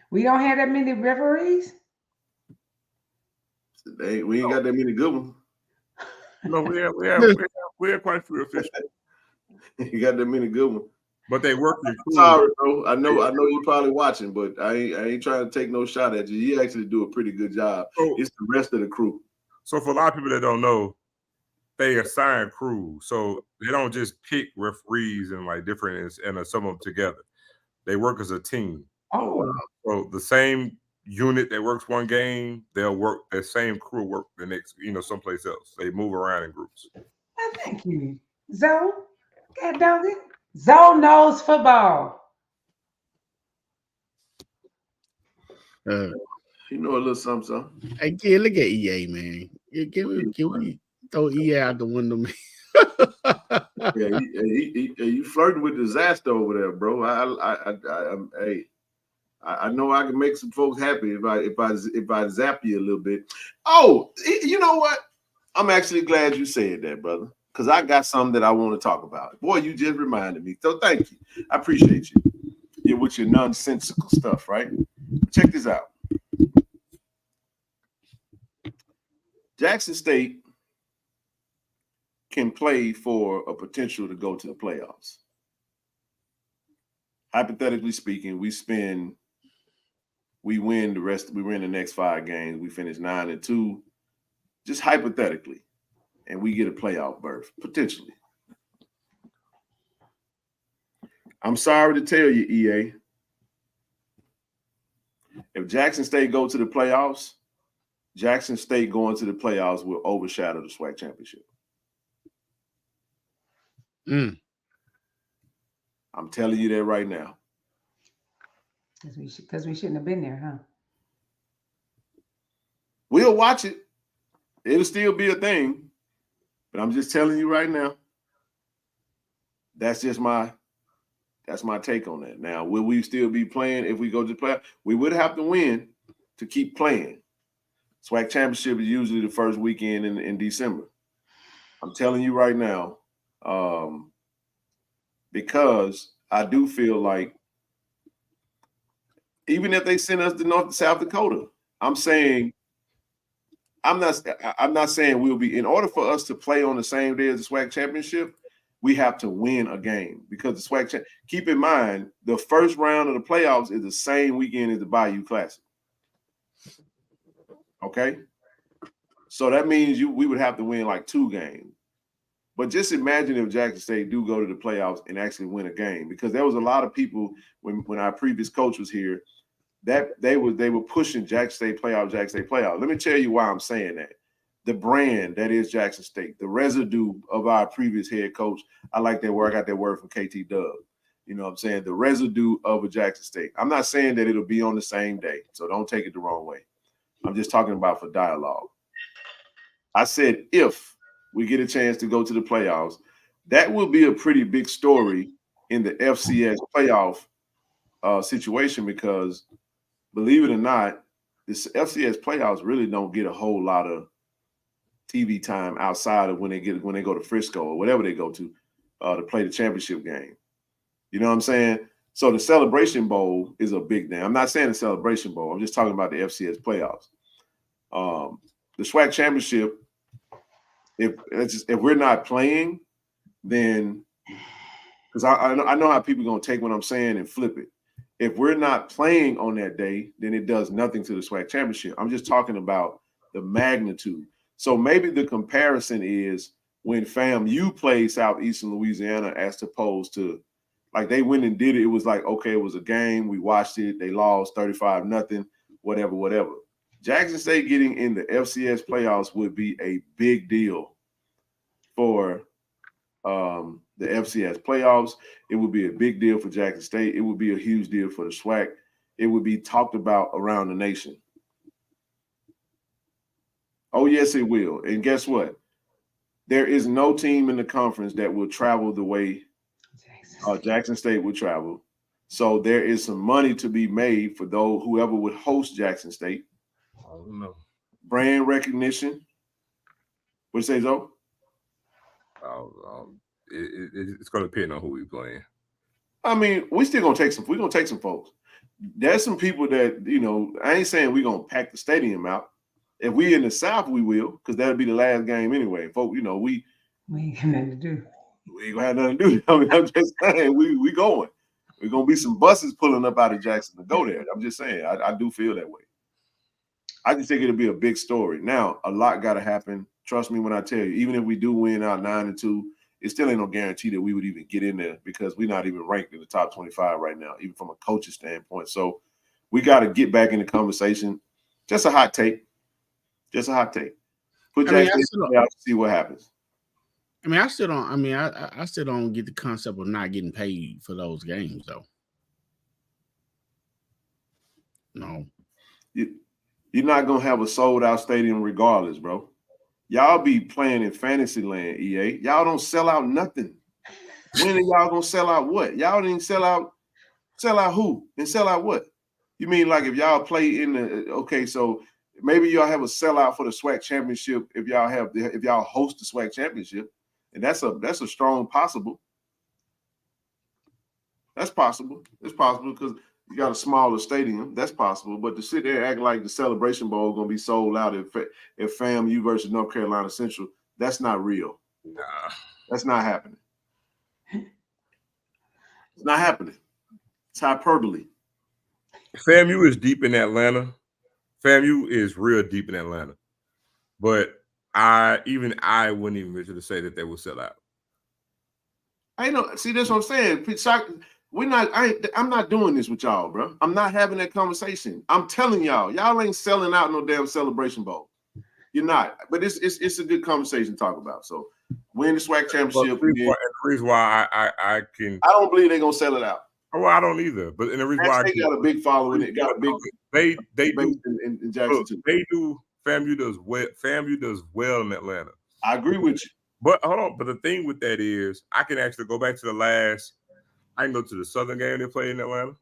Speaker 6: We don't have that many referees.
Speaker 3: We ain't got that many good ones.
Speaker 1: No, we have quite a few officials.
Speaker 3: You got that many good ones.
Speaker 1: But they work in crew.
Speaker 3: Sorry, bro. I know you're probably watching, but I ain't trying to take no shot at you. You actually do a pretty good job. It's the rest of the crew.
Speaker 1: So for a lot of people that don't know, they assign crews. So they don't just pick referees and like different and sum them together. They work as a team.
Speaker 6: Oh, wow.
Speaker 1: So the same unit that works one game, they'll work the same crew work the next, someplace else. They move around in groups.
Speaker 6: Well, thank you, Zoe. God dog it. Zoe knows football.
Speaker 3: You know a little something.
Speaker 5: Hey, kid, look at EA, man. Can we throw EA out the window, man?
Speaker 3: Yeah, you flirting with disaster over there, bro. I know I can make some folks happy if I zap you a little bit. Oh, you know what? I'm actually glad you said that, brother, because I got something that I want to talk about. Boy, you just reminded me. So thank you. I appreciate you. You're with your nonsensical stuff, right? Check this out. Jackson State can play for a potential to go to the playoffs. Hypothetically speaking, we win the next 5 games. We finish 9-2, just hypothetically, and we get a playoff berth, potentially. I'm sorry to tell you, EA, if Jackson State go to the playoffs, Jackson State going to the playoffs will overshadow the SWAC championship. I'm telling you that right now.
Speaker 6: Because we shouldn't have been there, huh?
Speaker 3: We'll watch it. It'll still be a thing. But I'm just telling you right now. That's my take on that. Now, will we still be playing if we go to the playoffs? We would have to win to keep playing. SWAC championship is usually the first weekend in December. I'm telling you right now, because I do feel like even if they send us to North and South Dakota, I'm not saying we'll be, in order for us to play on the same day as the SWAC championship, we have to win a game because the SWAC. Keep in mind, the first round of the playoffs is the same weekend as the Bayou Classic. Okay, so that means we would have to win like 2 games. But just imagine if Jackson State do go to the playoffs and actually win a game, because there was a lot of people when our previous coach was here that they were pushing Jackson State playoff. Let me tell you why I'm saying that. The brand that is Jackson State, the residue of our previous head coach. I like that word. I got that word from KT Dub. You know what I'm saying? The residue of a Jackson State. I'm not saying that it'll be on the same day, so don't take it the wrong way. I'm just talking about for dialogue. I said if we get a chance to go to the playoffs, that will be a pretty big story in the FCS playoff situation, because believe it or not, this FCS playoffs really don't get a whole lot of TV time outside of when they go to Frisco or whatever they go to play the championship game. You know what I'm saying? So the Celebration Bowl is a big thing. I'm not saying the Celebration Bowl. I'm just talking about the FCS playoffs. The SWAC championship, if we're not playing, then because I know how people are going to take what I'm saying and flip it. If we're not playing on that day, then it does nothing to the SWAC championship. I'm just talking about the magnitude. So maybe the comparison is when FAMU played Southeastern Louisiana as opposed to, like, they went and did it. It was like, okay, it was a game. We watched it. They lost 35-0, whatever. Jackson State getting in the FCS playoffs would be a big deal for the FCS playoffs. It would be a big deal for Jackson State. It would be a huge deal for the SWAC. It would be talked about around the nation. Oh, yes, it will. And guess what? There is no team in the conference that will travel the way Jackson State would travel. So there is some money to be made for whoever would host Jackson State.
Speaker 1: I don't know.
Speaker 3: Brand recognition. What you say, Zoe?
Speaker 1: It's going to depend on who we're playing.
Speaker 3: I mean, we're going to take some folks. There's some people that, you know, I ain't saying we're going to pack the stadium out. If we in the South, we will, because that'll be the last game anyway. Folks, you know, we
Speaker 6: ain't got nothing to do.
Speaker 3: We ain't gonna have nothing to do. I mean, I'm just saying, we going. We're gonna be some buses pulling up out of Jackson to go there. I'm just saying, I do feel that way. I just think it'll be a big story. Now, a lot got to happen. Trust me when I tell you, even if we do win out 9-2, it still ain't no guarantee that we would even get in there, because we're not even ranked in the top 25 right now, even from a coach's standpoint. So we got to get back in the conversation. Just a hot take. Put Jackson out to see what happens.
Speaker 5: I mean, I still don't get the concept of not getting paid for those games, though. No.
Speaker 3: You're not going to have a sold-out stadium regardless, bro. Y'all be playing in fantasy land, EA. Y'all don't sell out nothing. When are y'all going to sell out what? Y'all didn't sell out who? And sell out what? You mean like if y'all play in the – okay, so maybe y'all have a sellout for the SWAC championship if y'all host the SWAC championship. And that's a strong possible. That's possible. It's possible because you got a smaller stadium. That's possible. But to sit there and act like the Celebration Bowl is going to be sold out if FAMU versus North Carolina Central, that's not real.
Speaker 1: Nah.
Speaker 3: That's not happening. It's not happening. It's hyperbole.
Speaker 1: FAMU is deep in Atlanta. FAMU is real deep in Atlanta. But I wouldn't even venture to say that they will sell out.
Speaker 3: See, that's what I'm saying. I'm not doing this with y'all, bro. I'm not having that conversation. I'm telling y'all ain't selling out no damn Celebration Bowl. You're not. But it's a good conversation to talk about. So win the SWAC championship.
Speaker 1: The reason why I
Speaker 3: don't believe they're gonna sell it out.
Speaker 1: Oh, I don't either. But the reason why
Speaker 3: they got a big following, it got a big
Speaker 1: they do
Speaker 3: in Jackson too.
Speaker 1: They do. FAMU does well. FAMU does well in Atlanta.
Speaker 3: I agree with you.
Speaker 1: But hold on. But the thing with that is, I can actually go back to the last. I can go to the Southern game they played in Atlanta.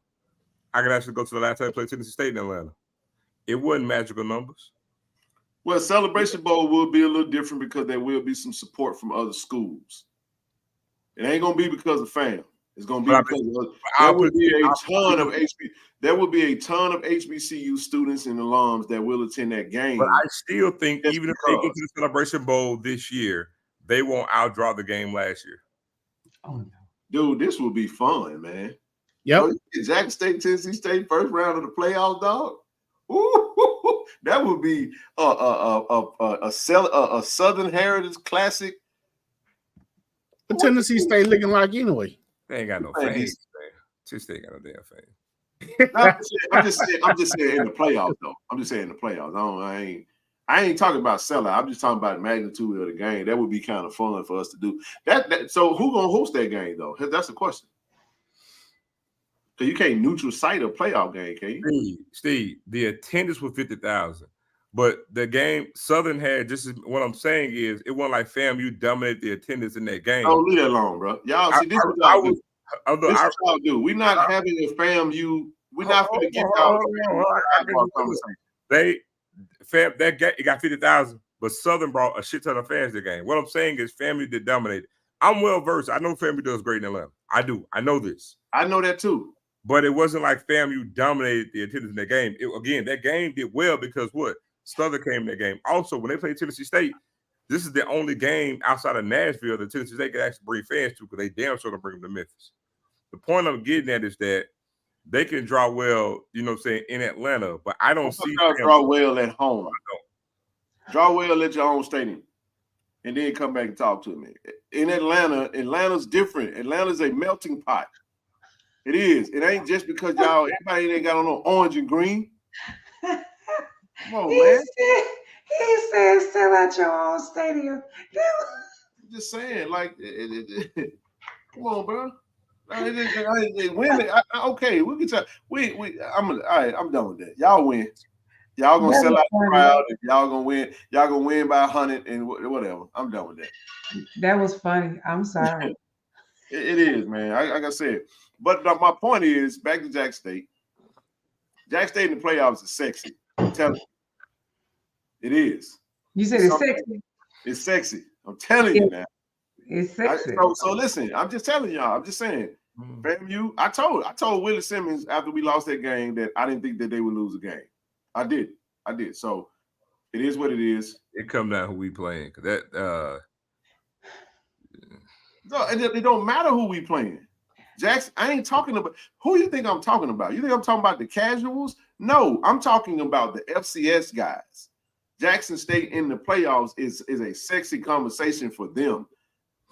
Speaker 1: I can actually go to the last time they played Tennessee State in Atlanta. It wasn't magical numbers.
Speaker 3: Well, Celebration Bowl will be a little different because there will be some support from other schools. It ain't gonna be because of FAM. It's gonna be because there will be a ton of HBCU students and alums that will attend that game.
Speaker 1: But I still think even if they get to the Celebration Bowl this year, they won't outdraw the game last year.
Speaker 6: Oh no.
Speaker 3: Dude, this will be fun, man.
Speaker 5: Yep.
Speaker 3: Bro, you get Jackson State, Tennessee State, first round of the playoffs, dog. Ooh, that would be a Southern Heritage Classic.
Speaker 5: But Tennessee State looking like anyway.
Speaker 1: They ain't got no
Speaker 3: Man,
Speaker 1: fans, man. Just ain't got no damn fans.
Speaker 3: No, I'm just saying in the playoffs, though. I'm just saying in the playoffs. I ain't talking about sellout. I'm just talking about the magnitude of the game. That would be kind of fun for us to do. So who gonna host that game though? That's the question. Because you can't neutral site a playoff game, can you?
Speaker 1: Steve, the attendance was 50,000. But the game Southern had, just as what I'm saying is, it wasn't like FAMU dominated the attendance in that game.
Speaker 3: Don't leave that alone, bro. Y'all see this is what y'all do. This is what y'all do. We're not having a FAMU. We're not going to get y'all.
Speaker 1: It got 50,000, but Southern brought a shit ton of fans to the game. What I'm saying is FAMU did dominate. I'm well versed. I know FAMU does great in Atlanta. I do. I know this.
Speaker 3: I know that too.
Speaker 1: But it wasn't like FAMU dominated the attendance in that game. Again, that game did well because what? Southern came in that game. Also, when they played Tennessee State, this is the only game outside of Nashville that Tennessee State could actually bring fans to because they damn sure don't bring them to Memphis. The point I'm getting at is that they can draw well, you know what I'm saying, in Atlanta, but I don't see
Speaker 3: draw well at home. Draw well at your own stadium. And then come back and talk to me. In Atlanta, Atlanta's different. Atlanta's a melting pot. It is. It ain't just because everybody ain't got on no orange and green. Come on, man.
Speaker 6: He said, sell out your own stadium.
Speaker 3: I'm just saying, like, come on, bro. Okay, we can try. All right, I'm done with that. Y'all win. Y'all gonna sell out the crowd. And y'all gonna win. Y'all gonna win by 100 and whatever. I'm done with that.
Speaker 6: That was funny. I'm sorry.
Speaker 3: It is, man. Like I said. But my point is, back to Jack State. Jack State in the playoffs is sexy. I'm telling you. It is.
Speaker 6: You said it's sexy?
Speaker 3: It's sexy. I'm telling you now.
Speaker 6: It's sexy.
Speaker 3: So listen, I'm just telling y'all. I'm just saying. FAMU, I told Willie Simmons after we lost that game that I didn't think that they would lose a game. I did. So it is what it is.
Speaker 1: It comes down who we playing. Cause that
Speaker 3: no, it don't matter who we playing. Jackson, I ain't talking about who you think I'm talking about. You think I'm talking about the casuals? No, I'm talking about the FCS guys. Jackson State in the playoffs is a sexy conversation for them.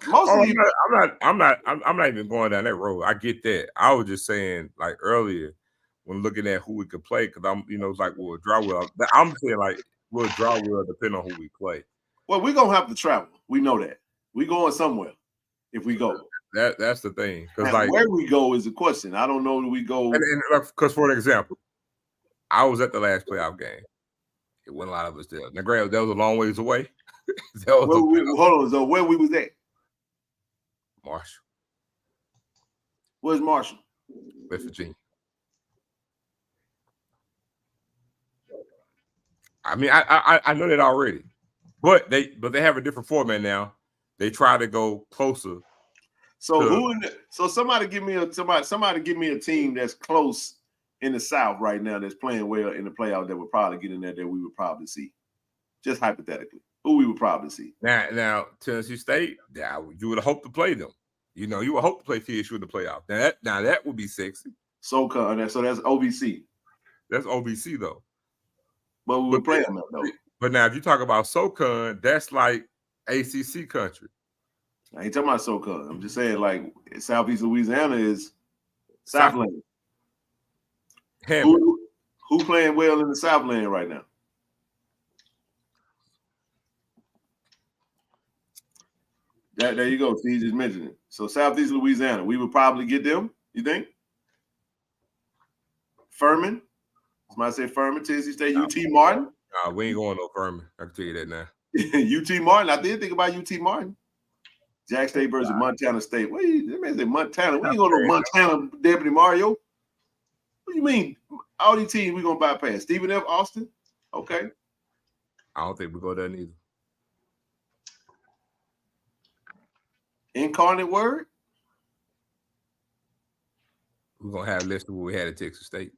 Speaker 3: I'm
Speaker 1: not even going down that road. I get that. I was just saying, like earlier, when looking at who we could play, because I'm, it's like we'll draw well. I'm saying like we'll draw well depending on who we play.
Speaker 3: Well, we're gonna have to travel. We know that. We going somewhere if we go.
Speaker 1: That's the thing. Because like
Speaker 3: where we go is the question. I don't know that we go.
Speaker 1: Because for an example, I was at the last playoff game. It wasn't a lot of us there. Now, granted, that was a long ways away.
Speaker 3: Hold on. So where we was at?
Speaker 1: Marshall.
Speaker 3: Where's Marshall?
Speaker 1: West Virginia. I mean, I know that already, but they have a different format now. They try to go closer.
Speaker 3: So somebody give me a team that's close in the South right now that's playing well in the playoff that would probably get in there that we would probably see. Just hypothetically, who we would probably see.
Speaker 1: Now Tennessee State, you would hope to play them. You would hope to play TSU in the playoff. Now that would be sexy.
Speaker 3: So that's OVC.
Speaker 1: That's OVC though.
Speaker 3: But we would play them though.
Speaker 1: But now if you talk about SoCon, that's like ACC country.
Speaker 3: I ain't talking about SoCon. I'm just saying like Southeast Louisiana is Southland. Who playing well in the Southland right now? There you go. See, you just mentioned it. So Southeast Louisiana, we would probably get them. You think? Furman. Somebody say Furman, Tennessee State, UT Martin.
Speaker 1: Nah, we ain't going no Furman. I can tell you that now.
Speaker 3: UT Martin. I did think about UT Martin. Jack State versus Montana State. What do you say Montana? We ain't going to Montana, Deputy Mario. What do you mean? All these teams we gonna bypass. Stephen F. Austin. Okay.
Speaker 1: I don't think we go there neither.
Speaker 3: Incarnate Word.
Speaker 1: We're gonna have less than what we had at Texas State.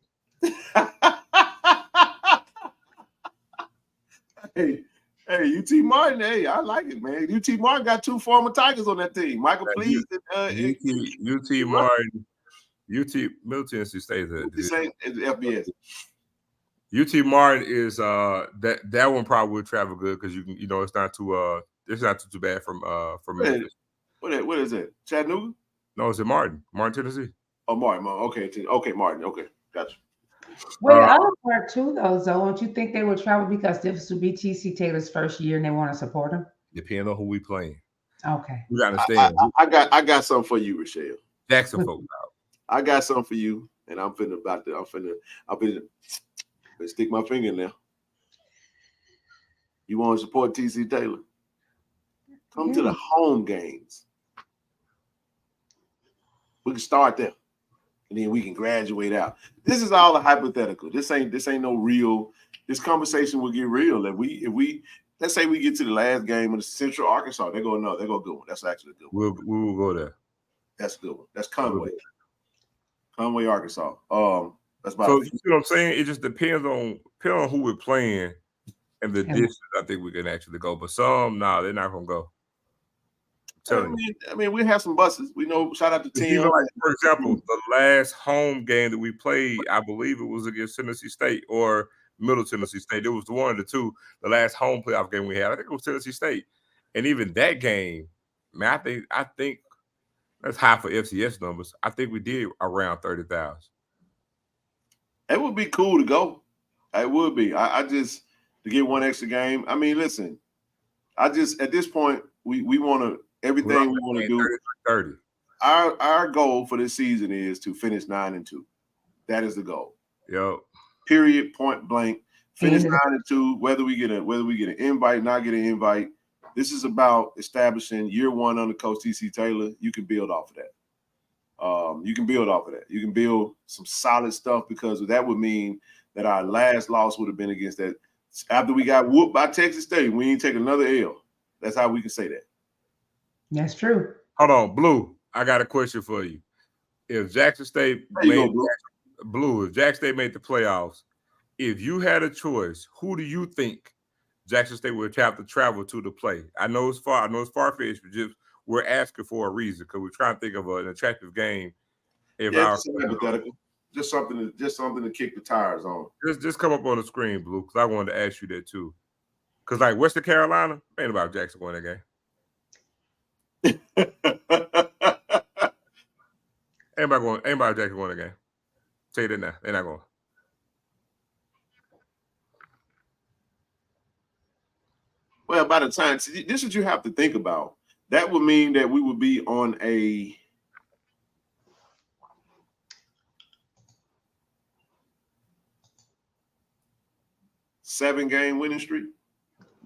Speaker 3: Hey, Hey, UT Martin. Hey, I like it, man. UT Martin got 2 former Tigers on that team. Michael Please and
Speaker 1: UT Martin, UT Middle Tennessee State.
Speaker 3: It's FBS.
Speaker 1: UT Martin is that one probably would travel good because it's not too bad from Memphis.
Speaker 3: What is it? Chattanooga?
Speaker 1: No, it's in Martin, Tennessee.
Speaker 3: Oh, Martin. Okay, Martin. Okay, gotcha.
Speaker 6: Well, the other part too, though, don't you think they would travel because this would be TC Taylor's first year and they want to support him?
Speaker 1: Depending on who we playing.
Speaker 6: Okay.
Speaker 1: You gotta understand.
Speaker 3: I got something for you, Rochelle.
Speaker 1: Jackson folks out.
Speaker 3: I got something for you, and I'm finna stick my finger in there. You want to support TC Taylor? Come to the home games. We can start there, and then we can graduate out. This is all a hypothetical. This ain't no real. This conversation will get real. If we let's say we get to the last game of Central Arkansas, they go good one. That's actually a good one.
Speaker 1: We will go there.
Speaker 3: That's a good one. That's Conway, Arkansas. That's about.
Speaker 1: So you see what I'm saying? It just depends on who we're playing and the distance. I think we can actually go, but some they're not gonna go.
Speaker 3: I mean, we have some buses. We know. Shout out to Tim.
Speaker 1: For example, the last home game that we played, I believe it was against Tennessee State or Middle Tennessee State. It was the one of the two. The last home playoff game we had, I think it was Tennessee State, and even that game, man, I think that's high for FCS numbers. I think we did around 30,000.
Speaker 3: It would be cool to go. It would be. I just to get one extra game. I mean, listen. At this point we want to. Everything we want to do.
Speaker 1: 30.
Speaker 3: Our goal for this season is to finish 9-2. That is the goal.
Speaker 1: Yep.
Speaker 3: Period. Point blank. Finish 9-2. Whether we get an invite, not get an invite. This is about establishing year one under Coach TC Taylor. You can build off of that. You can build some solid stuff because that would mean that our last loss would have been against that. After we got whooped by Texas State, we ain't take another L. That's how we can say that.
Speaker 6: That's true.
Speaker 1: Hold on, Blue. I got a question for you. If Jackson State made the playoffs, if you had a choice, who do you think Jackson State would have to travel to play? I know it's far-fetched, but we're asking for a reason because we're trying to think of an attractive game.
Speaker 3: Just something to kick the tires on.
Speaker 1: Just come up on the screen, Blue, because I wanted to ask you that too. Because like Western Carolina, ain't about Jackson winning that game. Anybody Jackson won the game. Say that now. They're not going.
Speaker 3: Well, by the time this is what you have to think about. That would mean that we would be on a seven-game winning streak.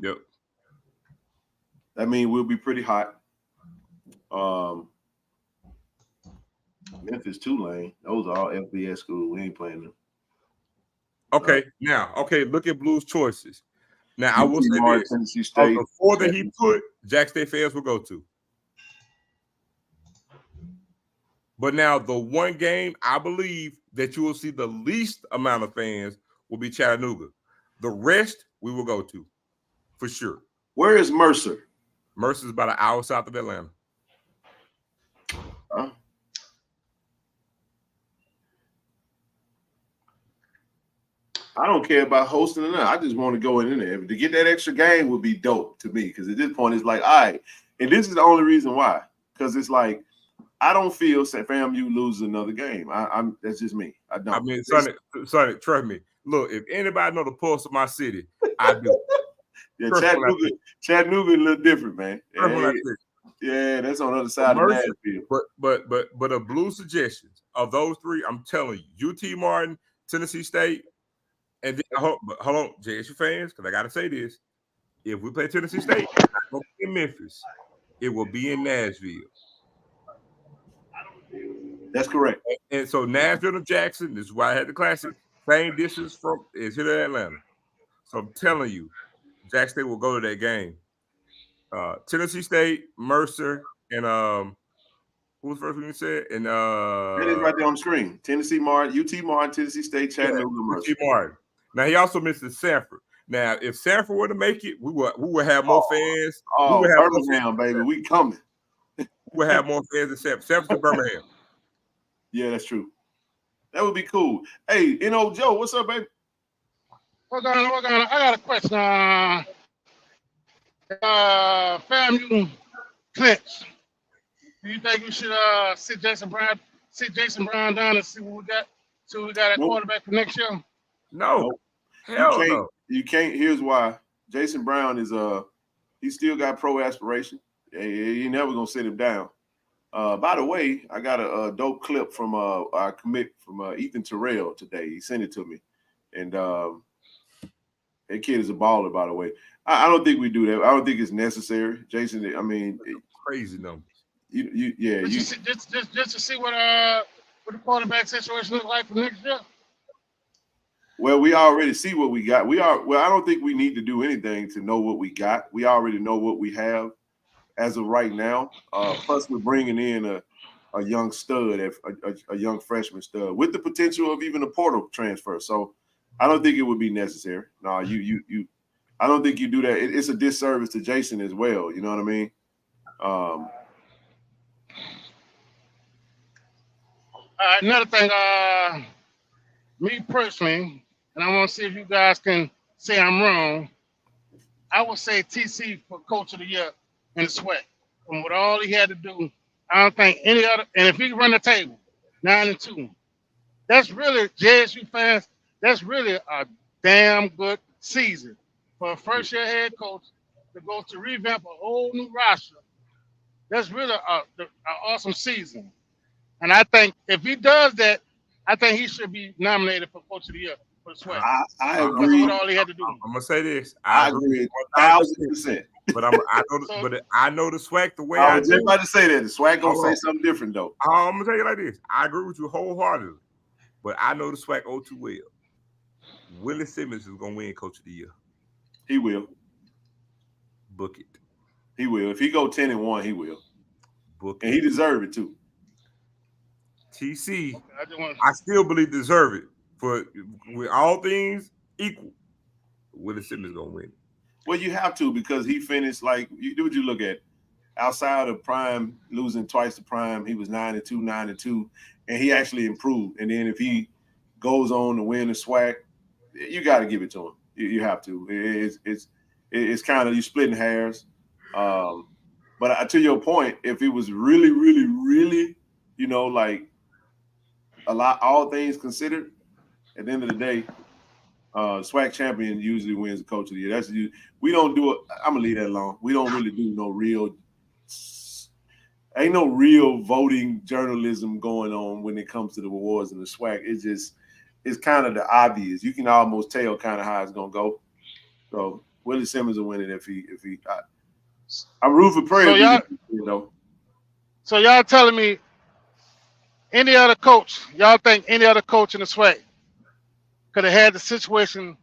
Speaker 1: Yep.
Speaker 3: That means we'll be pretty hot. Memphis, Tulane, those are all FBS schools. We ain't playing them.
Speaker 1: Okay, look at Blue's choices. Now, I will say this.
Speaker 3: Tennessee State.
Speaker 1: The four that he put, Jack State fans will go to. But now, the one game I believe that you will see the least amount of fans will be Chattanooga. The rest we will go to, for sure.
Speaker 3: Where is Mercer?
Speaker 1: Mercer's about an hour south of Atlanta.
Speaker 3: Huh? I don't care about hosting or not. I just want to go in there. To get that extra game would be dope to me because at this point it's like, all right. And this is the only reason why. Because it's like, I don't feel FAMU loses another game. I'm that's just me. I don't.
Speaker 1: I mean, Sonny, trust me. Look, if anybody know the pulse of my city, I do.
Speaker 3: Yeah, Chattanooga a little different, man. Yeah, that's on the other side of Nashville.
Speaker 1: But a Blue suggestions of those three, I'm telling you, UT Martin, Tennessee State, and then, hold on, JSU fans, because I got to say this. If we play Tennessee State, it's not going to be in Memphis. It will be in Nashville.
Speaker 3: That's correct.
Speaker 1: And so Nashville to Jackson, this is why I had the classic, same distance is here to Atlanta. So I'm telling you, Jackson State will go to that game. Tennessee State, Mercer, and who was the first one you said? And
Speaker 3: that is right there on the screen. Tennessee Martin, UT Martin, Tennessee State, Chattanooga, Mercer.
Speaker 1: UT Martin. Now he also mentioned Sanford. Now, if Sanford were to make it, we would have more fans. We
Speaker 3: Oh,
Speaker 1: would have
Speaker 3: Birmingham, baby, we coming.
Speaker 1: We would have more fans than Sanford to Birmingham.
Speaker 3: Yeah, that's true. That would be cool. Hey, Joe, what's up, baby?
Speaker 7: What's going on? I got a question. FAMU clinch. Do you think we should sit Jason Brown down and see what we got? So we got a quarterback for next year?
Speaker 1: No.
Speaker 3: Nope.
Speaker 1: Hell no.
Speaker 3: You can't. Here's why. Jason Brown is he still got pro aspiration. You never gonna sit him down. By the way, I got a dope clip from our commit from Ethan Terrell today. He sent it to me, and that kid is a baller. By the way, I don't think we do that. I don't think it's necessary, Jason. I mean,
Speaker 1: crazy numbers.
Speaker 7: Just to see what the quarterback situation looks like for next year.
Speaker 3: Well, we already see what we got. I don't think we need to do anything to know what we got. We already know what we have as of right now. Plus, we're bringing in a young stud, a young freshman stud, with the potential of even a portal transfer. So, I don't think it would be necessary. No, I don't think you do that. It's a disservice to Jason as well. You know what I mean?
Speaker 7: Another thing, me personally, and I want to see if you guys can say I'm wrong. I would say TC for Coach of the Year in the SWAC. From what all he had to do, I don't think any other. And if he run the table 9-2, that's really JSU fans. That's really a damn good season for a first-year head coach to go to revamp a whole new roster. That's really an awesome season. And I think if he does that, I think he should be nominated for Coach of the Year for the SWAC.
Speaker 3: I agree.
Speaker 7: What all he had to do.
Speaker 1: I'm gonna say this.
Speaker 3: I agree 1,000%.
Speaker 1: But I know the SWAC the way
Speaker 3: I was just about to say that. The SWAC gonna say something different though.
Speaker 1: I'm gonna tell you like this. I agree with you wholeheartedly, but I know the SWAC too well. Willie Simmons is gonna win Coach of the Year.
Speaker 3: He will.
Speaker 1: Book it.
Speaker 3: He will. If he go 10-1, he will.
Speaker 1: Book
Speaker 3: and
Speaker 1: it.
Speaker 3: he deserve it too.
Speaker 1: TC, I still believe deserve it for with all things equal. Willie Simmons gonna win.
Speaker 3: Well, you have to because he finished like you. What you look at outside of Prime losing twice to Prime, he was 9-2, 9-2, and he actually improved. And then if he goes on to win the SWAC, you got to give it to him. You have to. It's kind of you splitting hairs. But to your point, if it was really, really, really, like all things considered, at the end of the day, SWAC champion usually wins the Coach of the Year. We don't do it. I'm gonna leave that alone. We don't really do ain't no real voting journalism going on when it comes to the awards and the SWAC. It's kind of the obvious. You can almost tell kind of how it's gonna go. So Willie Simmons will win it if he. I'm rooting for prayer.
Speaker 7: So y'all telling me any other coach? Y'all think any other coach in the SWAC could have had the situation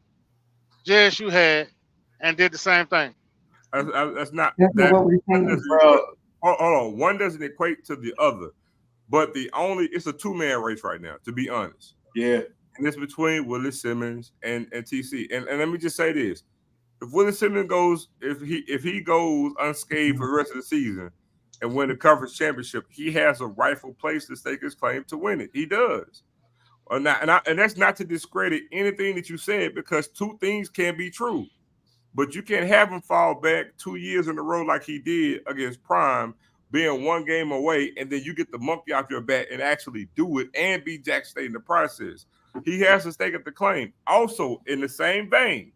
Speaker 7: JSU had and did the same thing?
Speaker 1: That's not.
Speaker 6: That's what we're saying.
Speaker 1: Hold on. One doesn't equate to the other, but it's a two-man race right now, to be honest.
Speaker 3: Yeah.
Speaker 1: And it's between Willie Simmons and TC. And let me just say this. If Willie Simmons goes, if he goes unscathed for the rest of the season and win the conference championship, he has a rightful place to stake his claim to win it. He does. And that's not to discredit anything that you said, because two things can be true. But you can't have him fall back 2 years in a row like he did against Prime, being one game away, and then you get the monkey off your back and actually do it and beat Jack State in the process. He has to stake at the claim. Also, in the same vein,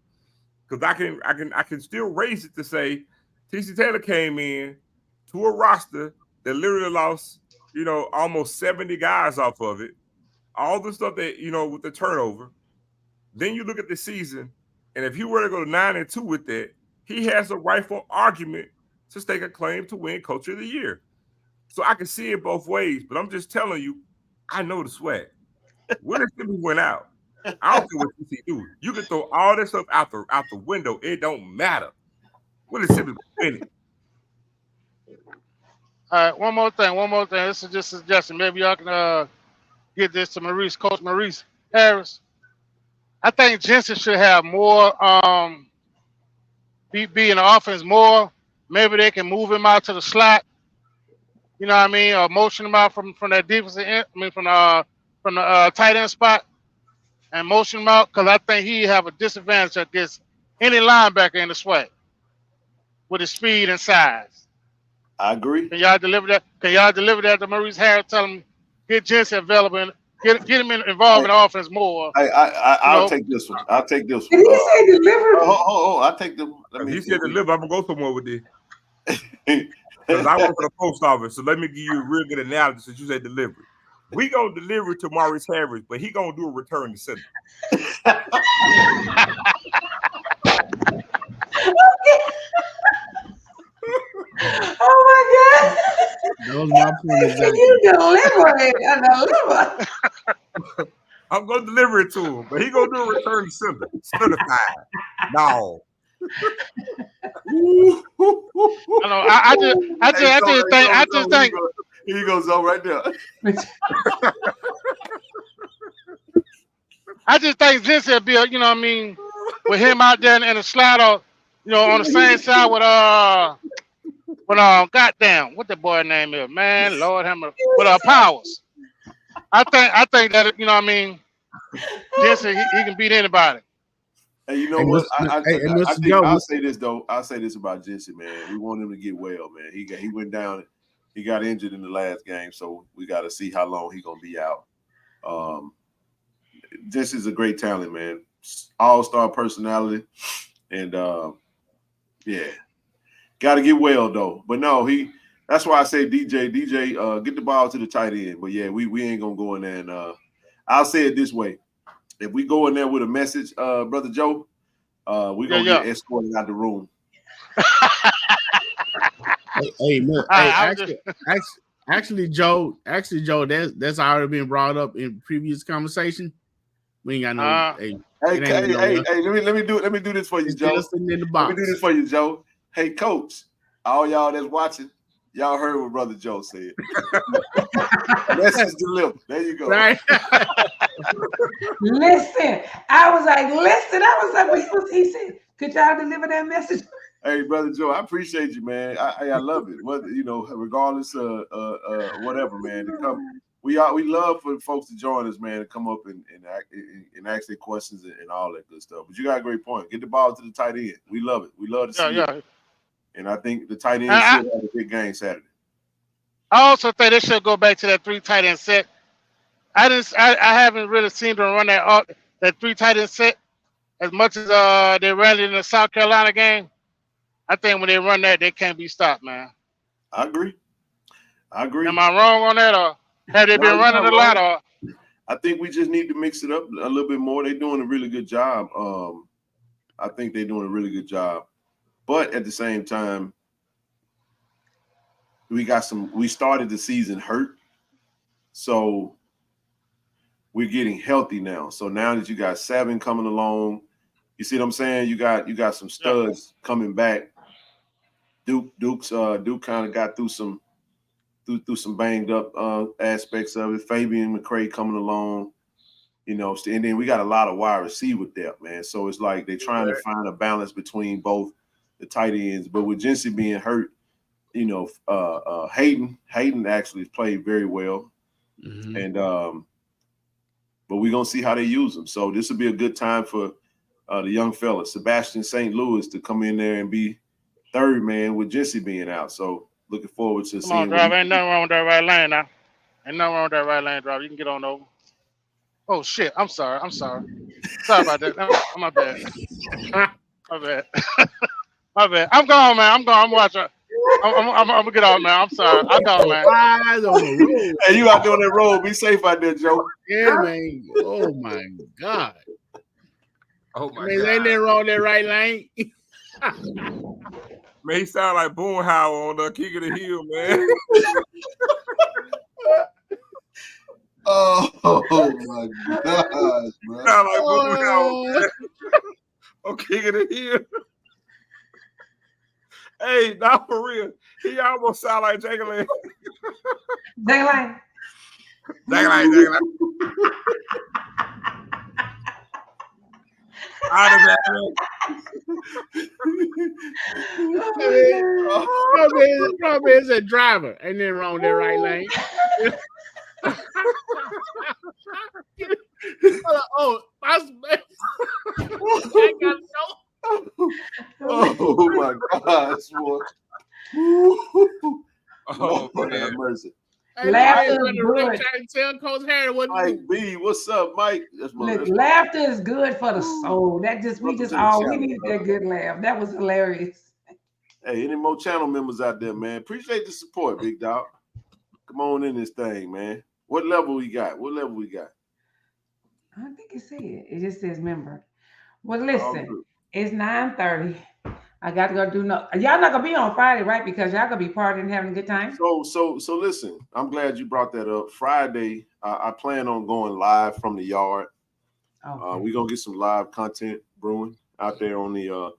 Speaker 1: because I can still raise it to say TC Taylor came in to a roster that literally lost, almost 70 guys off of it. All the stuff that, with the turnover. Then you look at the season, and if he were to go 9-2 with that, he has a rightful argument to stake a claim to win Coach of the Year. So I can see it both ways, but I'm just telling you, I know the SWAC. Willie Simmons went out. I don't care what TC do. You can throw all this stuff out the window. It don't matter. Willie Simmons win it.
Speaker 7: All right, one more thing. This is just a suggestion. Maybe y'all can get this to Coach Maurice Harris. I think Jensen should have more be in the offense more. Maybe they can move him out to the slot. You know what I mean? Or motion him out from that defensive end. I mean from the tight end spot and motion him out because I think he have a disadvantage against any linebacker in the sweat with his speed and size.
Speaker 3: I agree.
Speaker 7: Can y'all deliver that? Can y'all deliver that to Maurice Harris? Tell him get Jensen available and get him involved in the offense more.
Speaker 3: I'll take this one. I'll take this
Speaker 6: Did
Speaker 3: one.
Speaker 6: he say deliver?
Speaker 3: I'll take them.
Speaker 1: If he said deliver, I'm gonna go somewhere with this. Because I work for the post office, so let me give you a real good analogy since you said delivery. We gonna deliver to Maurice Harris, but he gonna do a return to center.
Speaker 6: Oh my God!
Speaker 5: That was my point. Exactly.
Speaker 6: You deliver it. Deliver.
Speaker 1: I'm gonna deliver it to him, but he gonna do a return to center. Certified. No.
Speaker 7: I know. I just think.
Speaker 3: Here you go, Zoe, right there.
Speaker 7: I just think Jensen would be, you know what I mean, with him out there in the slot, or, you know, on the same side with goddamn, what the boy name is, man, Lord have mercy, with Powers. I think that, you know what I mean, Jensen he can beat anybody.
Speaker 3: Hey, you know what? I'll say this though. I'll say this about Jensen, man. We want him to get well, man. He went down. He got injured in the last game, so we got to see how long he's gonna be out. Jensen's a great talent, man. All-star personality, and yeah, got to get well though. But no, that's why I say DJ, get the ball to the tight end. But yeah, we ain't gonna go in there and I'll say it this way. If we go in there with a message, Brother Joe, we're going to get escorted out the room.
Speaker 5: Hey, look, actually, Joe, that's already been brought up in previous conversation. We ain't got no.
Speaker 3: Hey, let me do this for you, Joe.
Speaker 5: Let me do
Speaker 3: this for you, Joe. Hey, Coach, all y'all that's watching, y'all heard what Brother Joe said. Message delivered. There you go.
Speaker 6: Right. Listen, I was like, he said, could y'all deliver that message?
Speaker 3: Hey, Brother Joe, I appreciate you, man. I love it. Whether regardless of whatever, man, to come. We love for folks to join us, man, to come up and ask their questions and all that good stuff. But you got a great point. Get the ball to the tight end. We love it. We love to see it. And I think the tight end should have a big game Saturday.
Speaker 7: I also think they should go back to that 3 tight end set. I haven't really seen them run that 3 tight end set as much as they ran it in the South Carolina game. I think when they run that, they can't be stopped, man.
Speaker 3: I agree.
Speaker 7: Am I wrong on that, or have they been running a lot? Or
Speaker 3: I think we just need to mix it up a little bit more. They're doing a really good job. I think they're doing a really good job. But at the same time, we started the season hurt. So we're getting healthy now. So now that you got 7 coming along, you see what I'm saying? You got some studs coming back. Duke kind of got through some banged up aspects of it. Fabian McCray coming along, and then we got a lot of wide receiver depth, man. So it's like they're trying to find a balance between both the tight ends. But with Jensen being hurt, Hayden actually played very well, and but we're gonna see how they use him. So this will be a good time for the young fella, Sebastian St. Louis, to come in there and be third man with Jensen being out. So looking forward to seeing.
Speaker 7: Come on, driver. Ain't nothing wrong with that right lane now. Ain't nothing wrong with that right lane, driver. You can get on over. Oh shit! I'm sorry. Sorry about that. My bad. My bad. My bad. I'm gone, man. I'm gone. I'm watching. I'm gonna get off, man. I'm sorry. I'm gone, man.
Speaker 3: Hey, you out there on that road? Be safe out there, Joe.
Speaker 5: Yeah, man. Oh my God.
Speaker 1: Oh my God.
Speaker 5: Ain't nothing wrong with that right lane.
Speaker 1: Man, he sound like Boomhauer on the King of the Hill, man.
Speaker 3: Oh my gosh, bro.
Speaker 1: Sound like Boomhauer on King of the Hill. Hey, not for real. He almost sound like Jacqueline.
Speaker 6: Jacqueline.
Speaker 1: Out of that.
Speaker 5: Problem is a driver. Ain't nothing wrong with that right lane. Oh, I got
Speaker 3: Oh my gosh, boy.
Speaker 1: Oh,
Speaker 3: Lord
Speaker 1: man.
Speaker 3: have mercy.
Speaker 6: Laughter is good.
Speaker 5: Tell Coach Harry what to
Speaker 3: Mike
Speaker 5: do.
Speaker 3: B, what's up, Mike? That's
Speaker 6: Look, laughter is good for the soul. That just we
Speaker 3: Welcome
Speaker 6: just
Speaker 3: to the
Speaker 6: all we
Speaker 3: channel,
Speaker 6: needed
Speaker 3: brother.
Speaker 6: that good laugh. That was hilarious.
Speaker 3: Hey, any more channel members out there, man? Appreciate the support, big dog. Come on in this thing, man. What level we got? What level we got?
Speaker 6: I don't think it said. It just says member. Well,
Speaker 3: All
Speaker 6: listen,
Speaker 3: good.
Speaker 6: it's 9:30. I got to go do no. Y'all not gonna be on Friday, right? Because y'all gonna be partying and having a good time.
Speaker 3: So listen, I'm glad you brought that up. Friday, I plan on going live from the yard.
Speaker 6: Okay.
Speaker 3: We're gonna get some live content brewing out there on the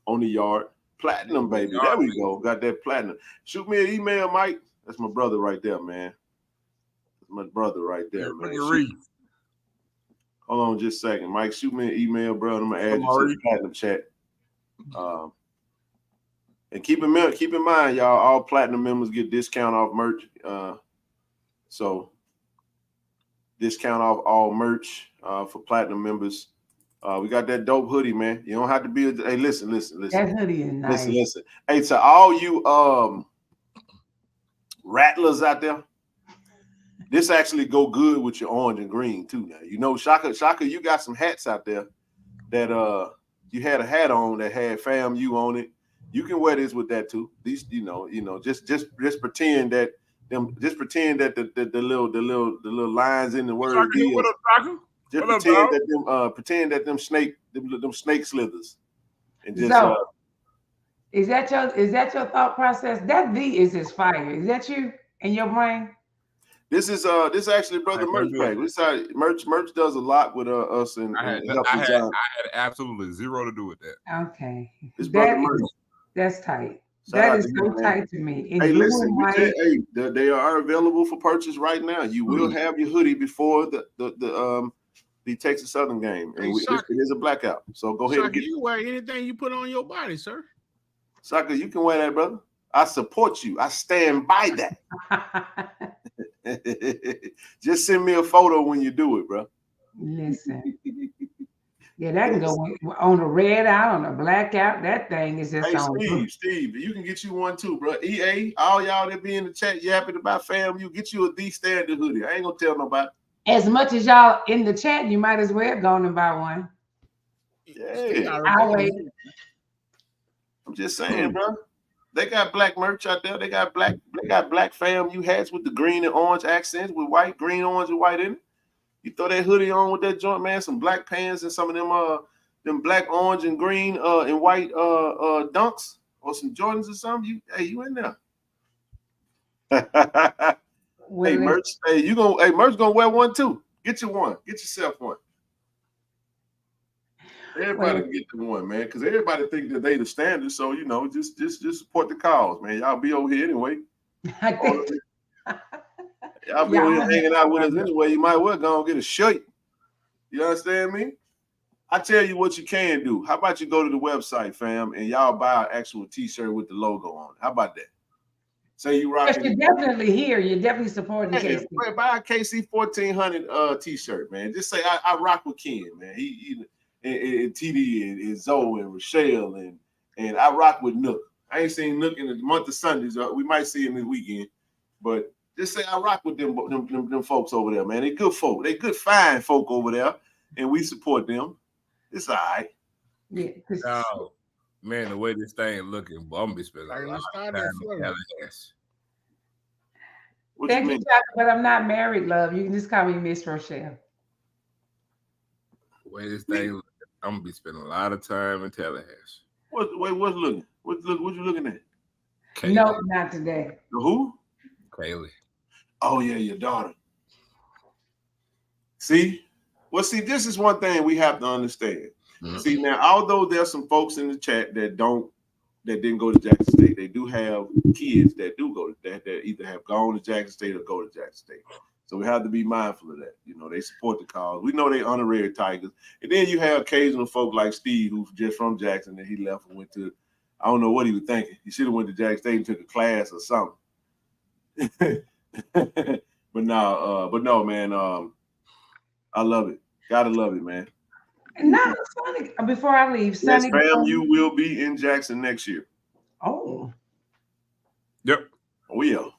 Speaker 3: yard. Platinum, baby. There we go. Got that platinum. Shoot me an email, Mike. That's my brother right there, man. That's my brother right there, man. Hold on just a second. Mike, shoot me an email, bro. I'm gonna add you to the platinum chat. And keep in mind, y'all, all platinum members get discount off merch. So discount off all merch for platinum members. We got that dope hoodie, man. You don't have to be hey, listen.
Speaker 6: That hoodie is nice.
Speaker 3: Listen. Hey, to all you rattlers out there, this actually go good with your orange and green too. Now, you know, Shaka, you got some hats out there that you had a hat on that had FAMU on it. You can wear this with that too. These, just pretend that them, just pretend that the little lines in the word is.
Speaker 1: What up, Shaka?
Speaker 3: Just
Speaker 1: What up,
Speaker 3: pretend that them snake slithers, and just
Speaker 6: so, is that your thought process? That V is fire. Is that you in your brain?
Speaker 3: This is actually Brother Merch Bag. This Merch does a lot with us and
Speaker 1: I had absolutely zero to do with that.
Speaker 6: Okay,
Speaker 3: it's Brother Merch.
Speaker 6: That's tight.
Speaker 3: Shout
Speaker 6: that
Speaker 3: out
Speaker 6: is
Speaker 3: to
Speaker 6: so
Speaker 3: you,
Speaker 6: tight to me.
Speaker 3: Hey, listen, they are available for purchase right now. You will have your hoodie before the Texas Southern game, and it is a blackout. So go ahead and get.
Speaker 5: You can wear anything you put on your body, sir.
Speaker 3: Shaka, you can wear that, brother. I support you. I stand by that. Just send me a photo when you do it, bro.
Speaker 6: Listen. Yeah, that can go on the red out, on the black out. That thing is just on.
Speaker 3: Steve, you can get you one too, bro. EA, all y'all that be in the chat yapping about FAMU, get you a D standard hoodie. I ain't gonna tell nobody.
Speaker 6: As much as y'all in the chat, you might as well go and buy one.
Speaker 3: Yeah,
Speaker 6: I'll wait.
Speaker 3: I'm just saying, bro. They got black merch out there. They got black FAMU hats with the green and orange accents with green, orange, and white in it. You throw that hoodie on with that joint, man, some black pants and some of them black, orange, and green and white dunks or some Jordans or something. You in there. Hey, Merch. Hey, Merch gonna wear one too. Get you one. Get yourself one. Everybody can get the one, man, because everybody think that they the standard. So just support the cause, man. Y'all be over here anyway. Y'all be over here hanging out with us anyway. You might well go and get a shirt. You understand me? I tell you what you can do. How about you go to the website, fam, and y'all buy an actual T-shirt with the logo on it? How about that? Say you rocking.
Speaker 6: You're definitely here. You're definitely supporting KC.
Speaker 3: Buy a KC-1400 T-shirt, man. Just say I rock with Ken, man. He and TD and Zoe and Rochelle and I rock with Nook. I ain't seen Nook in the month of Sundays. We might see him this weekend, but just say I rock with them folks over there, man. They good folk. They good fine folk over there, and we support them. It's all right.
Speaker 6: Yeah.
Speaker 1: Oh, man, the way this thing looking, I'm gonna be spending a lot of time in Tallahassee.
Speaker 6: Thank you, Chaka, but I'm not married, love. You can just call me Miss Rochelle.
Speaker 1: The way this thing looking, I'm gonna be spending a lot of time in Tallahassee.
Speaker 3: What's looking? What you looking at?
Speaker 6: Kaylee. No, not today.
Speaker 3: Who?
Speaker 1: Kaylee.
Speaker 3: Oh yeah, your daughter. See? Well, see, this is one thing we have to understand. Mm-hmm. See, now, although there's some folks in the chat that didn't go to Jackson State, they do have kids that do go to that either have gone to Jackson State or go to Jackson State. So we have to be mindful of that. You know, they support the cause. We know they honorary Tigers. And then you have occasional folk like Steve, who's just from Jackson, and he left and went to, I don't know what he was thinking. He should have went to Jackson State and took a class or something. but no, man. I love it. Gotta love it, man.
Speaker 6: And now, Sonny, before I leave,
Speaker 3: Yes,
Speaker 6: Sonny.
Speaker 3: FAMU will be in Jackson next year.
Speaker 6: Oh.
Speaker 1: Yep.
Speaker 3: We are.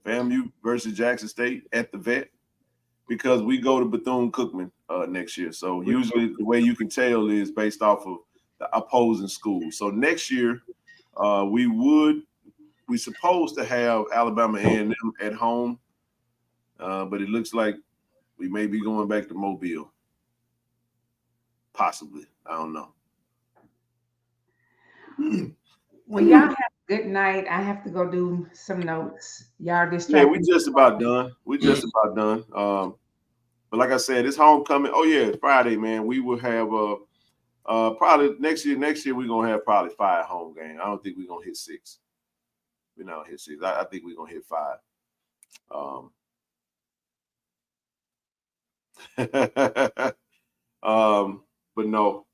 Speaker 3: FAMU versus Jackson State at the Vet, because we go to Bethune-Cookman next year. So usually the way you can tell is based off of the opposing school. So next year, we supposed to have Alabama A&M at home, but it looks like we may be going back to Mobile. Possibly. I don't know.
Speaker 6: Well, y'all have a good night. I have to go do some notes. Y'all distracted.
Speaker 3: Yeah, we just about done. But like I said, it's homecoming. Oh yeah, Friday, man. We will have probably next year we're gonna have probably 5 home games. I don't think we're gonna hit 6. We're not gonna hit 6. I think we're gonna hit 5. But no,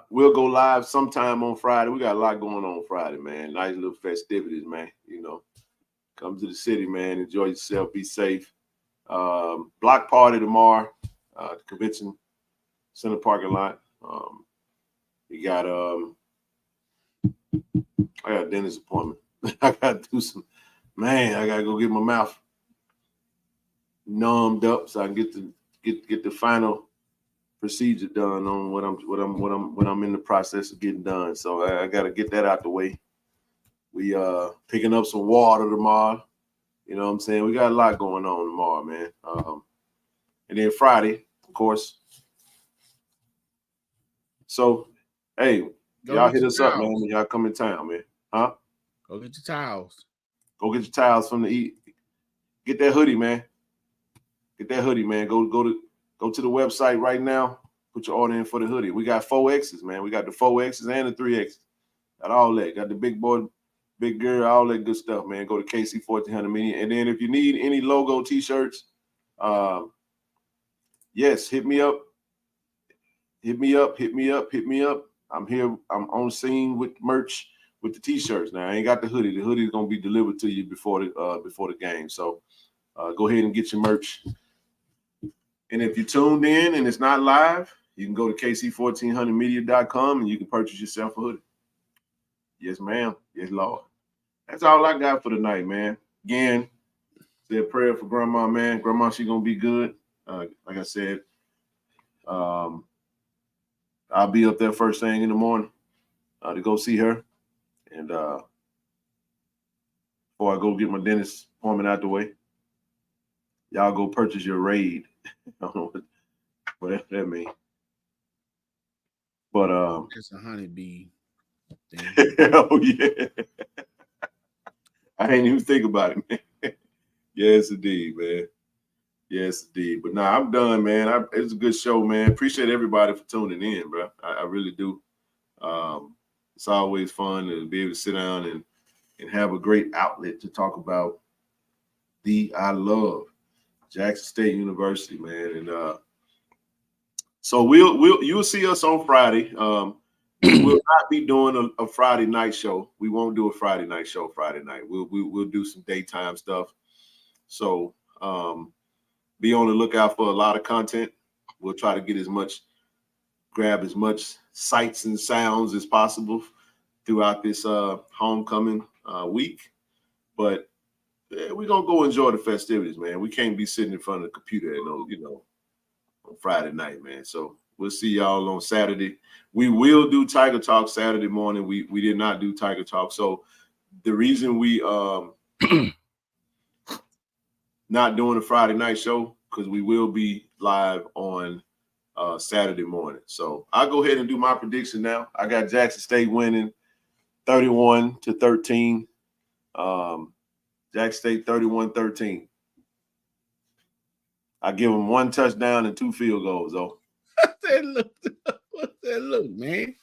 Speaker 3: we'll go live sometime on Friday. We got a lot going on Friday, man. Nice little festivities, man. You know, come to the city, man. Enjoy yourself. Be safe. Block party tomorrow, the convention center parking lot. We got I got a dentist appointment. I gotta do some, man. I gotta go get my mouth numbed up so I can get the final procedure done on what I'm in the process of getting done. So I gotta get that out the way. We picking up some water tomorrow. You know what I'm saying? We got a lot going on tomorrow, man. And then Friday, of course. So, hey, y'all hit us up, man, when y'all come in town, man. Huh?
Speaker 5: Go get your towels.
Speaker 3: Go get your towels from the eat. Get that hoodie, man. Get that hoodie, man. Go to the website right now. Put your order in for the hoodie. We got 4Xs, man. We got the 4Xs and the 3Xs. Got all that. Got the big boy, big girl, all that good stuff, man. Go to KC-1400 Media. And then if you need any logo T-shirts, yes, hit me up. Hit me up. I'm here. I'm on scene with merch with the T-shirts. Now I ain't got the hoodie. The hoodie is gonna be delivered to you before the game. So go ahead and get your merch. And if you tuned in and it's not live, you can go to KC1400media.com and you can purchase yourself a hoodie. Yes, ma'am. Yes, Lord. That's all I got for tonight, man. Again, say a prayer for Grandma, man. Grandma, she gonna be good. Like I said, I'll be up there first thing in the morning to go see her. And before I go get my dentist appointment out the way, y'all go purchase your Raid. I don't know what that means. But
Speaker 5: It's a honeybee thing.
Speaker 3: oh yeah. I ain't even think about it, man. Yes, indeed, man. Yes, indeed. But nah, I'm done, man. It's a good show, man. Appreciate everybody for tuning in, bro. I really do. It's always fun to be able to sit down and have a great outlet to talk about I love Jackson State University, man. And so you'll see us on Friday. We will not be doing a Friday night show. We won't do a Friday night show Friday night. We'll do some daytime stuff. So be on the lookout for a lot of content. We'll try to grab as much sights and sounds as possible throughout this homecoming week. But we're gonna go enjoy the festivities, man. We can't be sitting in front of the computer on Friday night, man. So we'll see y'all on Saturday. We will do Tiger Talk Saturday morning. We did not do Tiger Talk. So the reason we not doing a Friday night show, because we will be live on Saturday morning. So I'll go ahead and do my prediction now. I got Jackson State winning 31-13. Jackson State 31-13. I give them 1 touchdown and 2 field goals, though.
Speaker 5: What's that look, man?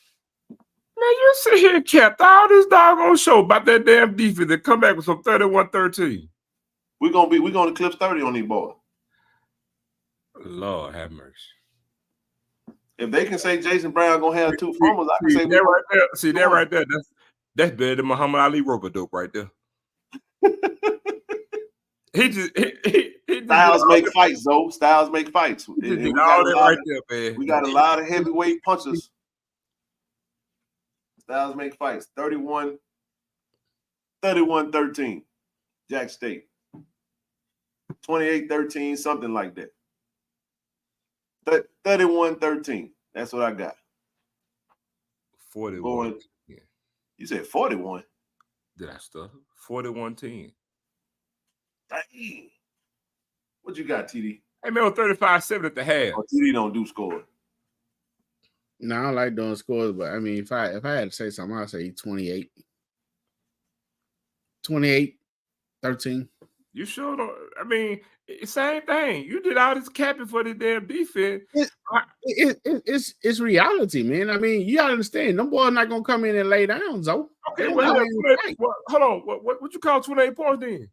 Speaker 1: you sit here and kept all this doggone show about that damn defense and come back with some 31-13.
Speaker 3: We're gonna eclipse 30 on these boys.
Speaker 1: Lord have mercy.
Speaker 3: If they can say Jason Brown gonna have 2 fumbles, I can say
Speaker 1: that right there. See that right there. That's better than Muhammad Ali rope-a-dope right there. he just
Speaker 3: Styles make fights, though. Styles make fights.
Speaker 1: He just did all that right there, man.
Speaker 3: We got a lot of heavyweight punchers. Styles make fights. 31-13. Jack State. 28-13, something like that. 31-13. That's what I got.
Speaker 1: 41.
Speaker 3: Yeah. You said 41.
Speaker 1: Did I stuff? 41-10.
Speaker 3: Dang. What you got, TD?
Speaker 1: Hey, man, 35-7 at the half.
Speaker 3: Oh, TD don't do scoring.
Speaker 5: No, I don't like doing scores, but I mean, if I had to say something, I'd say 28. 28-13.
Speaker 1: You sure don't? I mean, same thing. You did all this capping for the damn defense.
Speaker 5: It's reality, man. I mean, you gotta understand, them boys not gonna come in and lay down, Zoe.
Speaker 1: Okay, well, hold on. What you call 28 points then?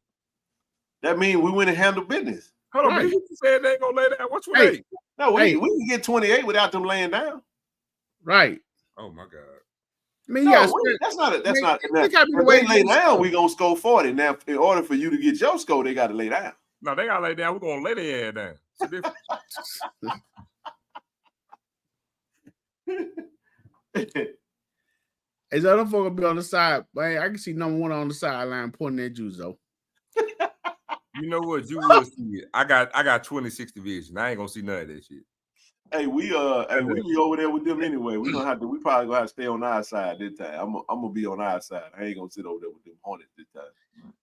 Speaker 3: That means we went and handled business.
Speaker 1: Hold on, man. You said they ain't gonna lay down. What's 28?
Speaker 3: No, we can get 28 without them laying down.
Speaker 5: Right.
Speaker 1: Oh my God.
Speaker 5: I mean,
Speaker 3: that's not. If they lay down, we gonna score 40. Now, in order for you to get your score, they got to lay down.
Speaker 1: No, they gotta lay down. We're gonna lay their ass down.
Speaker 5: As other folk be on the side, man, I can see number 1 on the sideline pointing at you, though.
Speaker 1: You know what? You will see it. I got 26 division. I ain't gonna see none of that shit.
Speaker 3: Hey, we be over there with them anyway. We probably gonna have to stay on our side this time. I'm gonna be on our side. I ain't gonna sit over there with them Hornets this time.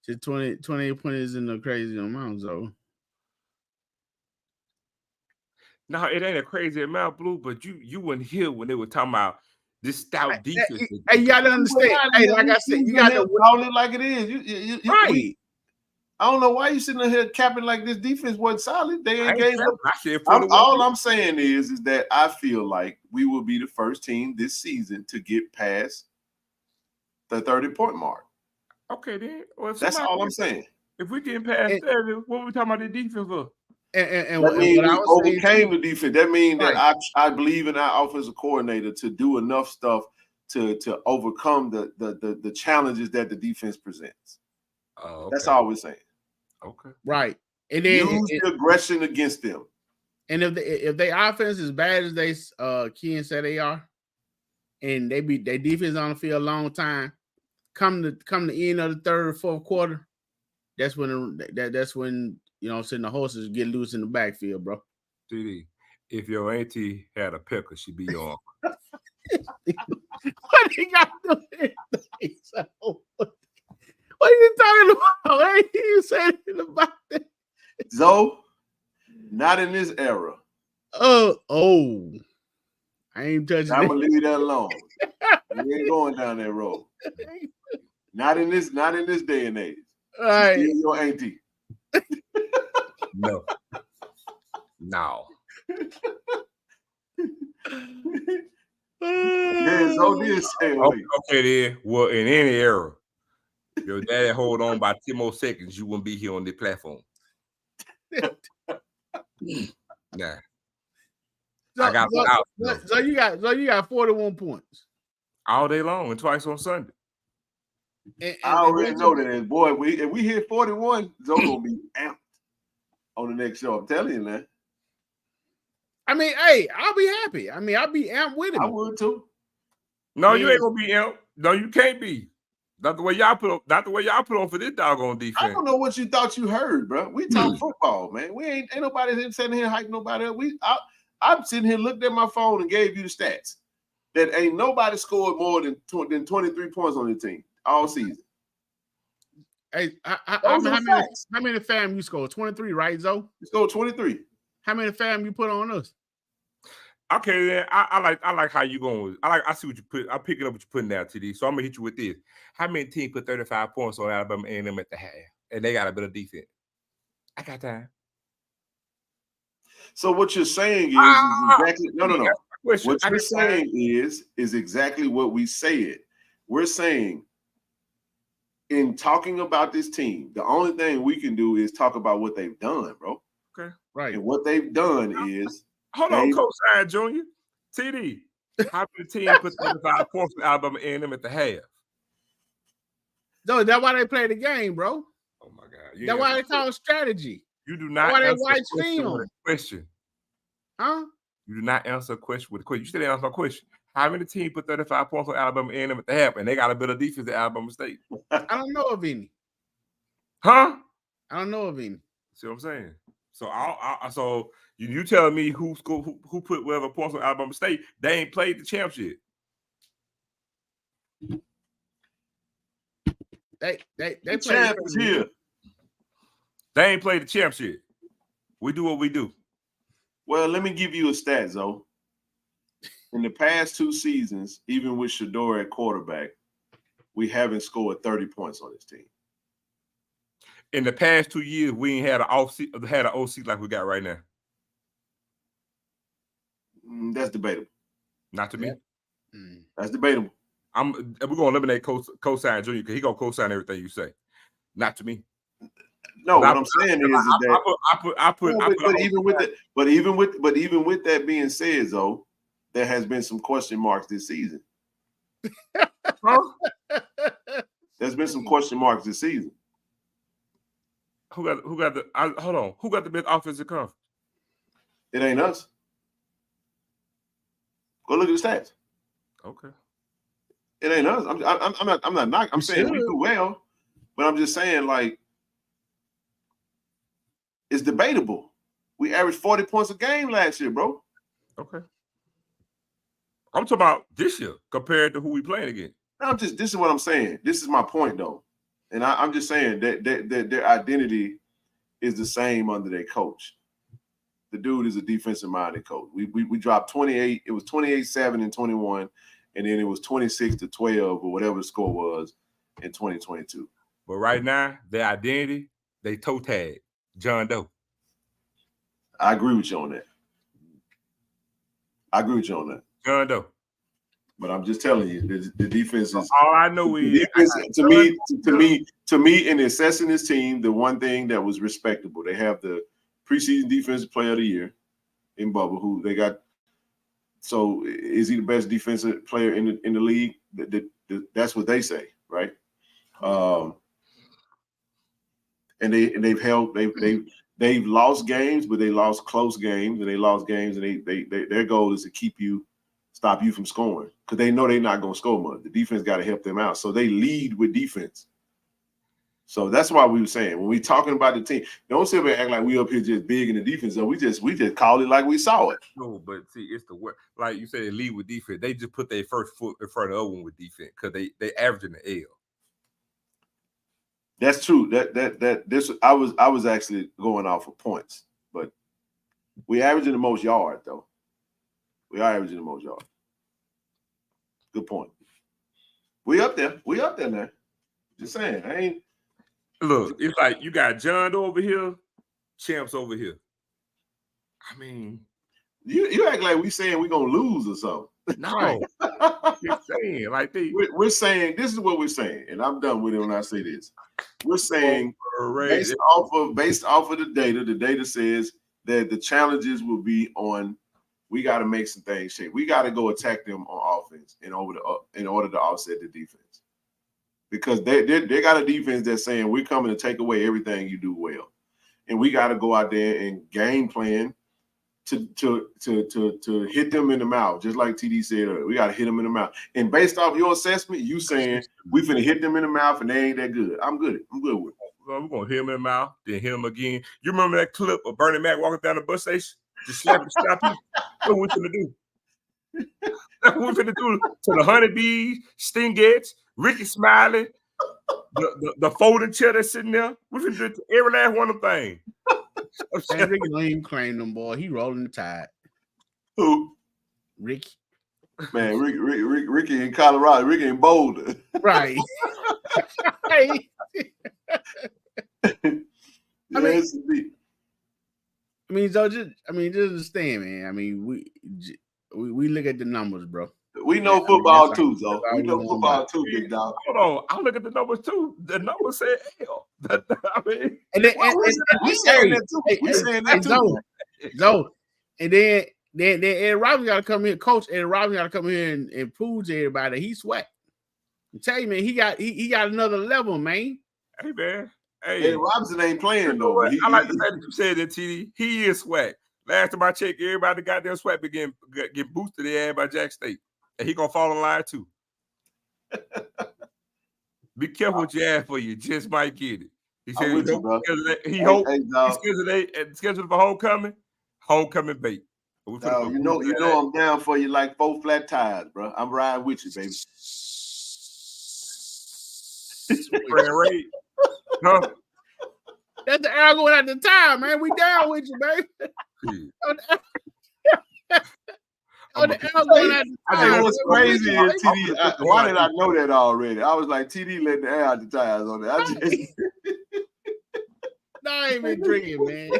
Speaker 5: Just 28 points in the crazy amount, though.
Speaker 1: No, it ain't a crazy amount, Blue, but you wouldn't hear when they were talking about this stout defense.
Speaker 5: Hey, you gotta understand. Hey, like I said, you gotta
Speaker 3: call it like it is. You
Speaker 5: right.
Speaker 3: I don't know why you sitting here capping like this defense wasn't solid. They ain't gave up.
Speaker 1: All
Speaker 3: I'm saying is that I feel like we will be the first team this season to get past the 30-point mark.
Speaker 1: Okay, then. Well,
Speaker 3: that's all I'm saying.
Speaker 1: If we get past 30, what are we talking about the defense for?
Speaker 3: And that means we overcame the defense. That means that I believe in our offensive coordinator to do enough stuff to overcome the challenges that the defense presents.
Speaker 1: Okay.
Speaker 3: That's all we're saying.
Speaker 5: Okay. Right. And then
Speaker 3: use the aggression against them.
Speaker 5: And if they offense is bad as they Ken said they are, and they be their defense on the field a long time, come the end of the third or fourth quarter, that's when you know, the horses get loose in the backfield, bro.
Speaker 1: TD, if your auntie had a pickle, she'd be on.
Speaker 5: What he got to do? What are you talking about? What are you saying about that?
Speaker 3: Zoe, not in this era.
Speaker 5: Oh, I ain't touching
Speaker 3: I'm gonna leave that alone. We ain't going down that road. Not in this day and age.
Speaker 5: All right.
Speaker 3: Your auntie.
Speaker 1: No.
Speaker 3: Yeah, Zoe did say
Speaker 1: okay, then. Well, in any era, your daddy hold on by 10 more seconds, you wouldn't be here on the platform. Nah.
Speaker 5: So you got 41 points.
Speaker 1: All day long and twice on Sunday.
Speaker 3: And I already know that. Boy, if we hit 41, Zoe gonna be amped on the next show. I'm telling you, man.
Speaker 5: I mean, hey, I'll be happy. I mean, I'll be amped with him.
Speaker 3: I would too.
Speaker 1: No, you ain't gonna be amped. No, you can't be. Not the way y'all put on for this doggone defense.
Speaker 3: I don't know what you thought you heard, bro. We talk football, man. We ain't nobody sitting here hyping nobody up. I'm sitting here, looked at my phone and gave you the stats. That ain't nobody scored more than 23 points on the team all season.
Speaker 5: Hey, how many fam you scored? 23, right, Zoe?
Speaker 3: You scored 23.
Speaker 5: How many fam you put on us?
Speaker 1: Okay, then I like how you going. I see what you put. I'm picking up what you're putting down, TD. So I'm gonna hit you with this. How many teams put 35 points on Alabama A&M at the half, and they got a better defense? I got time.
Speaker 3: So what you're saying is exactly no. What you're saying is exactly what we said. We're saying in talking about this team, the only thing we can do is talk about what they've done, bro.
Speaker 1: Okay.
Speaker 5: Right.
Speaker 3: And what they've done is
Speaker 1: hold on, Coach Sign Jr. TD. How many teams put 35 points in Alabama A&M at the half?
Speaker 5: No, that's why they play the game, bro.
Speaker 1: Oh my God.
Speaker 5: That's why they call it strategy.
Speaker 1: You do not
Speaker 5: answer
Speaker 1: answer
Speaker 5: watch
Speaker 1: a question
Speaker 5: film.
Speaker 1: with a question.
Speaker 5: Huh?
Speaker 1: You do not answer a question with a question. You still answer my question. How many teams put 35 points on Alabama A&M at the half, and they got a better defense than Alabama State?
Speaker 5: I don't know of any.
Speaker 1: Huh?
Speaker 5: I don't know of any.
Speaker 1: See what I'm saying? So so you telling me who put whatever points on Alabama State? They ain't played the champs yet.
Speaker 5: They
Speaker 3: the champ is here.
Speaker 1: They ain't played the champs yet. We do what we do.
Speaker 3: Well, let me give you a stat, Zoe. In the past 2 seasons, even with Shador at quarterback, we haven't scored 30 points on this team.
Speaker 1: In the past 2 years, we ain't had an OC like we got right now.
Speaker 3: That's debatable.
Speaker 1: Not to me.
Speaker 3: That's debatable.
Speaker 1: We're gonna eliminate Cosign Jr. because he gonna co-sign everything you say. Not to me.
Speaker 3: No, what I'm saying is that even with that being said, though, there has been some question marks this season.
Speaker 1: Huh?
Speaker 3: There's been some question marks this season.
Speaker 1: Who got the best offensive conference?
Speaker 3: It ain't us. Go look at the stats.
Speaker 1: Okay.
Speaker 3: It ain't us. I'm not knocking. I'm saying we do well, but I'm just saying, like, it's debatable. We averaged 40 points a game last year, bro.
Speaker 1: Okay. I'm talking about this year compared to who we playing against.
Speaker 3: This is what I'm saying. This is my point, though. And I'm just saying that their identity is the same under their coach. The dude is a defensive-minded coach. We dropped 28. It was 28-7 in 21, and then it was 26-12 or whatever the score was in 2022.
Speaker 1: But right now, their identity, they toe tag John Doe.
Speaker 3: I agree with you on that.
Speaker 1: John Doe.
Speaker 3: But I'm just telling you, the defense is.
Speaker 1: All I know is
Speaker 3: to me, in assessing this team, the one thing that was respectable, they have the preseason defensive player of the year in Bubba, who they got. So is he the best defensive player in the league? That's what they say, right? And they've lost games, but they lost close games, and they lost games, and their goal is to stop you from scoring, because they know they're not going to score much. The defense got to help them out, so they lead with defense. So that's why we were saying, when we talking about the team, don't sit there and act like we up here just big in the defense. So we just call it like we saw it.
Speaker 1: No, but see, it's the work. Like you said, they lead with defense. They just put their first foot in front of the other one with defense because they averaging the L.
Speaker 3: That's true. I was actually going off of points, but we averaging the most yard though. We are averaging the most yard. Good point. We up there. We up there now. Just saying. I ain't.
Speaker 1: Look, it's like you got John over here, Champs over here. I mean,
Speaker 3: you act like we saying we gonna lose or something.
Speaker 1: No, you're saying like
Speaker 3: we're saying this is what we're saying, and I'm done with it when I say this. We're saying based off of the data says that the challenges will be on. We got to make some things shape. We got to go attack them on offense in order to offset the defense, because they got a defense that's saying we're coming to take away everything you do well, and we got to go out there and game plan to hit them in the mouth, just like TD said earlier. We got to hit them in the mouth. And based off your assessment, you saying we finna hit them in the mouth and they ain't that good. I'm good with it.
Speaker 1: Well, we're gonna hit him in the mouth, then hit him again. You remember that clip of Bernie Mac walking down the bus station, just slapping you? What we finna do? That's what we finna do to the honeybees, stingettes, Ricky Smiley, the folding chair that's sitting there. We finna do every last one of them things.
Speaker 5: And Ricky don't even claim them, boy. He rolling the tide.
Speaker 3: Who?
Speaker 5: Ricky.
Speaker 3: Man, Ricky in Colorado. Ricky in Boulder.
Speaker 5: Right. Hey.
Speaker 3: Yes,
Speaker 5: I mean, so just understand, man. I mean, We look at the numbers, bro.
Speaker 3: We know football too, though. We know football too, big dog.
Speaker 1: Hold on, I look at the numbers too. The numbers say L. I mean,
Speaker 5: And then
Speaker 3: we saying that too. We saying that too.
Speaker 5: So, and then Ed Robinson got to come here, Coach Ed Robinson got to come here and prove to everybody he's sweat. I tell you, man, he got another level, man.
Speaker 1: Hey, man. Hey,
Speaker 3: Ed Robinson ain't playing though.
Speaker 1: I like the fact that you said that, TD. He is swag. Last time I checked, everybody got their swag begin get boosted their ass by Jack State. And he gonna fall in line too. Be careful what you ask for, you just might get it. He said he hopes he's scheduled for homecoming bait.
Speaker 3: You know I'm down for you like 4 flat tires, bro. I'm riding with you, baby.
Speaker 1: Ray. Huh?
Speaker 5: That's the air going at the time, man. We down with you, baby.
Speaker 3: What's crazy is TD. Why did I know that already? I was like, TD letting the air out the tires on it.
Speaker 5: I ain't been drinking, man.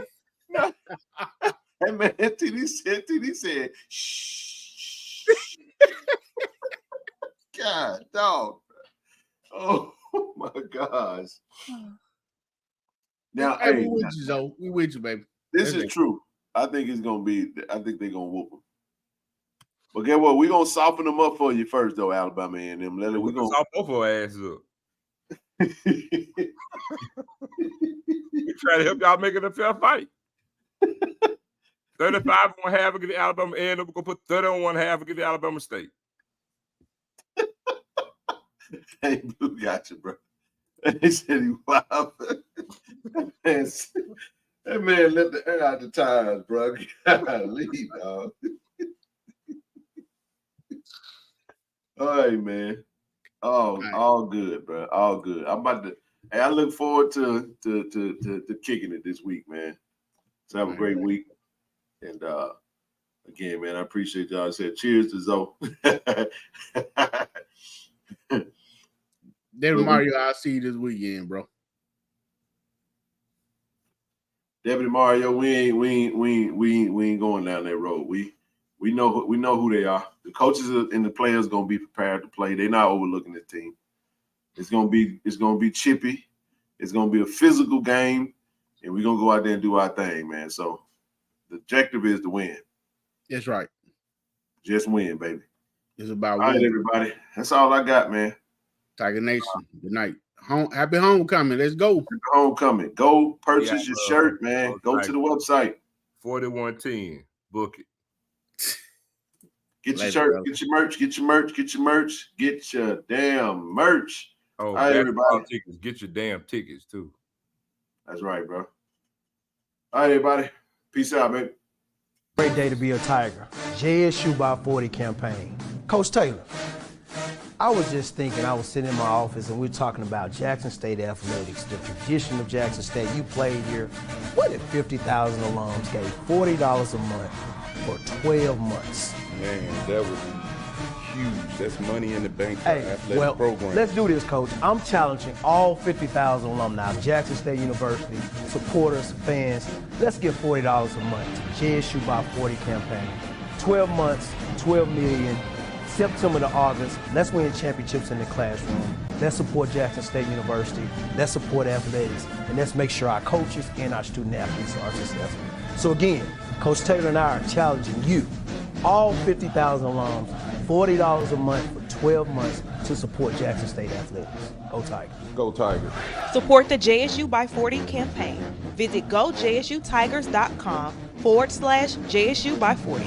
Speaker 3: Hey, man, TD said, shh. God, dog. Oh, my gosh. Now,
Speaker 5: hey, we with you, Zoe. We with you, baby.
Speaker 3: This is true. I think they're going to whoop them. But guess what? We're going to soften them up for you first, though, Alabama and them. We're going to
Speaker 1: soften both our asses up. We try to help y'all make it a fair fight. 35 on half against the Alabama and we're going to put 30 on one half against the Alabama State.
Speaker 3: Hey, Blue got you, bro. He said he wild. That man let the air out the tires, bro. Golly, dog. All right, man. All good, bro. All good. I'm about to. Hey, I look forward to kicking it this week, man. So have a great week. And again, man, I appreciate y'all. I said cheers to Zoe.
Speaker 5: David Mario, I'll see you this weekend, bro.
Speaker 3: Deputy Mario, we ain't going down that road. We know who they are. The coaches and the players gonna be prepared to play. They're not overlooking the team. It's gonna be chippy. It's gonna be a physical game, and we're gonna go out there and do our thing, man. So the objective is to win.
Speaker 5: That's right.
Speaker 3: Just win, baby.
Speaker 5: It's about
Speaker 3: all right, everybody. That's all I got, man.
Speaker 5: Tiger Nation. Good night. Happy homecoming. Let's go.
Speaker 3: Happy homecoming. Go purchase your shirt, man. Go to the website.
Speaker 1: 4110. Book it.
Speaker 3: Get your shirt. Brother. Get your merch. Get your merch. Get your merch. Get your damn merch.
Speaker 1: Oh, all right, everybody. Tickets. Get your damn tickets too.
Speaker 3: That's right, bro. All right, everybody. Peace out, baby.
Speaker 2: Great day to be a Tiger. JSU by 40 campaign. Coach Taylor, I was just thinking, I was sitting in my office and we were talking about Jackson State athletics, the tradition of Jackson State. You played here. What if 50,000 alums gave $40 a month for 12 months?
Speaker 8: Man, that would be huge. That's money in the bank for athletic program.
Speaker 2: Let's do this, Coach. I'm challenging all 50,000 alumni of Jackson State University, supporters, fans. Let's give $40 a month to JSU by 40 campaign. 12 months, 12 million. September to August, let's win championships in the classroom. Let's support Jackson State University. Let's support athletics. And let's make sure our coaches and our student athletes are successful. So again, Coach Taylor and I are challenging you, all 50,000 alums, $40 a month for 12 months to support Jackson State athletics. Go Tigers.
Speaker 8: Go Tigers.
Speaker 4: Support the JSU by 40 campaign. Visit gojsutigers.com/JSU by 40.